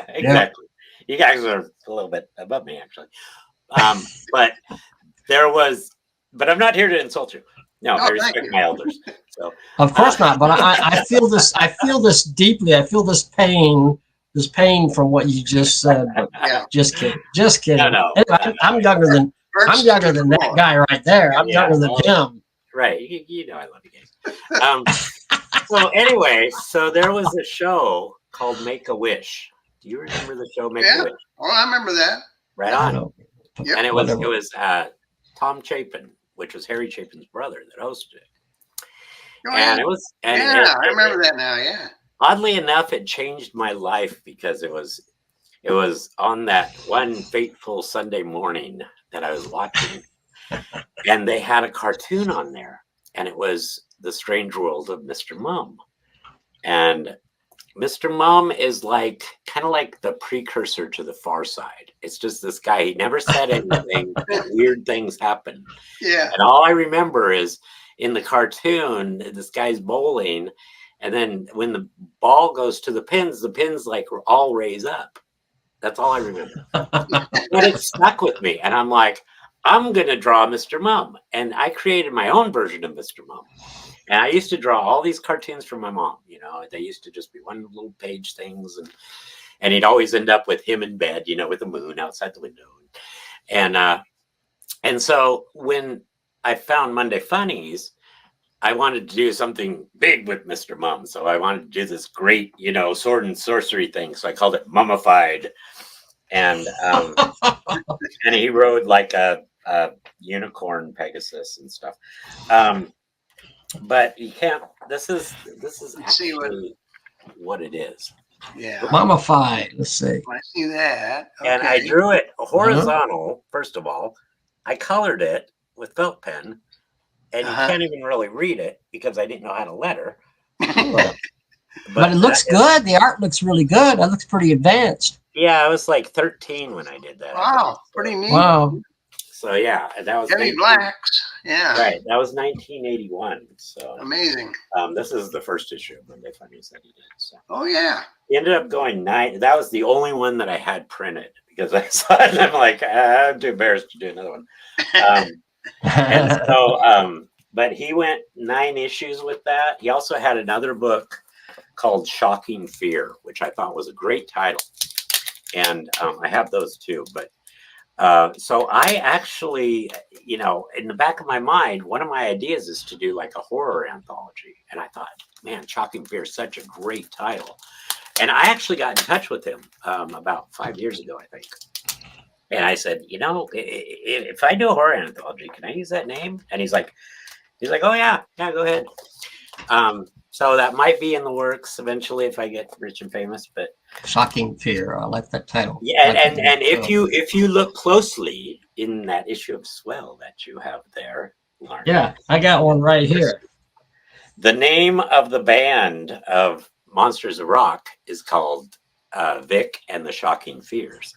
Exactly. You guys are a little bit above me, actually. But I'm not here to insult you. No, I respect my elders. So of course not. But I feel this. I feel this deeply. I feel this pain. This pain from what you just said. But just kidding. Just kidding. No. Anyway, I'm younger than that guy right there. I'm younger than him. Right. You know I love you guys. So anyway, so there was a show called Make-A-Wish. Do you remember the show Make-A-Wish? Oh, I remember that. Right on. Yep. And it was Tom Chapin, which was Harry Chapin's brother, that hosted it. Oh, and yeah. it was I remember that now. Yeah. Oddly enough, it changed my life because it was on that one fateful Sunday morning that I was watching, and they had a cartoon on there, and it was The Strange World of Mr. Mum. And Mr. Mum is like kind of like the precursor to The Far Side. It's just this guy. He never said anything. Weird things happen. Yeah. And all I remember is in the cartoon, this guy's bowling, and then when the ball goes to the pins like all raise up. That's all I remember. But it stuck with me, and I'm like, I'm gonna draw Mr. Mum, and I created my own version of Mr. Mum. And I used to draw all these cartoons from my mom. You know, they used to just be one little page things, and he'd always end up with him in bed, you know, with the moon outside the window. And so when I found Monday Funnies, I wanted to do something big with Mr. Mum. So I wanted to do this great, you know, sword and sorcery thing. So I called it Mummified. And and he rode like a unicorn Pegasus and stuff. But you can't. This is actually what it is. Yeah. Mummified. Let's see. I see that. Okay. And I drew it horizontal. First of all, I colored it with felt pen, and you can't even really read it because I didn't know how to letter. But it looks good. The art looks really good. That looks pretty advanced. Yeah, I was like 13 when I did that. Wow, pretty neat. Wow. So yeah, that was heavy blacks. Yeah. Right. That was 1981. So amazing. This is the first issue of Monday Funnies that he did. So. Oh yeah. He ended up going 9. That was the only one that I had printed because I saw it and I'm like, I'm too embarrassed to do another one. And so, but he went 9 issues with that. He also had another book called Shocking Fear, which I thought was a great title. And I have those too. But so I actually, you know, in the back of my mind, one of my ideas is to do like a horror anthology. And I thought, man, Shocking Fear is such a great title. And I actually got in touch with him about 5 years ago, I think. And I said, you know, if I do a horror anthology, can I use that name? And he's like, oh yeah, go ahead. So that might be in the works eventually if I get rich and famous. But Shocking Fear, I like that title. Yeah, and if you look closely in that issue of Swell that you have there, Larned, yeah, I got one right here. The name of the band of Monsters of Rock is called Vic and the Shocking Fears.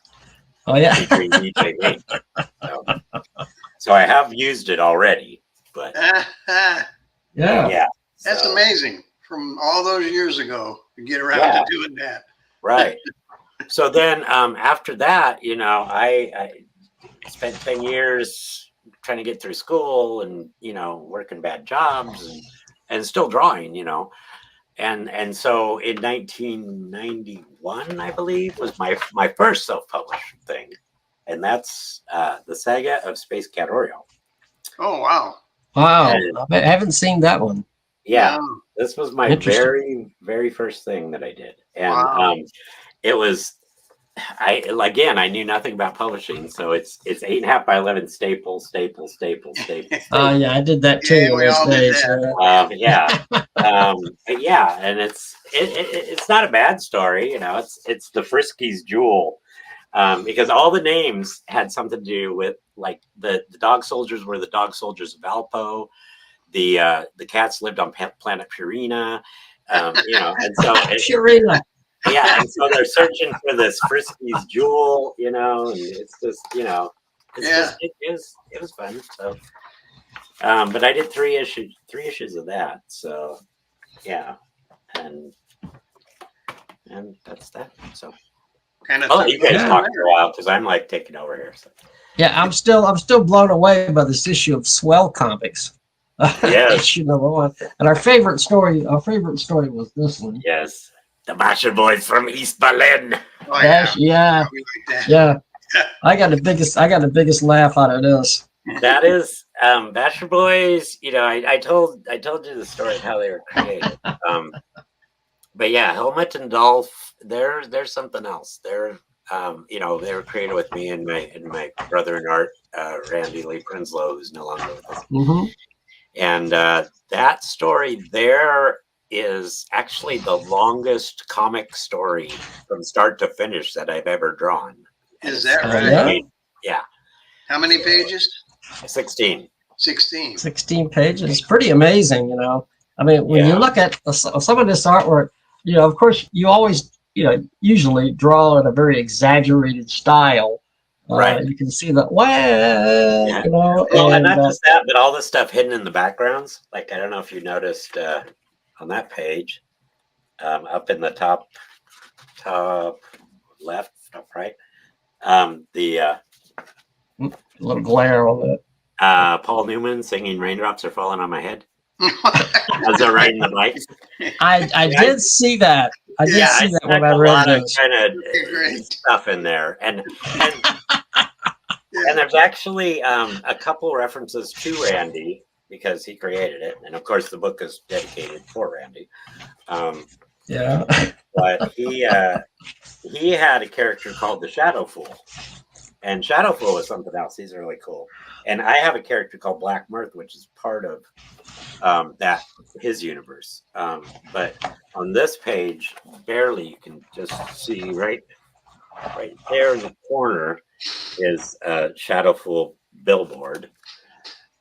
Oh yeah. Featuring DJ Mink. So I have used it already, but yeah. That's amazing. From all those years ago to get around to doing that. Right. So then after that, you know, I spent 10 years trying to get through school and, you know, working bad jobs and still drawing, you know. And so in 1991, I believe, was my first self-published thing. And that's the Saga of Space Cat Oriole. Oh, wow. Wow. And I haven't seen that one. Yeah. Wow. This was my very, very first thing that I did. And it was, I knew nothing about publishing. So it's 8.5 by 11 staple. Yeah, I did that too. Yeah, we all did that. Yeah, and it's not a bad story, you know. It's the Friskies Jewel, because all the names had something to do with, like, the dog soldiers were the dog soldiers of Valpo. The cats lived on planet Purina, you know, and so Purina. Yeah, and so they're searching for this Friskies Jewel, you know, and it's just, you know, it was fun. So, but I did 3 issues of that. So, yeah, and that's that. So, I'll let you guys talk for a while because I'm like taking over here. So. Yeah, I'm still blown away by this issue of Swell Comics. Yes. Issue number 1. And our favorite story was this one. Yes. The Basher Boys from East Berlin. Oh, yeah. I got the biggest laugh out of this. that is Bachelor Boys. You know, I told you the story of how they were created. But yeah, Helmut and Dolph, they're something else. They're you know, they were created with me and my brother in art, Randy Lee Prinsloo, who's no longer with us. Mm-hmm. And that story there is actually the longest comic story from start to finish that I've ever drawn. Is that right? Yeah. How many pages? 16. 16. 16 pages. Pretty amazing, you know. I mean, when you look at some of this artwork, you know, of course, you always, you know, usually draw in a very exaggerated style. Right. You can see that, you know. Well, and not just that, but all the stuff hidden in the backgrounds. Like, I don't know if you noticed on that page, up in the top left, top right, the little glare on it. Paul Newman singing "Raindrops Are Falling on My Head" as they're riding the bike. I did see that. I did see that when I read this. Kind of stuff in there, and there's actually a couple references to Randy because he created it, and of course the book is dedicated for Randy. But he had a character called the Shadow Fool, and Shadow Fool is something else. He's really cool. And I have a character called Black Mirth, which is part of his universe. But on this page, barely you can just see right there in the corner is a Shadow Fool billboard.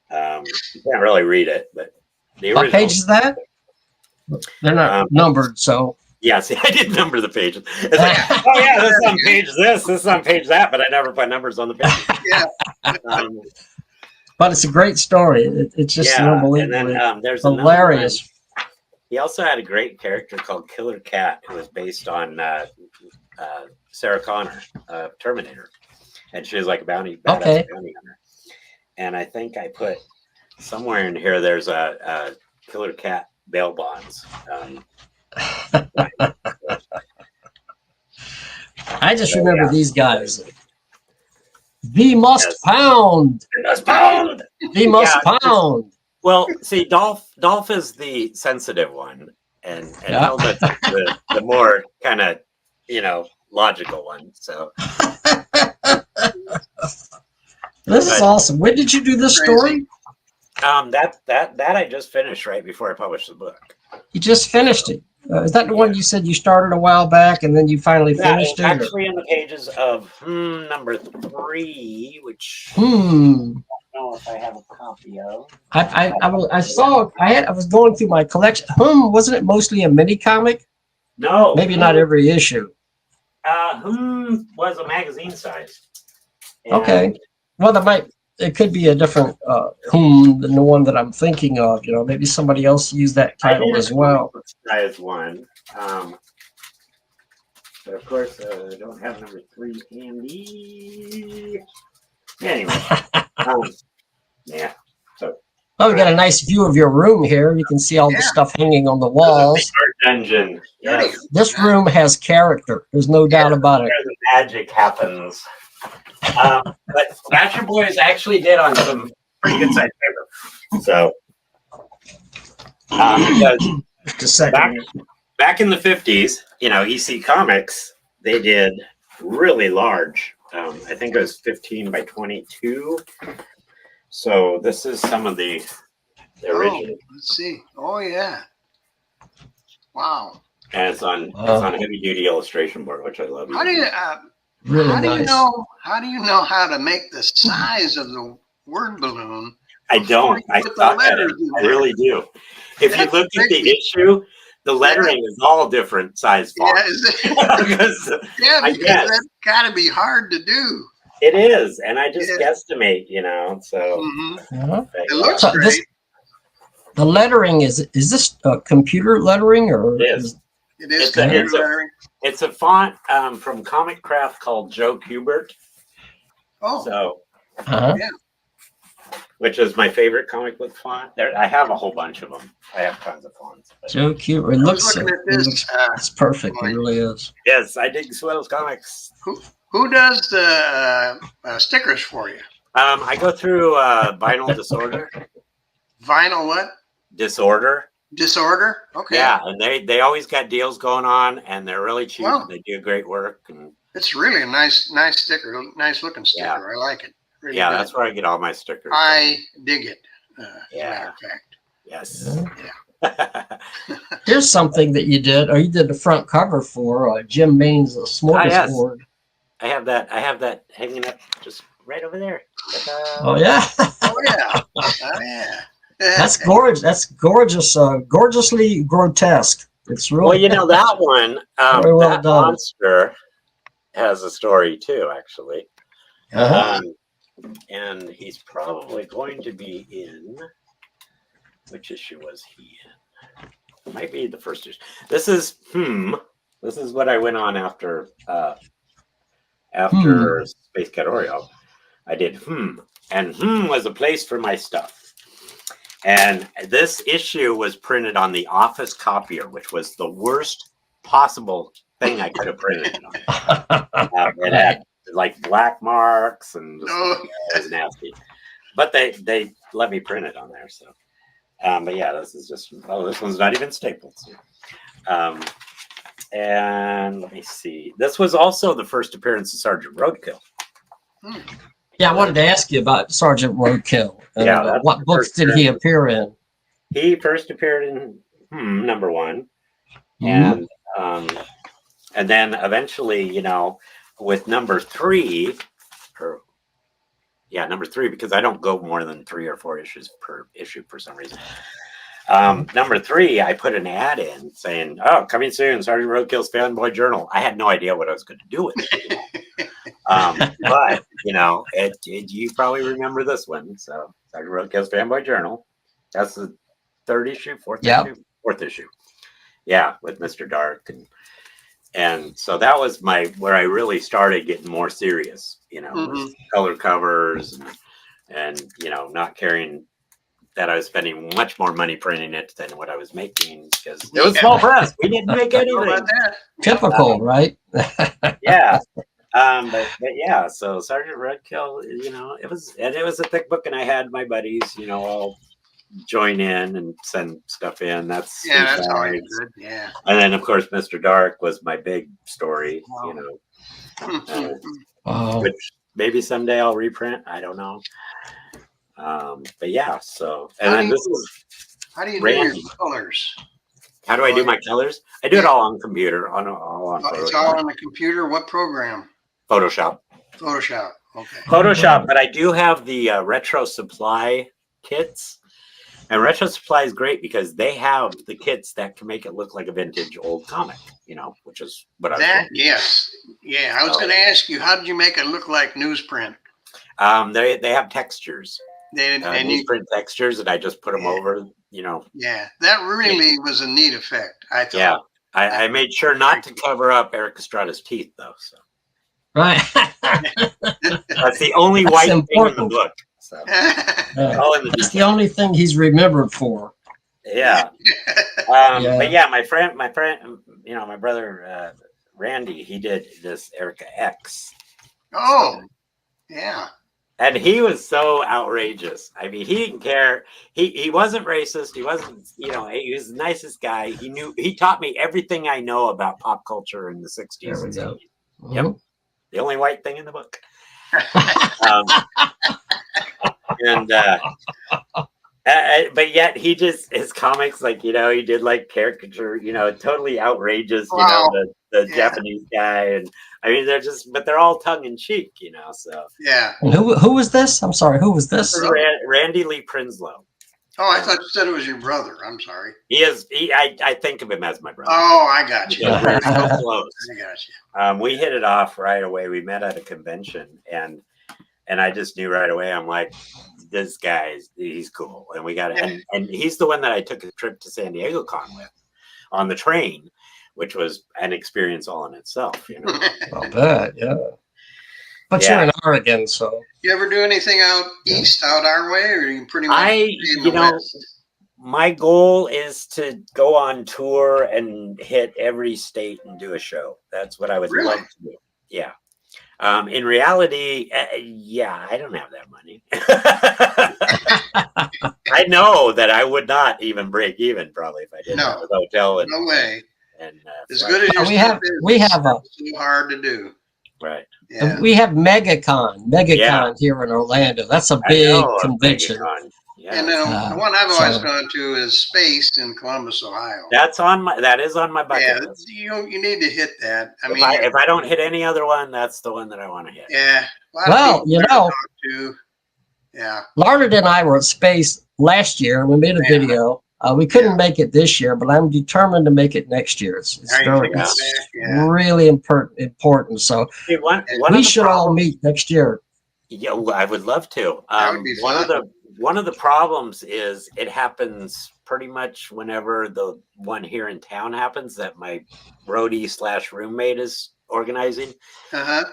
You can't really read it, but the original. What page is that? They're not numbered, so. Yeah, see, I did number the pages. It's like, oh yeah, this is on page this is on page that, but I never put numbers on the page. Yeah. But it's a great story. It's just unbelievable. And then there's hilarious. He also had a great character called Killer Cat, who was based on Sarah Connor, Terminator, and she was like a badass bounty hunter. And I think I put somewhere in here. There's a Killer Cat bail bonds. I just remember these guys. The must pound. The must pound. The must pound. Well, see, Dolph is the sensitive one, and Helmut's the more kind of, you know, logical one. So this is awesome. When did you do this story? That I just finished right before I published the book. You just finished it. Is that the one you said you started a while back and then you finally finished it? Actually, in the pages of number 3, which I don't know if I have a copy of. I saw. I was going through my collection. Wasn't it mostly a mini comic? No, maybe not every issue. Was a magazine size. Okay, well, it could be a different than the one that I'm thinking of. You know, maybe somebody else used that title as well. Size 1, but of course I don't have number 3 handy. Anyway, yeah. So. Oh, we got a nice view of your room here. You can see all the stuff hanging on the walls. Art dungeon. Yes. This room has character. There's no doubt about it. Where the magic happens. But Bachelor Boys actually did on some pretty good size paper. So, back in the 50s, you know, EC Comics, they did really large. I think it was 15 by 22. So this is some of the original. Let's see. Oh yeah. Wow. And it's on heavy duty illustration board, which I love. How do you really how do you know how to make the size of the word balloon? I don't. I thought that I really do. If you look at the issue, the lettering is all different size fonts. Because that's got to be hard to do. It is, and I just guesstimate, you know. So it looks great. The lettering is this computer lettering or? It is. It is computer lettering. It's a font from Comic Craft called Joe Kubert. Oh, so yeah. Which is my favorite comic book font. I have a whole bunch of them. I have tons of fonts. Joe Kubert. It looks it's perfect. It really is. Yes, I dig Swell's comics. Who does the stickers for you? I go through vinyl disorder. Vinyl what? Disorder. Disorder? Okay. Yeah, and they always got deals going on, and they're really cheap. Well, and they do great work. And it's really a nice sticker, nice looking sticker. Yeah. I like it. Really yeah, good. that's where I get all my stickers. I dig it. Yeah. As a matter of fact. Yes. Yeah. Here's something that you did, or you did the front cover for Jim Maine's Smorgasbord. I have that hanging up just right over there. Oh yeah. Oh yeah. Oh yeah. That's gorgeous. That's gorgeous. Gorgeously grotesque. It's really well, you know that one. Very well that done. monster has a story too, actually. And he's probably going to be in. Which issue was he in? It might be the first issue. This is This is what I went on after Space Cat Oreo. I did and was a place for my stuff. And this issue was printed on the office copier, which was the worst possible thing I could have printed it on. It had like black marks and just, it was nasty. But they let me print it on there. So, but yeah, this is just this one's not even stapled. So. And let me see. This was also the first appearance of Sergeant Roadkill. Yeah, I wanted to ask you about Sergeant Roadkill. What books did he appear in? He first appeared in number 1, and then eventually, you know, with number 3, number 3, because I don't go more than 3 or 4 issues per issue for some reason. Number 3, I put an ad in saying, "Oh, coming soon, Sergeant Roadkill's Fanboy Journal." I had no idea what I was going to do with it. You know? But you know, you probably remember this one. So, Sergeant Roadkill's Fanboy Journal. That's the 3rd issue, 4th issue, 4th issue. Yeah, with Mr. Dark, and so that was where I really started getting more serious. You know, color covers and you know, not caring that I was spending much more money printing it than what I was making because it was small press. We didn't make anything. Typical, right? Yeah. But yeah, so Sergeant Roadkill, you know, it was a thick book, and I had my buddies, you know, all join in and send stuff in. That's always good. Yeah. And then of course Mr. Dark was my big story, you know. Which maybe someday I'll reprint. I don't know. But yeah, so and then this is how do you do your colors? How do I do my colors? I do it all on computer, on Photoshop. It's all on the computer. What program? Photoshop. Photoshop. Okay. Photoshop, but I do have the Retro Supply kits. And Retro Supply is great because they have the kits that can make it look like a vintage old comic, you know, which is what I was yes. Yeah, I was going to ask you, how did you make it look like newsprint? They have textures. And newsprint textures, and I just put them over, you know. Yeah, that really was a neat effect, I thought. Yeah, I made sure not to cover up Eric Estrada's teeth, though. So. Right. That's the only white thing in the book. So. It's the only thing he's remembered for. Yeah. But yeah, my friend, you know, my brother Randy, he did this Erica X. Oh, yeah. And he was so outrageous. I mean, he didn't care. He wasn't racist. He wasn't, you know, he was the nicest guy. He taught me everything I know about pop culture in the 60s and 70s. Yep. The only white thing in the book. But yet his comics, like, you know, he did like caricature, you know, totally outrageous, you know, the Japanese guy. And I mean, they're all tongue in cheek, you know, so. Yeah. And who was this? I'm sorry. Who was this? Randy Lee Prinsloo. Oh, I thought you said it was your brother. I'm sorry. I think of him as my brother. Oh, I got you. We're so close. I got you. We hit it off right away. We met at a convention, and I just knew right away. I'm like, this guy, he's cool, and we got it. And he's the one that I took a trip to San Diego Con with on the train, which was an experience all in itself. You know, I'll bet, yeah. But you're in Oregon, so. You ever do anything out east, out our way, or are you pretty much west? My goal is to go on tour and hit every state and do a show. That's what I would like to do. Yeah. In reality, yeah, I don't have that money. I know that I would not even break even probably if I didn't have a hotel. And, no way. And as good as your we have a so hard to do. Right. Yeah. We have MegaCon here in Orlando. That's a big convention. Yeah. And the one I've always gone to is Space in Columbus, Ohio. That is on my bucket list. You need to hit that. I mean, if I don't hit any other one, that's the one that I want to hit. Yeah. Well, you know, Larned and I were at Space last year. We made a video. We couldn't make it this year, but I'm determined to make it next year. It's really important. So we should all meet next year. Yeah, well, I would love to. One of the problems is it happens pretty much whenever the one here in town happens that my roadie / roommate is organizing. And,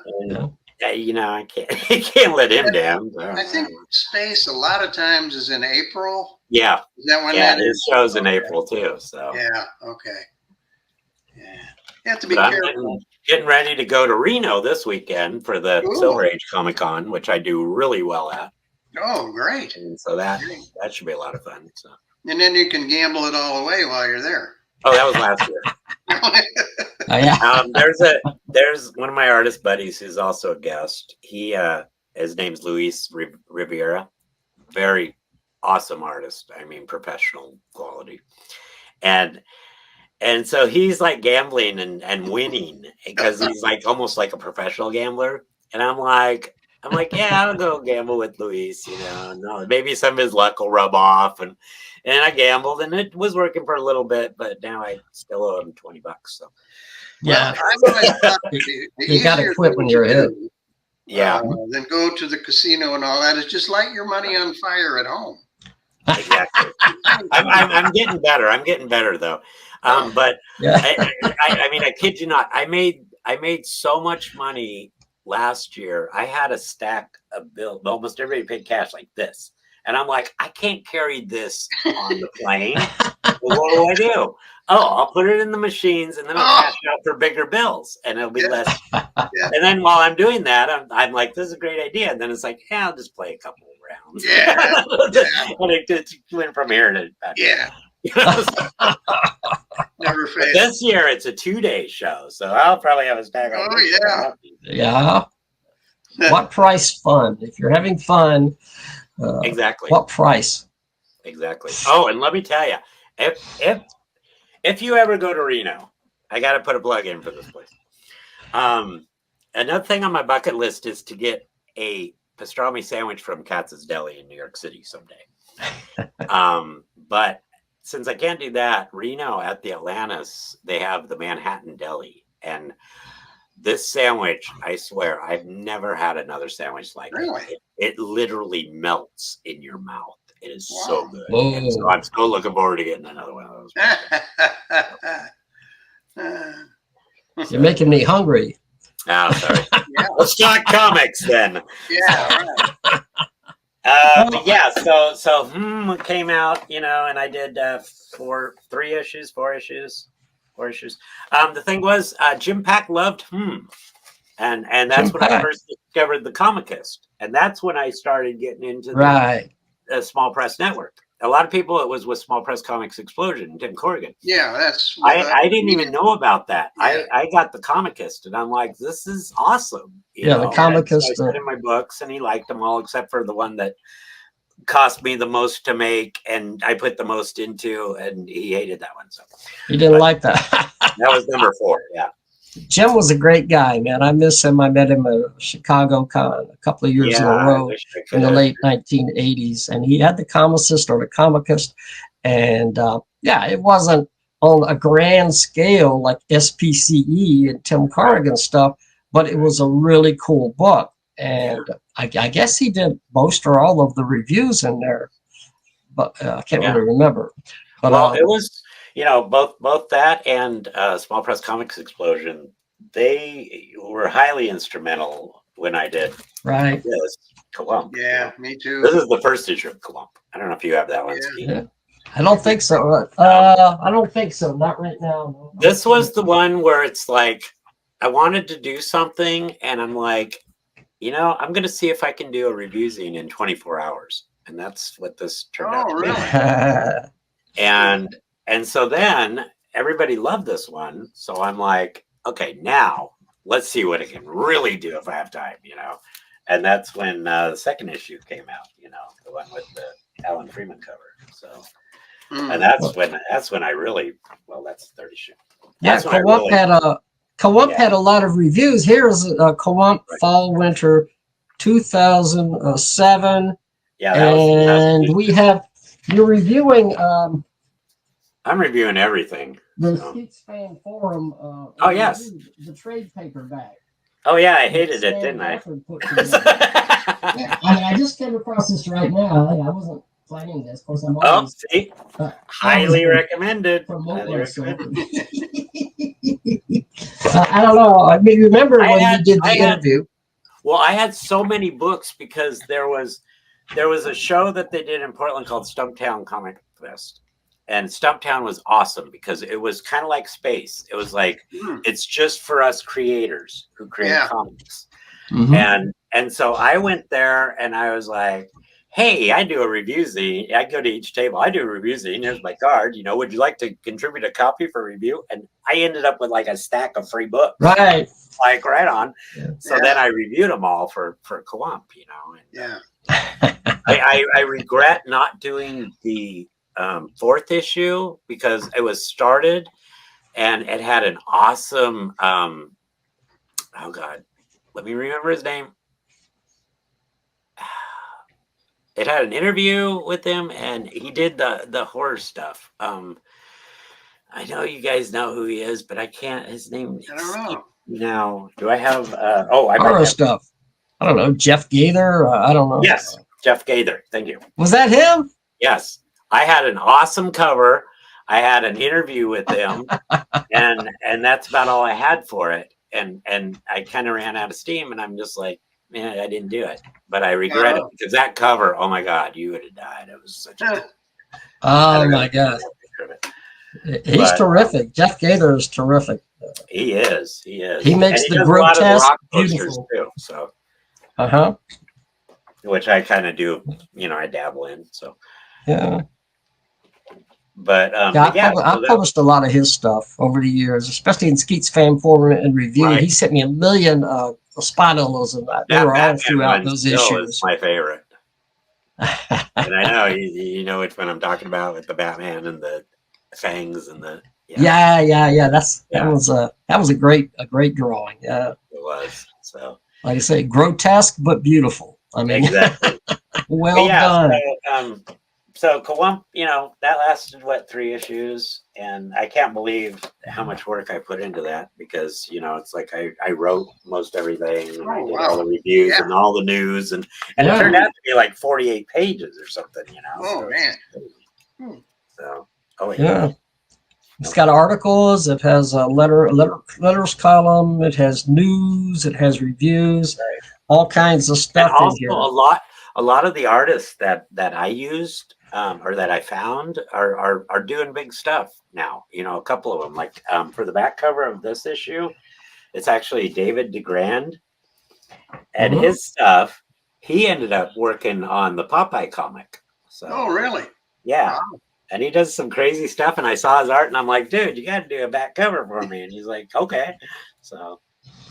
you know, I can't let him down. I think Space a lot of times is in April. Yeah. Is that when his show's in April too. So yeah, okay. Yeah. You have to be careful. I'm getting ready to go to Reno this weekend for the Silver Age Comic Con, which I do really well at. Oh, great. And so that should be a lot of fun. So. And then you can gamble it all away while you're there. Oh, that was last year. There's one of my artist buddies who's also a guest. His name's Luis Riviera. Very awesome artist. I mean, professional quality. And so he's like gambling and winning because he's like almost like a professional gambler. And I'm like, yeah, I'll go gamble with Luis, you know. No, maybe some of his luck will rub off. And I gambled, and it was working for a little bit, but now I still owe him $20. So yeah, you got to quit when you're ahead. Yeah, then go to the casino and all that. Is just light your money on fire at home. Exactly. I'm getting better. I'm getting better though. But I mean, I kid you not. I made so much money last year. I had a stack of bills. Almost everybody paid cash like this. And I'm like, I can't carry this on the plane. Well, what do? Oh, I'll put it in the machines and then I'll cash out for bigger bills and it'll be less. And then while I'm doing that, I'm like, this is a great idea. And then it's like, I'll just play a couple of rounds. Yeah. And it went from here to back. Yeah. Never fails. This year it's a 2-day show, so I'll probably have a stack. Yeah. What price fun? If you're having fun, exactly. What price? Exactly. Oh, and let me tell you, if you ever go to Reno, I got to put a plug in for this place. Another thing on my bucket list is to get a pastrami sandwich from Katz's Deli in New York City someday. But since I can't do that, Reno at the Atlantis, they have the Manhattan Deli. And this sandwich, I swear, I've never had another sandwich like it. It literally melts in your mouth. It is so good. And so I'm still looking forward to getting another one of those. You're making me hungry. Oh, sorry. Let's talk comics then. Yeah, right. So it came out, you know, and I did 4 issues. The thing was, Jim Pack loved and that's when I first discovered the Comicist, and that's when I started getting into the Small Press Network. A lot of people, it was with Small Press Comics Explosion, Tim Corrigan. Yeah, that's. I didn't even know about that. Yeah. I got the Comicist, and I'm like, this is awesome. You know? The Comicist. So I sent him my books, and he liked them all except for the one that cost me the most to make, and I put the most into, and he hated that one. So he didn't like that. That was number 4. Yeah. Jim was a great guy, man. I miss him. I met him at Chicago Con a couple of years in a row in the late 1980s. And he had the Comicist or the Comicist. And it wasn't on a grand scale like SPCE and Tim Corrigan stuff, but it was a really cool book. And I guess he did most or all of the reviews in there, but I can't really remember. But it was. You know, both that and Small Press Comics Explosion, they were highly instrumental when I did this Colump. Yeah, me too. This is the first issue of Colump. I don't know if you have that one, Steve. Yeah. I don't think so. I don't think so. Not right now. No. This was the one where it's like I wanted to do something, and I'm like, I'm going to see if I can do a review zine in 24 hours. And that's what this turned out to be. And so then everybody loved this one. So I'm like, okay, now let's see what it can really do if I have time, And that's when the second issue came out, the one with the Alan Freeman cover. So, and that's when I really, that's the third issue. That's Kawump had a lot of reviews. Here's Kawump Fall Winter 2007. Yeah, and you're reviewing. I'm reviewing everything. The Skeets Fan Forum. Oh yes, the trade paperback. Oh yeah, I hated it, didn't I? I just came across this right now. I wasn't planning this. Of course, I'm always. See, highly recommended. Highly recommended. I don't know. I mean, remember when you did the interview? Well, I had so many books because there was a show that they did in Portland called Stumptown Comic Fest. And Stumptown was awesome because it was kind of like space. It was like, it's just for us creators who create comics. Mm-hmm. And so I went there and I was like, hey, I do a review zine. I go to each table. I do a review zine. Here's my card. Would you like to contribute a copy for review? And I ended up with like a stack of free books. Right. Like right on. Yeah. So then I reviewed them all for Kawump, And, I regret not doing the fourth issue because it was started and it had an awesome oh god, let me remember his name. It had an interview with him and he did the horror stuff. I know you guys know who he is, but I can't his name. I don't know. Now do I have horror stuff? I don't know. Jeff Gaither. I don't know. Yes, Jeff Gaither. Thank you. Was that him? Yes. I had an awesome cover. I had an interview with him, and that's about all I had for it. And I kind of ran out of steam, and I'm just like, man, I didn't do it. But I regret it because that cover, oh my God, you would have died. It was such a oh my God. He's terrific. Jeff Gaither is terrific. He is. He makes the grotesque beautiful too. So which I kind of do, I dabble in. So yeah. But I've published a lot of his stuff over the years, especially in Skeets Fan Forum and Review. Right. He sent me a million spot illos of that. They were all throughout those issues. Is my favorite. And I know you know which one I'm talking about with the Batman and the fangs and the yeah. That was a great drawing. Yeah, it was. So like I say, grotesque but beautiful. I mean, exactly. Well done. So Kawump, that lasted 3 issues, and I can't believe how much work I put into that because it's like I wrote most everything, and I did all the reviews and all the news, and it turned out to be like 48 pages or something, Oh man. So it's got articles. It has a letters column. It has news. It has reviews. All kinds of stuff and also in here. A lot of the artists that I used or that I found are doing big stuff now. A couple of them, like for the back cover of this issue, it's actually David DeGrand, and his stuff. He ended up working on the Popeye comic. So, oh, really? Yeah. Wow. And he does some crazy stuff. And I saw his art, and I'm like, dude, you got to do a back cover for me. And he's like, okay. So,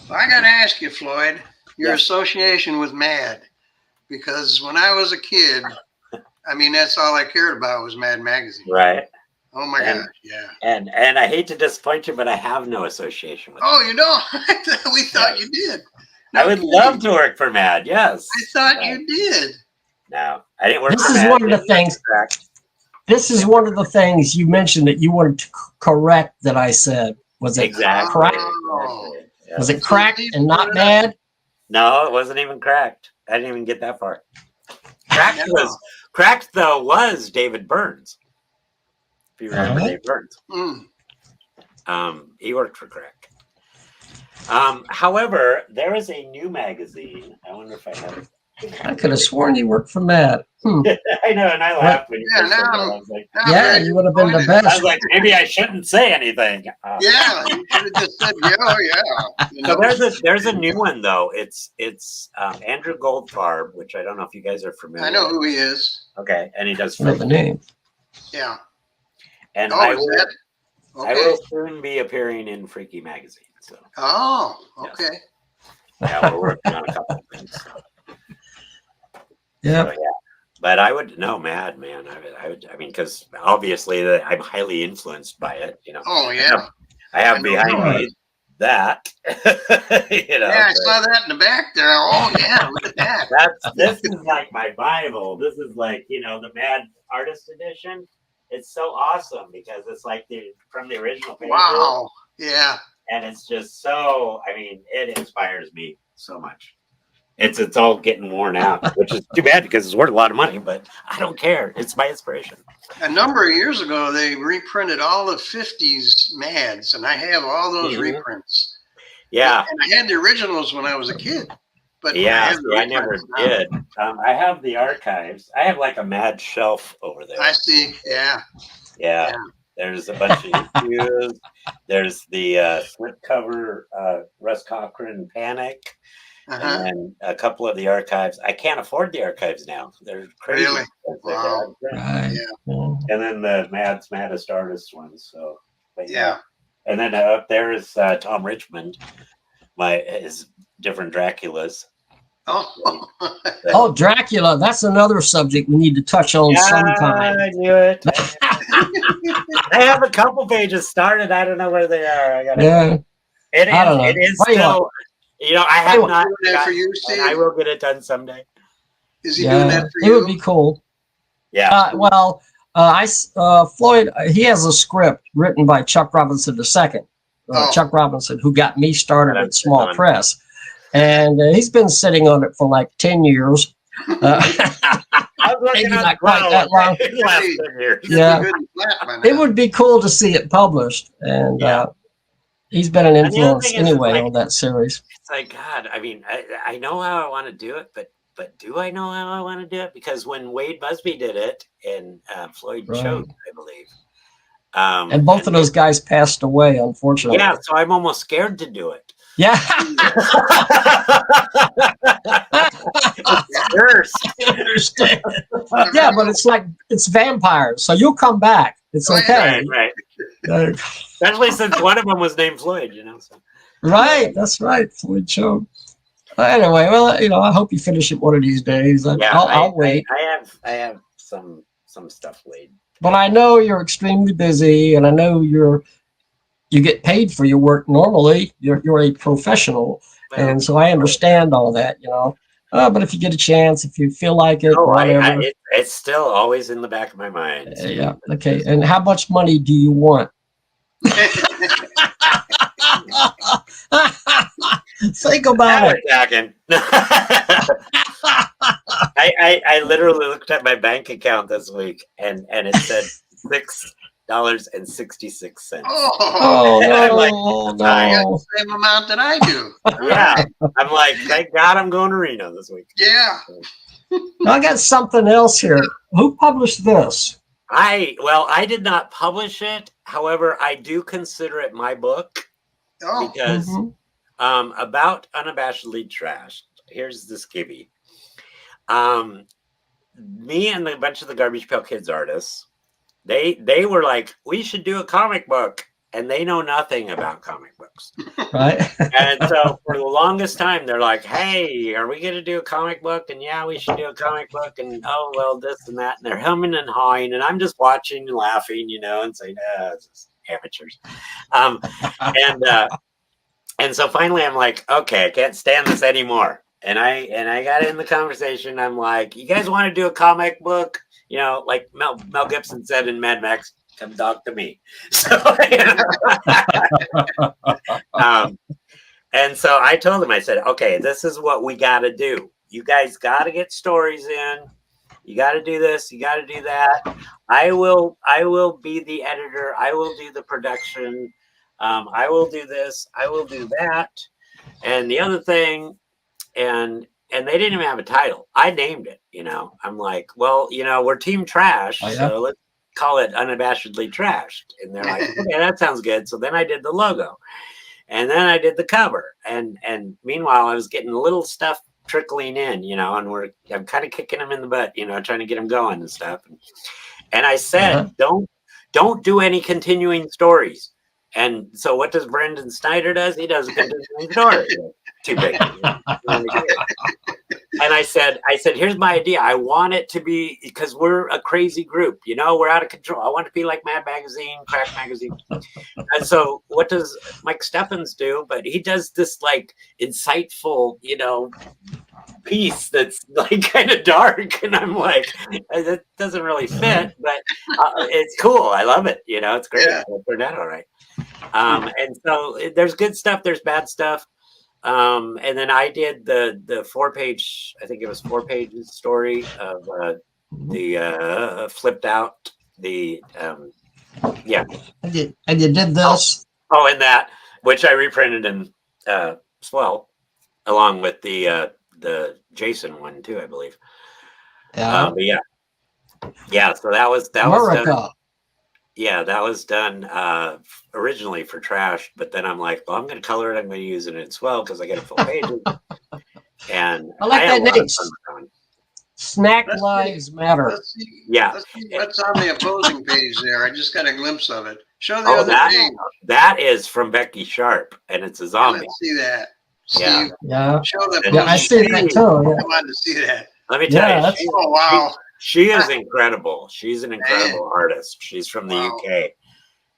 I got to ask you, Floyd, your association with Mad. Because when I was a kid, I mean, that's all I cared about was Mad Magazine. Right. Oh my gosh, yeah. And I hate to disappoint you, but I have no association with you don't? We thought you did. No, I would love to work for Mad, yes. I thought you did. No, I didn't work for Mad. This is one of the things. This is one of the things you mentioned that you wanted to correct that I said. Was it cracked? Oh. Yeah. Was it cracked and not Mad? No, it wasn't even cracked. I didn't even get that far. Cracked though was David Burns. If you remember David Burns. He worked for Crack. However, there is a new magazine. I wonder if I have it. I could have sworn you worked for Matt. I know, and I laughed when you said that. I was like, yeah, you would have been the best. I was like, maybe I shouldn't say anything. Yeah, you should have just said, yeah. You know? So there's a new one though. It's Andrew Goldfarb, which I don't know if you guys are familiar. I know who he is. Okay, and he does the name. Yeah. And I will soon be appearing in Freaky Magazine. So. Oh, okay. Yes. Yeah, we're working on a couple of things. So. Yeah. So, yeah. But I would Mad Man. I mean, because obviously I'm highly influenced by it. You know. Oh yeah. I have behind me that. You know. Yeah, I saw that in the back there. Oh yeah, look at that. This is like my Bible. This is like the Mad Artist Edition. It's so awesome because it's like from the original pages. Wow. Yeah. And it's just so. I mean, it inspires me so much. It's all getting worn out, which is too bad because it's worth a lot of money, but I don't care. It's my inspiration. A number of years ago, they reprinted all the 50s Mads, and I have all those reprints. Yeah. And I had the originals when I was a kid. But yeah, I never did. I have the archives. I have like a Mad shelf over there. I see. Yeah. Yeah. There's a bunch of issues. There's the slipcover Russ Cochran Panic. And then a couple of the archives. I can't afford the archives now. They're crazy. Really? Wow. Right. Yeah. And then the Maddest Artist ones. So, but yeah. And then up there is Tom Richmond, his different Draculas. Oh, Dracula. That's another subject we need to touch on sometime. I knew it. I have a couple pages started. I don't know where they are. I don't know. It is still. I have not. That for you, Steve? I will get it done someday. Is he doing that for you? It would be cool. Yeah. Floyd, he has a script written by Chuck Robinson II. Chuck Robinson, who got me started at Small Press. And he's been sitting on it for like 10 years. Maybe not quite that long. Yeah. It would be cool to see it published. And he's been an influence anyway on that series. It's like, God, I mean, I know how I want to do it, but do I know how I want to do it? Because when Wade Busby did it and Floyd choked, I believe. And both of those guys passed away, unfortunately. Yeah, so I'm almost scared to do it. Yeah. Yeah, but it's vampires, so you'll come back. It's okay. Right. Especially since one of them was named Floyd, So. Right, that's right. Floyd choked. Anyway, well, I hope you finish it one of these days. I'll wait. I have some stuff laid. But I know you're extremely busy, and I know you get paid for your work normally. You're a professional, and so I understand all that, But if you get a chance, if you feel like it, whatever. It's still always in the back of my mind. Yeah. Okay. And how much money do you want? Think about it. I literally looked at my bank account this week, and it said $6.66. Oh no! I got the same amount that I do. Yeah, I'm like, thank God I'm going to Reno this week. Yeah. I got something else here. Who published this? I did not publish it. However, I do consider it my book because about Unabashedly Trashed. Here's the skivvy. Me and a bunch of the Garbage Pail Kids artists, they were like, we should do a comic book, and they know nothing about comic books. Right. And so for the longest time, they're like, hey, are we going to do a comic book? And yeah, we should do a comic book. And oh, well, this and that. And they're humming and hawing. And I'm just watching and laughing, and saying, it's just amateurs. And so finally I'm like, okay, I can't stand this anymore. And I got in the conversation. I'm like, you guys want to do a comic book? Like Mel Gibson said in Mad Max, come talk to me. So, and so I told him, I said, okay, this is what we got to do. You guys got to get stories in. You got to do this. You got to do that. I will be the editor. I will do the production. I will do this. I will do that. And the other thing, and and they didn't even have a title. I named it, you know. I'm like, well, you know, we're Team Trash, so let's call it Unabashedly Trashed. And they're like, okay, that sounds good. So then I did the logo, and then I did the cover, and meanwhile I was getting little stuff trickling in, you know, and I'm kind of kicking them in the butt, you know, trying to get them going and stuff. And I said, don't do any continuing stories. And so what does Brendan Snyder does? He does a continuing story. Too big. And I said, here's my idea. I want it to be, because we're a crazy group, you know, we're out of control. I want it to be like Mad Magazine, Crack Magazine. And so what does Mike Stephens do? But he does this like insightful, you know, piece that's like kind of dark, and I'm like, it doesn't really fit, but it's cool. I love it. You know, it's great. Yeah. It turned out all right. And so there's good stuff, there's bad stuff. And then I did the 4-page, I think it was 4 pages story of the flipped out the and you did this. And that, which I reprinted in Swell, along with the Jason one too, I believe. But so that was done. Yeah, that was done originally for Trash, but then I'm like, well, I'm going to color it. I'm going to use it in Swell because I get a full page. And I like that name. Snack Lives Matter. Let's see what's on the opposing page there. I just got a glimpse of it. Show the other page. That is from Becky Sharp, and it's a zombie. Let's see that. Steve, show the I see that too. I wanted to see that. Let me tell you. Oh, wow. She is incredible. She's an incredible artist. She's from the UK,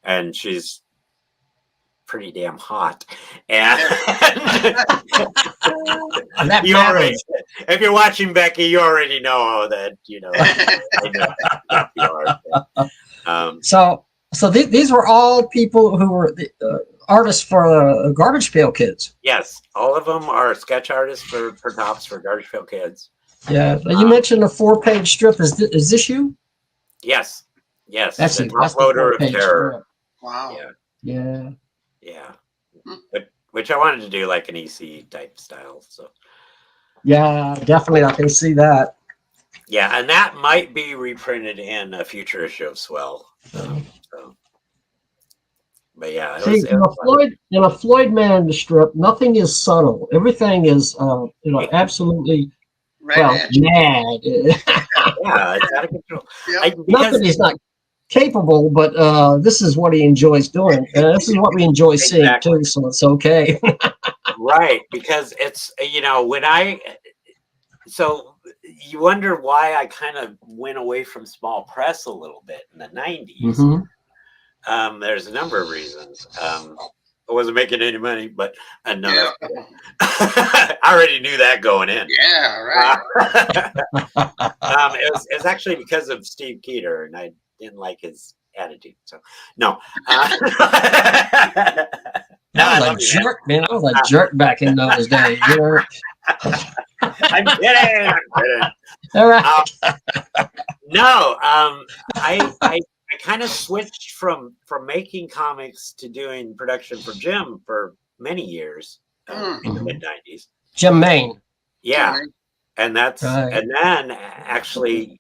and she's pretty damn hot. And you already, if you're watching Becky, you already know that, you know. So these were all people who were the artists for Garbage Pail Kids. Yes, all of them are sketch artists for tops for Garbage Pail Kids. Yeah, you mentioned a 4-page strip. Is this you? Yes, yes. That's the Uploader of Terror. Strip. Wow. Yeah. Which I wanted to do like an EC type style. So. Yeah, definitely, I can see that. Yeah, and that might be reprinted in a future issue of Swell. So. But yeah, in a Floyd Man strip, nothing is subtle. Everything is, absolutely. Mad. Yeah, it's out of control. Not that he's not capable, but this is what he enjoys doing. This is what we enjoy seeing too, so it's okay. Right, because it's, you know, so you wonder why I kind of went away from small press a little bit in the 90s. Mm-hmm. There's a number of reasons. I wasn't making any money, but I already knew that going in. Yeah, right. It was actually because of Steve Keeter, and I didn't like his attitude. So no. I was a jerk, man. I was a jerk back in those days. You know? I'm kidding. All right. I kind of switched from making comics to doing production for Jim for many years in the mid-90s. Jim Maine. Yeah. And that's right. And then actually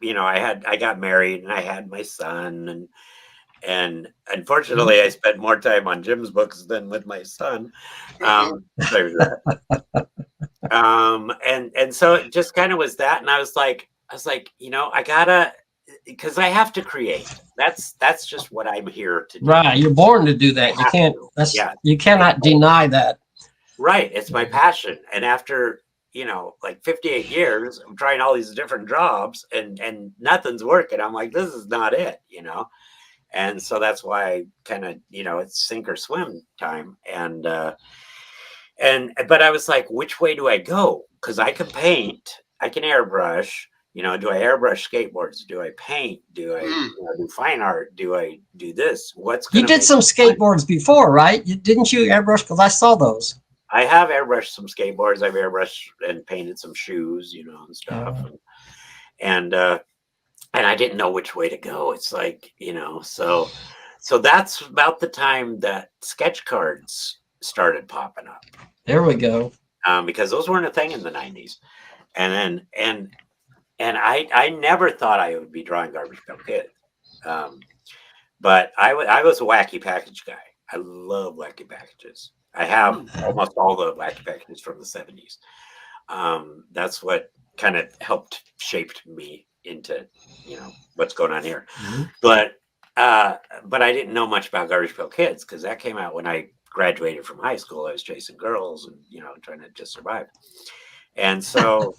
you know, I got married and I had my son, and unfortunately I spent more time on Jim's books than with my son. There's that. And so it just kind of was that, and I was like, you know, I gotta, because I have to create. That's just what I'm here to do. Right, you're born to do that. You can't. You cannot deny that. Right, it's my passion. And after, you know, like 58 years, I'm trying all these different jobs, and nothing's working. I'm like, this is not it, you know. And so that's why I kind of, you know, it's sink or swim time. But I was like, which way do I go? Because I can paint, I can airbrush. You know, do I airbrush skateboards? Do I paint? Do I do fine art? Do I do this? You did some skateboards before, right? Didn't you airbrush? Because I saw those. I have airbrushed some skateboards. I've airbrushed and painted some shoes, you know, and stuff. And I didn't know which way to go. It's like, you know, so that's about the time that sketch cards started popping up. There we go. because those weren't a thing in the 90s. And I never thought I would be drawing Garbage Pail Kids. But I was a wacky package guy. I love wacky packages. I have almost all the wacky packages from the 70s. That's what kind of helped shaped me into, what's going on here. But I didn't know much about Garbage Pail Kids because that came out when I graduated from high school. I was chasing girls and, trying to just survive. And so,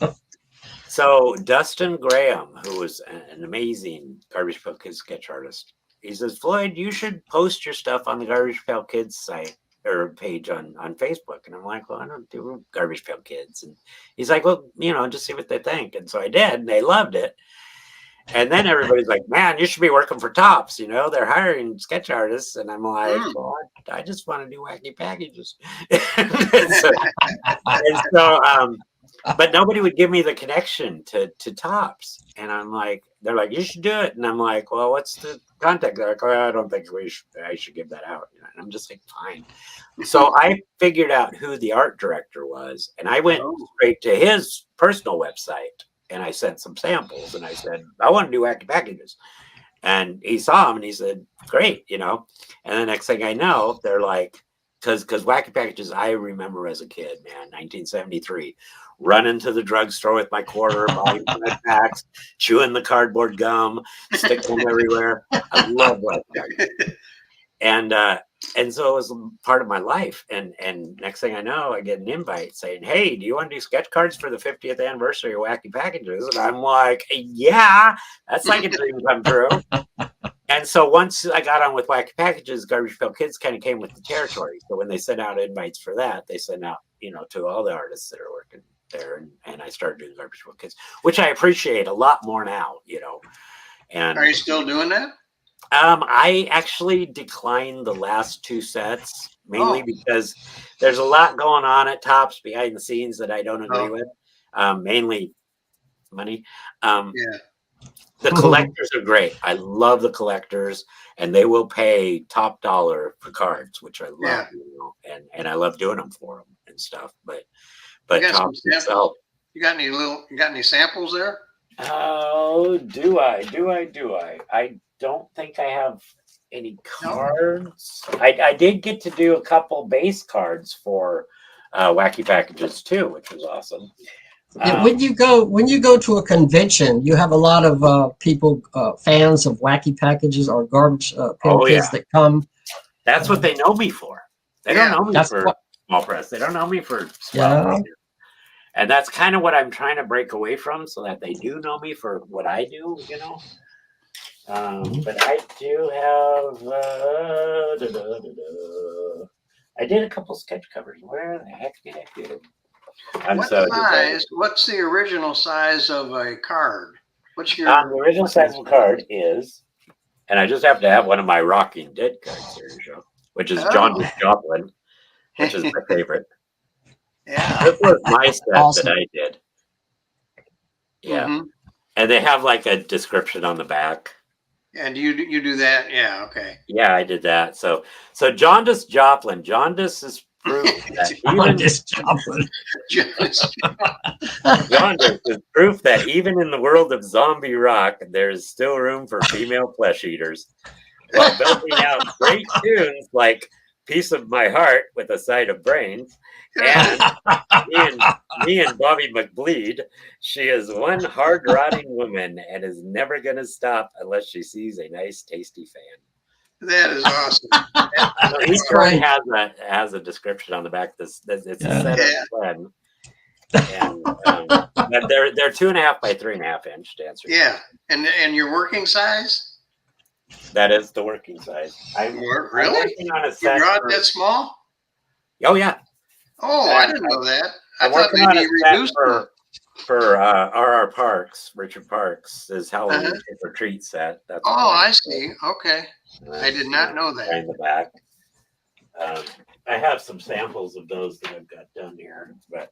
Dustin Graham, who was an amazing Garbage Pail Kids sketch artist, he says, Floyd, you should post your stuff on the Garbage Pail Kids site or page on Facebook. And I'm like, well, I don't do Garbage Pail Kids. And he's like, well, just see what they think. And so I did, and they loved it. And then everybody's like, man, you should be working for Tops. They're hiring sketch artists. And I'm like, well, I just want to do wacky packages. But nobody would give me the connection to Tops. And I'm like, they're like, you should do it. And I'm like, well, what's the contact? They're like, I don't think I should give that out. And I'm just like, fine. So I figured out who the art director was. And I went straight to his personal website. And I sent some samples. And I said, I want to do wacky packages. And he saw them and he said, great, And the next thing I know, they're like, because wacky packages, I remember as a kid, man, 1973, running to the drugstore with my quarter, buying my packs, chewing the cardboard gum, sticking them everywhere. I love wacky packages. And so it was part of my life. And next thing I know, I get an invite saying, hey, do you want to do sketch cards for the 50th anniversary of Wacky Packages? And I'm like, yeah, that's like a dream come true. And so once I got on with Wacky Packages, Garbage Pail Kids kind of came with the territory. So when they sent out invites for that, they sent out, to all the artists that are working there. And I started doing Garbage Pail Kids, which I appreciate a lot more now, And are you still doing that? I actually declined the last two sets, mainly because there's a lot going on at Tops behind the scenes that I don't agree with. Mainly money. The collectors are great. I love the collectors, and they will pay top dollar for cards, which I love. And I love doing them for them and stuff. But Tops itself. You got any samples there? Oh, do I? I don't think I have any cards. I did get to do a couple base cards for Wacky Packages too, which was awesome. When you go to a convention, you have a lot of people, fans of Wacky Packages or Garbage Pail Kids that come. That's what they know me for. They don't know me for small press. They don't know me for small. And that's kind of what I'm trying to break away from, so that they do know me for what I do, But I do have. I did a couple sketch covers. Where the heck did I do them? What's the original size of a card? What's your the original size of a card is, and I just have to have one of my Rocking Dead cards here to show, which is John Joplin, which is my favorite. Yeah, this was my set that I did. Yeah, and they have like a description on the back. And you do that? Yeah, okay. Yeah, I did that. So Jaundice Joplin. Jaundice is proof that Jaundice is proof that even in the world of zombie rock, there is still room for female flesh eaters. While belting out great tunes like "Piece of My Heart" with a side of brains, and me and Bobby McBleed, she is one hard-rotting woman and is never going to stop unless she sees a nice, tasty fan. That is awesome. So each one has a description on the back. It's a set of 10. And they're 2.5 by 3.5 inch to answer. Yeah, and your working size? That is the working size. Really? I'm working on a set. You're that small? Oh yeah. Oh, I didn't know that. I thought they'd be reduced for R.R. Parks. Richard Parks' his Halloween retreat set. That's I see. Okay, I did not know that. In the back, I have some samples of those that I've got done here, but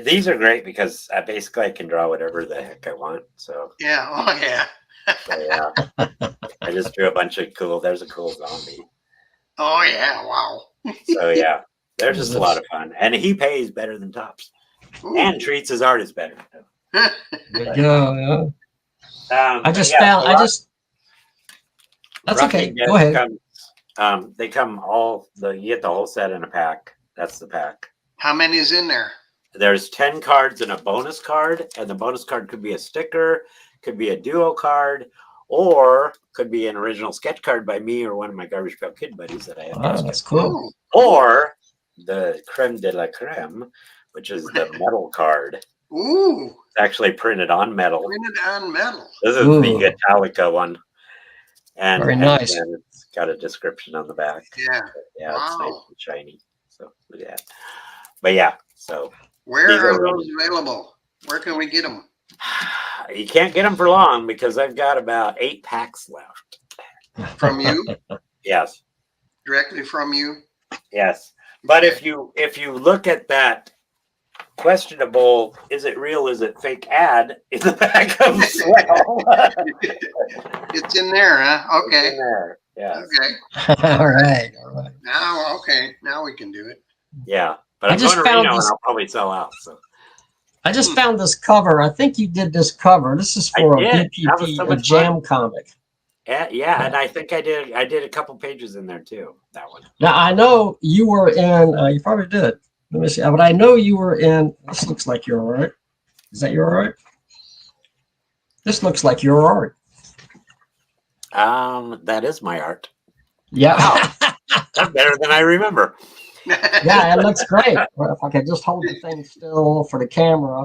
these are great because I can draw whatever the heck I want. So yeah, I just drew a bunch of cool. There's a cool zombie. Oh yeah, wow. So yeah, They're just a lot of fun, and he pays better than Tops, and treats his artists better. There you go. Yeah. That's okay. Go ahead. They come you get the whole set in a pack. That's the pack. How many is in there? There's 10 cards and a bonus card, and the bonus card could be a sticker, could be a duo card, or could be an original sketch card by me or one of my Garbage Pail Kid buddies that I have. Oh, that's cool. Or the creme de la creme, which is the metal card. Ooh. It's actually printed on metal. Printed on metal. This is the Metallica one. And, very nice. And it's got a description on the back. Yeah. Yeah, wow. It's nice and shiny. So look at that. But yeah, so. Where are those available? Where can we get them? You can't get them for long because I've got about 8 packs left. From you? Yes. Directly from you? Yes. But if you look at that questionable, is it real, is it fake ad in the back of Swell? It's in there, huh? Okay. It's in there. Yeah. Okay. All right. Now we can do it. Yeah. But I'm going to Reno and I'll probably sell out. So I just found this cover. I think you did this cover. This is for a BPP, a jam comic. Yeah, and I think I did a couple pages in there too. That one. Now I know you were in. You probably did. Let me see. But I know you were in. This looks like your art. Is that your art? This looks like your art. That is my art. Yeah. Wow. That's better than I remember. Yeah, it looks great. If I could just hold the thing still for the camera.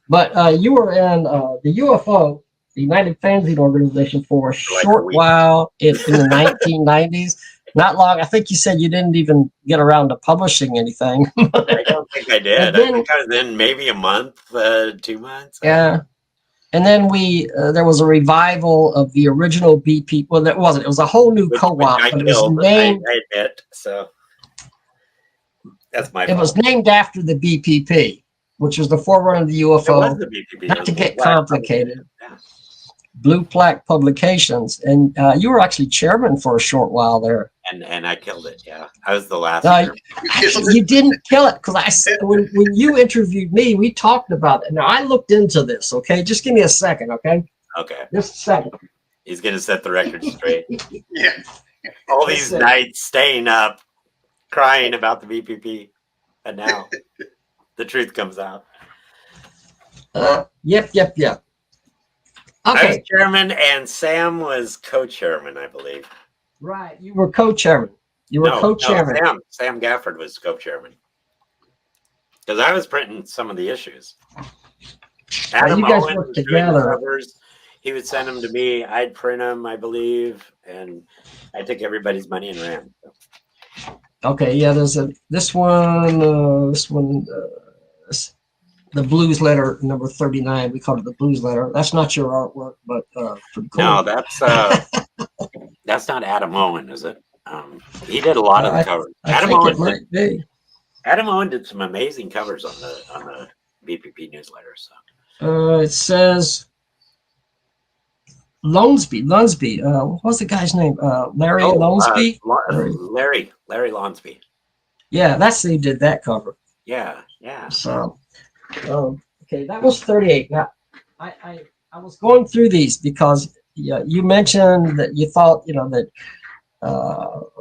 But you were in the UFO, the United Fanzine Organization, for a short while in the 1990s. Not long. I think you said you didn't even get around to publishing anything. I don't think I did. I think I was in maybe a month, 2 months. Yeah. And then there was a revival of the original BP. Well, that wasn't. It was a whole new co-op. But it was named. I admit, so. That's my fault. It was named after the BPP, which was the forerunner of the UFO. It was the BPP. Not to get complicated. Blue Plaque Publications, and you were actually chairman for a short while there. And I killed it. Yeah, I was the last. You didn't kill it, because I said when you interviewed me, we talked about it. Now I looked into this. Okay, just give me a second. Okay. Okay. Just a second. He's gonna set the record straight. Yeah. All these nights staying up, crying about the BPP, and now the truth comes out. Yep. I Okay. was chairman, and Sam was co-chairman, I believe. Right, you were co-chairman. You were co-chairman. No, Sam Gafford was co-chairman. Because I was printing some of the issues. Adam you guys Owen worked was doing the together. covers. He would send them to me. I'd print them, I believe, and I took everybody's money and ran. Okay, yeah, there's this one, the Blues Letter number 39. We call it the Blues Letter. That's not your artwork, but pretty cool. No, that's not Adam Owen, is it? He did a lot of the covers. Adam Owen did some amazing covers on the BPP newsletter. So it says Lonesby. What's the guy's name? Larry Lonesby. Larry Lonsby. Yeah, that's who did that cover. Yeah. So, okay, that was 38. Now, I was going through these because you mentioned that you thought that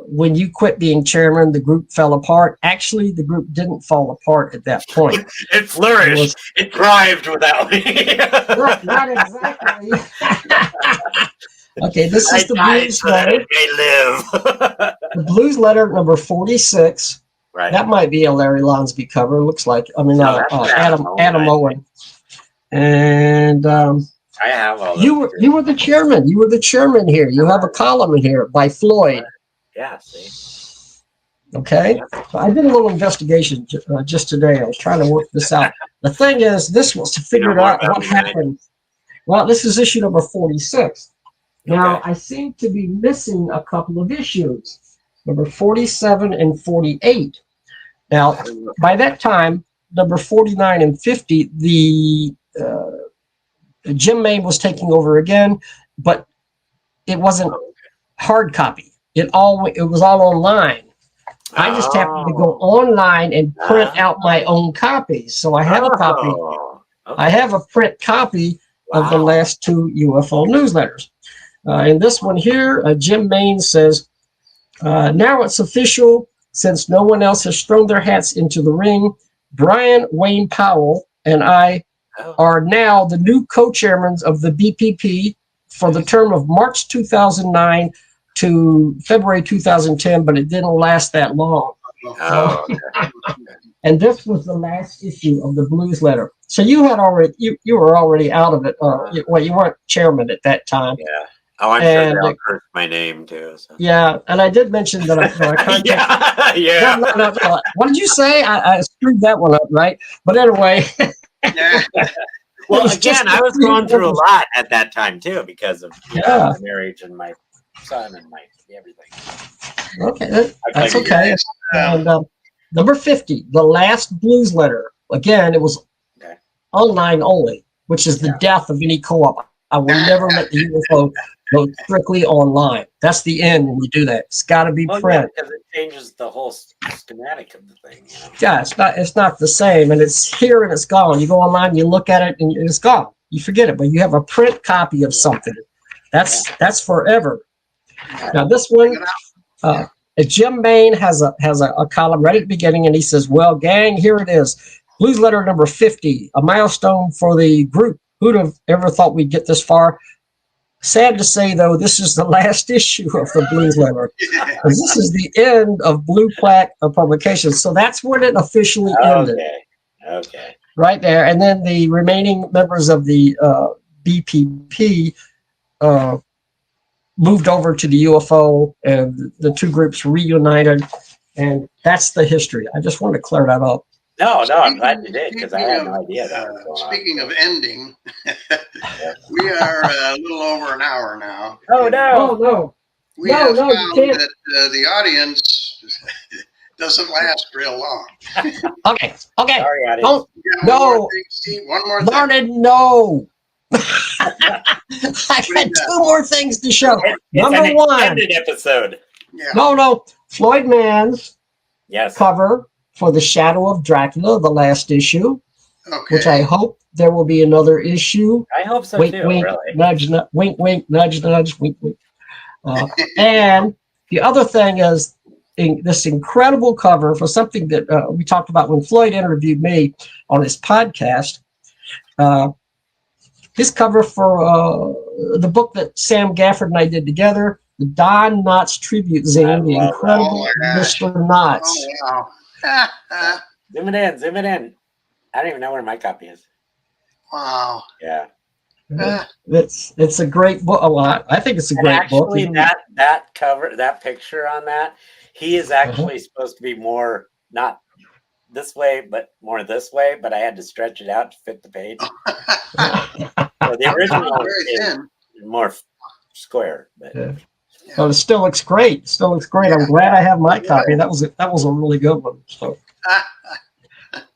when you quit being chairman, the group fell apart. Actually, the group didn't fall apart at that point. It flourished. It thrived without me. not exactly. Okay, this is the Blues Letter. They live. The Blues Letter number 46. Right. That might be a Larry Lonsby cover. Looks like. I mean, Adam Owen. And I have all. You were the chairman. You were the chairman here. You have a column in here by Floyd. Yeah. See. Okay. So I did a little investigation just today. I was trying to work this out. The thing is, this was to figure out what happened. Well, this is issue number 46. Now, I seem to be missing a couple of issues, number 47 and 48. Now, by that time, number 49 and 50, the Jim Main was taking over again, but it wasn't hard copy. It was all online. I just happened to go online and print out my own copies. So I have a copy. Okay. I have a print copy of the last 2 UFO newsletters. In this one here, Jim Main says, now it's official. Since no one else has thrown their hats into the ring, Brian Wayne Powell and I are now the new co-chairmen of the BPP for the term of March 2009 to February 2010, but it didn't last that long. And this was the last issue of the Blues Letter. So you had already you were already out of it. Well, you weren't chairman at that time. Yeah. Oh, I'm sure they'll curse my name too. So. Yeah, and I did mention that I contacted. Yeah. No. What did you say? I screwed that one up, right? But anyway. Well, again, I was going through a lot at that time too because of my marriage and my son and my everything. Okay, that's okay. And number 50, the last Blues Letter. Again, it was online only, which is the death of any co-op. I will never let the UFO go strictly online. That's the end when you do that. It's got to be print. Because it changes the whole schematic of the thing. You know? Yeah, it's not the same, and it's here and it's gone. You go online, you look at it, and it's gone. You forget it, but you have a print copy of something. That's forever. Now this one, Jim Main has a column right at the beginning, and he says, "Well, gang, here it is, Blues Letter number 50, a milestone for the group. Who'd have ever thought we'd get this far? Sad to say, though, this is the last issue of the Blues Letter. This is the end of Blue Plaque publications. So that's when it officially ended. Okay. Right there. And then the remaining members of the BPP moved over to the UFO, and the two groups reunited. And that's the history. I just wanted to clear that up. No, I'm glad you did because I had no idea that was going on. Speaking of ending, we are a little over an hour now. Oh, no. We have found that the audience doesn't last real long. Okay. Sorry, audience. No. One more thing. Larned, no. I've had 2 more things to show. Number 1. Extended episode. Yeah. No. Floyd Mann's cover for The Shadow of Dracula, the last issue, which I hope there will be another issue. I hope so wink, too. Wink, really. Nudge, wink, wink, nudge, nudge, wink, wink. And the other thing is this incredible cover for something that we talked about when Floyd interviewed me on his podcast. His cover for the book that Sam Gafford and I did together, the Don Knotts tribute zine, The Incredible Mr. Knotts. Oh, wow. Zoom it in. I don't even know where my copy is. Wow. Yeah. It's a great book. I think it's a great book. Actually, that cover, that picture on that, he is actually supposed to be more not this way, but more this way. But I had to stretch it out to fit the page. So the original is more square, but. But it still looks great. I'm glad I have my copy. That was a really good one. So,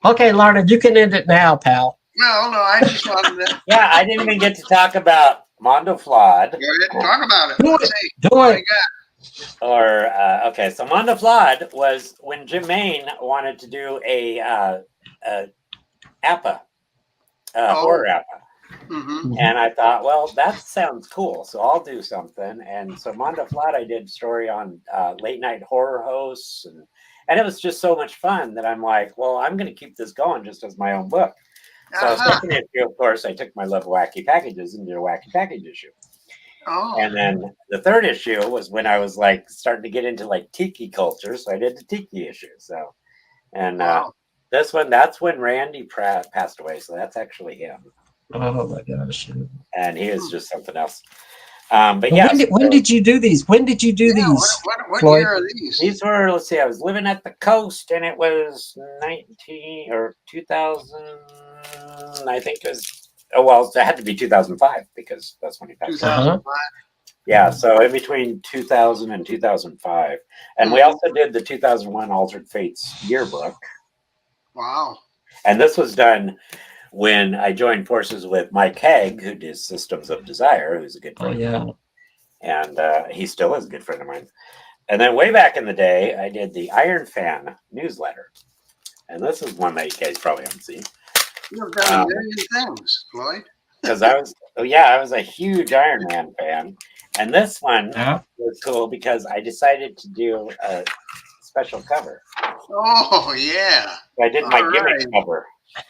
okay, Larned, you can end it now, pal. No, I just wanted to. Yeah, I didn't even get to talk about Mondo Flawed. Talk about it. Do it. So Mondo Flawed was when Jim Main wanted to do a APA, horror APA. Mm-hmm. And I thought, well, that sounds cool, so I'll do something. And so Mondo Flawed, I did a story on late night horror hosts, and it was just so much fun that I'm like, well, I'm going to keep this going just as my own book. So second issue, of course, I took my love of wacky packages and did a wacky package issue. Oh. And then the third issue was when I was like starting to get into like tiki culture, so I did the tiki issue. So, and this one, that's when Randy passed away, so that's actually him. Oh my gosh! And he was just something else. But yeah, when did you do these? When did you do these? What year are these? These were, let's see, I was living at the coast, and it was 2000. I think it was. Oh well, it had to be 2005 because that's when he passed. 2005. Yeah, so in between 2000 and 2005, and we also did the 2001 Altered Fates yearbook. Wow! And this was done when I joined forces with Mike Haig, who did Systems of Desire, who's a good friend. Oh, yeah. And he still is a good friend of mine. And then way back in the day, I did the Iron Fan newsletter. And this is one that you guys probably haven't seen. You've done a million things, Floyd. Because I was a huge Iron Man fan. And this one was cool because I decided to do a special cover. Oh, yeah. I did my gimmick cover.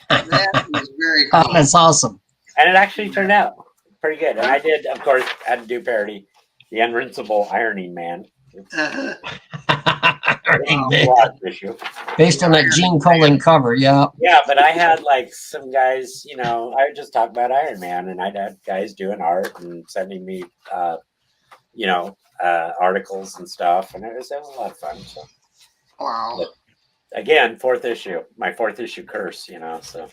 That is very cool. Oh, that's awesome. And it actually turned out pretty good. And I did, of course, had to do parody. The Unrinsable Ironing Man. Based on that Gene Colan cover, yeah. Yeah, but I had like some guys, you know, I would just talk about Iron Man, and I'd had guys doing art and sending me, you know, articles and stuff, and it was a lot of fun. So. Wow. But again, my fourth issue curse, you know, so.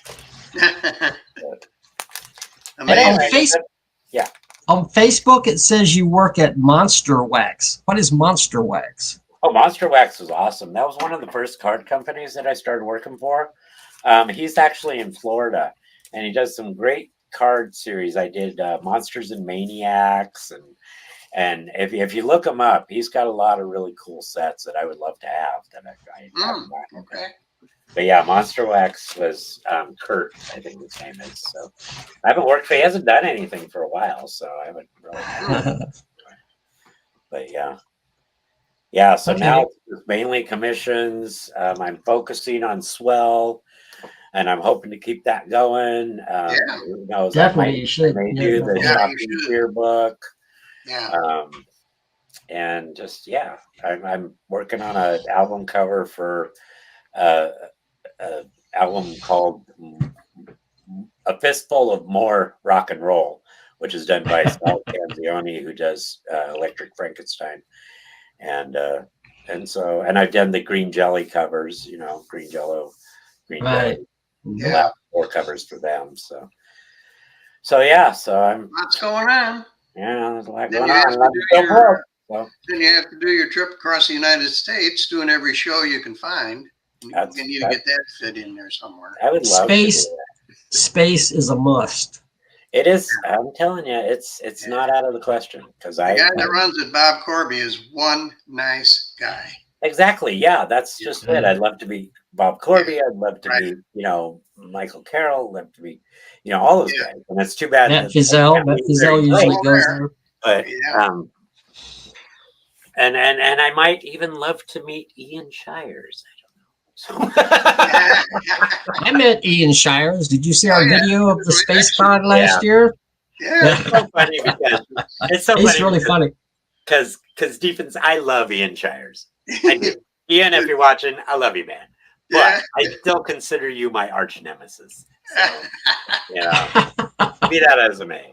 Yeah. On Facebook, it says you work at Monster Wax. What is Monster Wax? Oh, Monster Wax was awesome. That was one of the first card companies that I started working for. He's actually in Florida, and he does some great card series. I did Monsters and Maniacs, and if you look him up, he's got a lot of really cool sets that I would love to have. Okay. But yeah, Monster Wax was Kurt, I think his name is. So I haven't worked for. He hasn't done anything for a while, so I haven't really. But yeah. So now it's mainly commissions. I'm focusing on Swell, and I'm hoping to keep that going. Who knows? Definitely, you should. I may do the Shopping Yearbook. Yeah. And just I'm working on an album cover for album called A Fistful of More Rock and Roll, which is done by Sal Canzioni, who does Electric Frankenstein, and I've done the Green Jelly covers, you know, Green Jello, Green Jelly, 4 covers for them. So I'm what's going on? Yeah, there's a lot Then going on. Then you have to do your trip across the United States, doing every show you can find. You need to get that fit in there somewhere. I would love space. Space is a must. It is. I'm telling you, it's not out of the question because the guy that runs it, Bob Corby, is one nice guy. Exactly. Yeah, that's just it. I'd love to be Bob Corby. I'd love to be, you know, Michael Carroll. I'd love to be, you know, all those guys. And it's too bad. Matt Fizel usually goes there. But and I might even love to meet Ian Shires. I don't know. I met Ian Shires. Did you see our video of the Space Pod last year? Yeah. It's so funny because it's so He's really funny. Because deep inside, I love Ian Shires. I do. Ian, if you're watching, I love you, man. But I still consider you my arch nemesis. So, you know, be that as it may.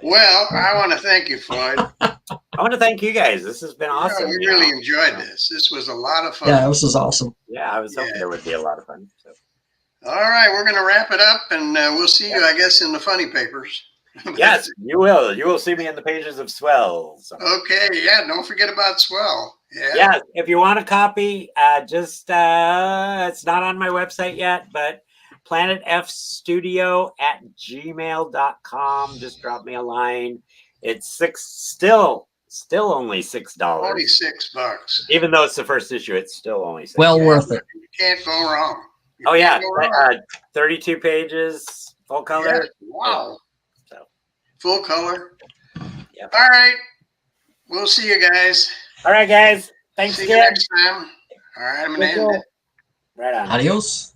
Well, I want to thank you, Floyd. I want to thank you guys. This has been awesome. We really enjoyed this. This was a lot of fun. Yeah, this was awesome. Yeah, I was hoping there would be a lot of fun. So. All right, we're going to wrap it up, and we'll see you, I guess, in the funny papers. Yes, you will. You will see me in the pages of Swell. So. Okay, yeah, don't forget about Swell. Yeah, if you want a copy, it's not on my website yet, but planetfstudio@gmail.com. Just drop me a line. It's still only $6. Only $6. Even though it's the first issue, it's still only $6. Well worth it. You can't go wrong. 32 pages, full color. Yeah. Wow. So full color. Yep. All right. We'll see you guys. All right, guys. Thanks See again. you next time. All right, I'm gonna end it. Right on. Adios.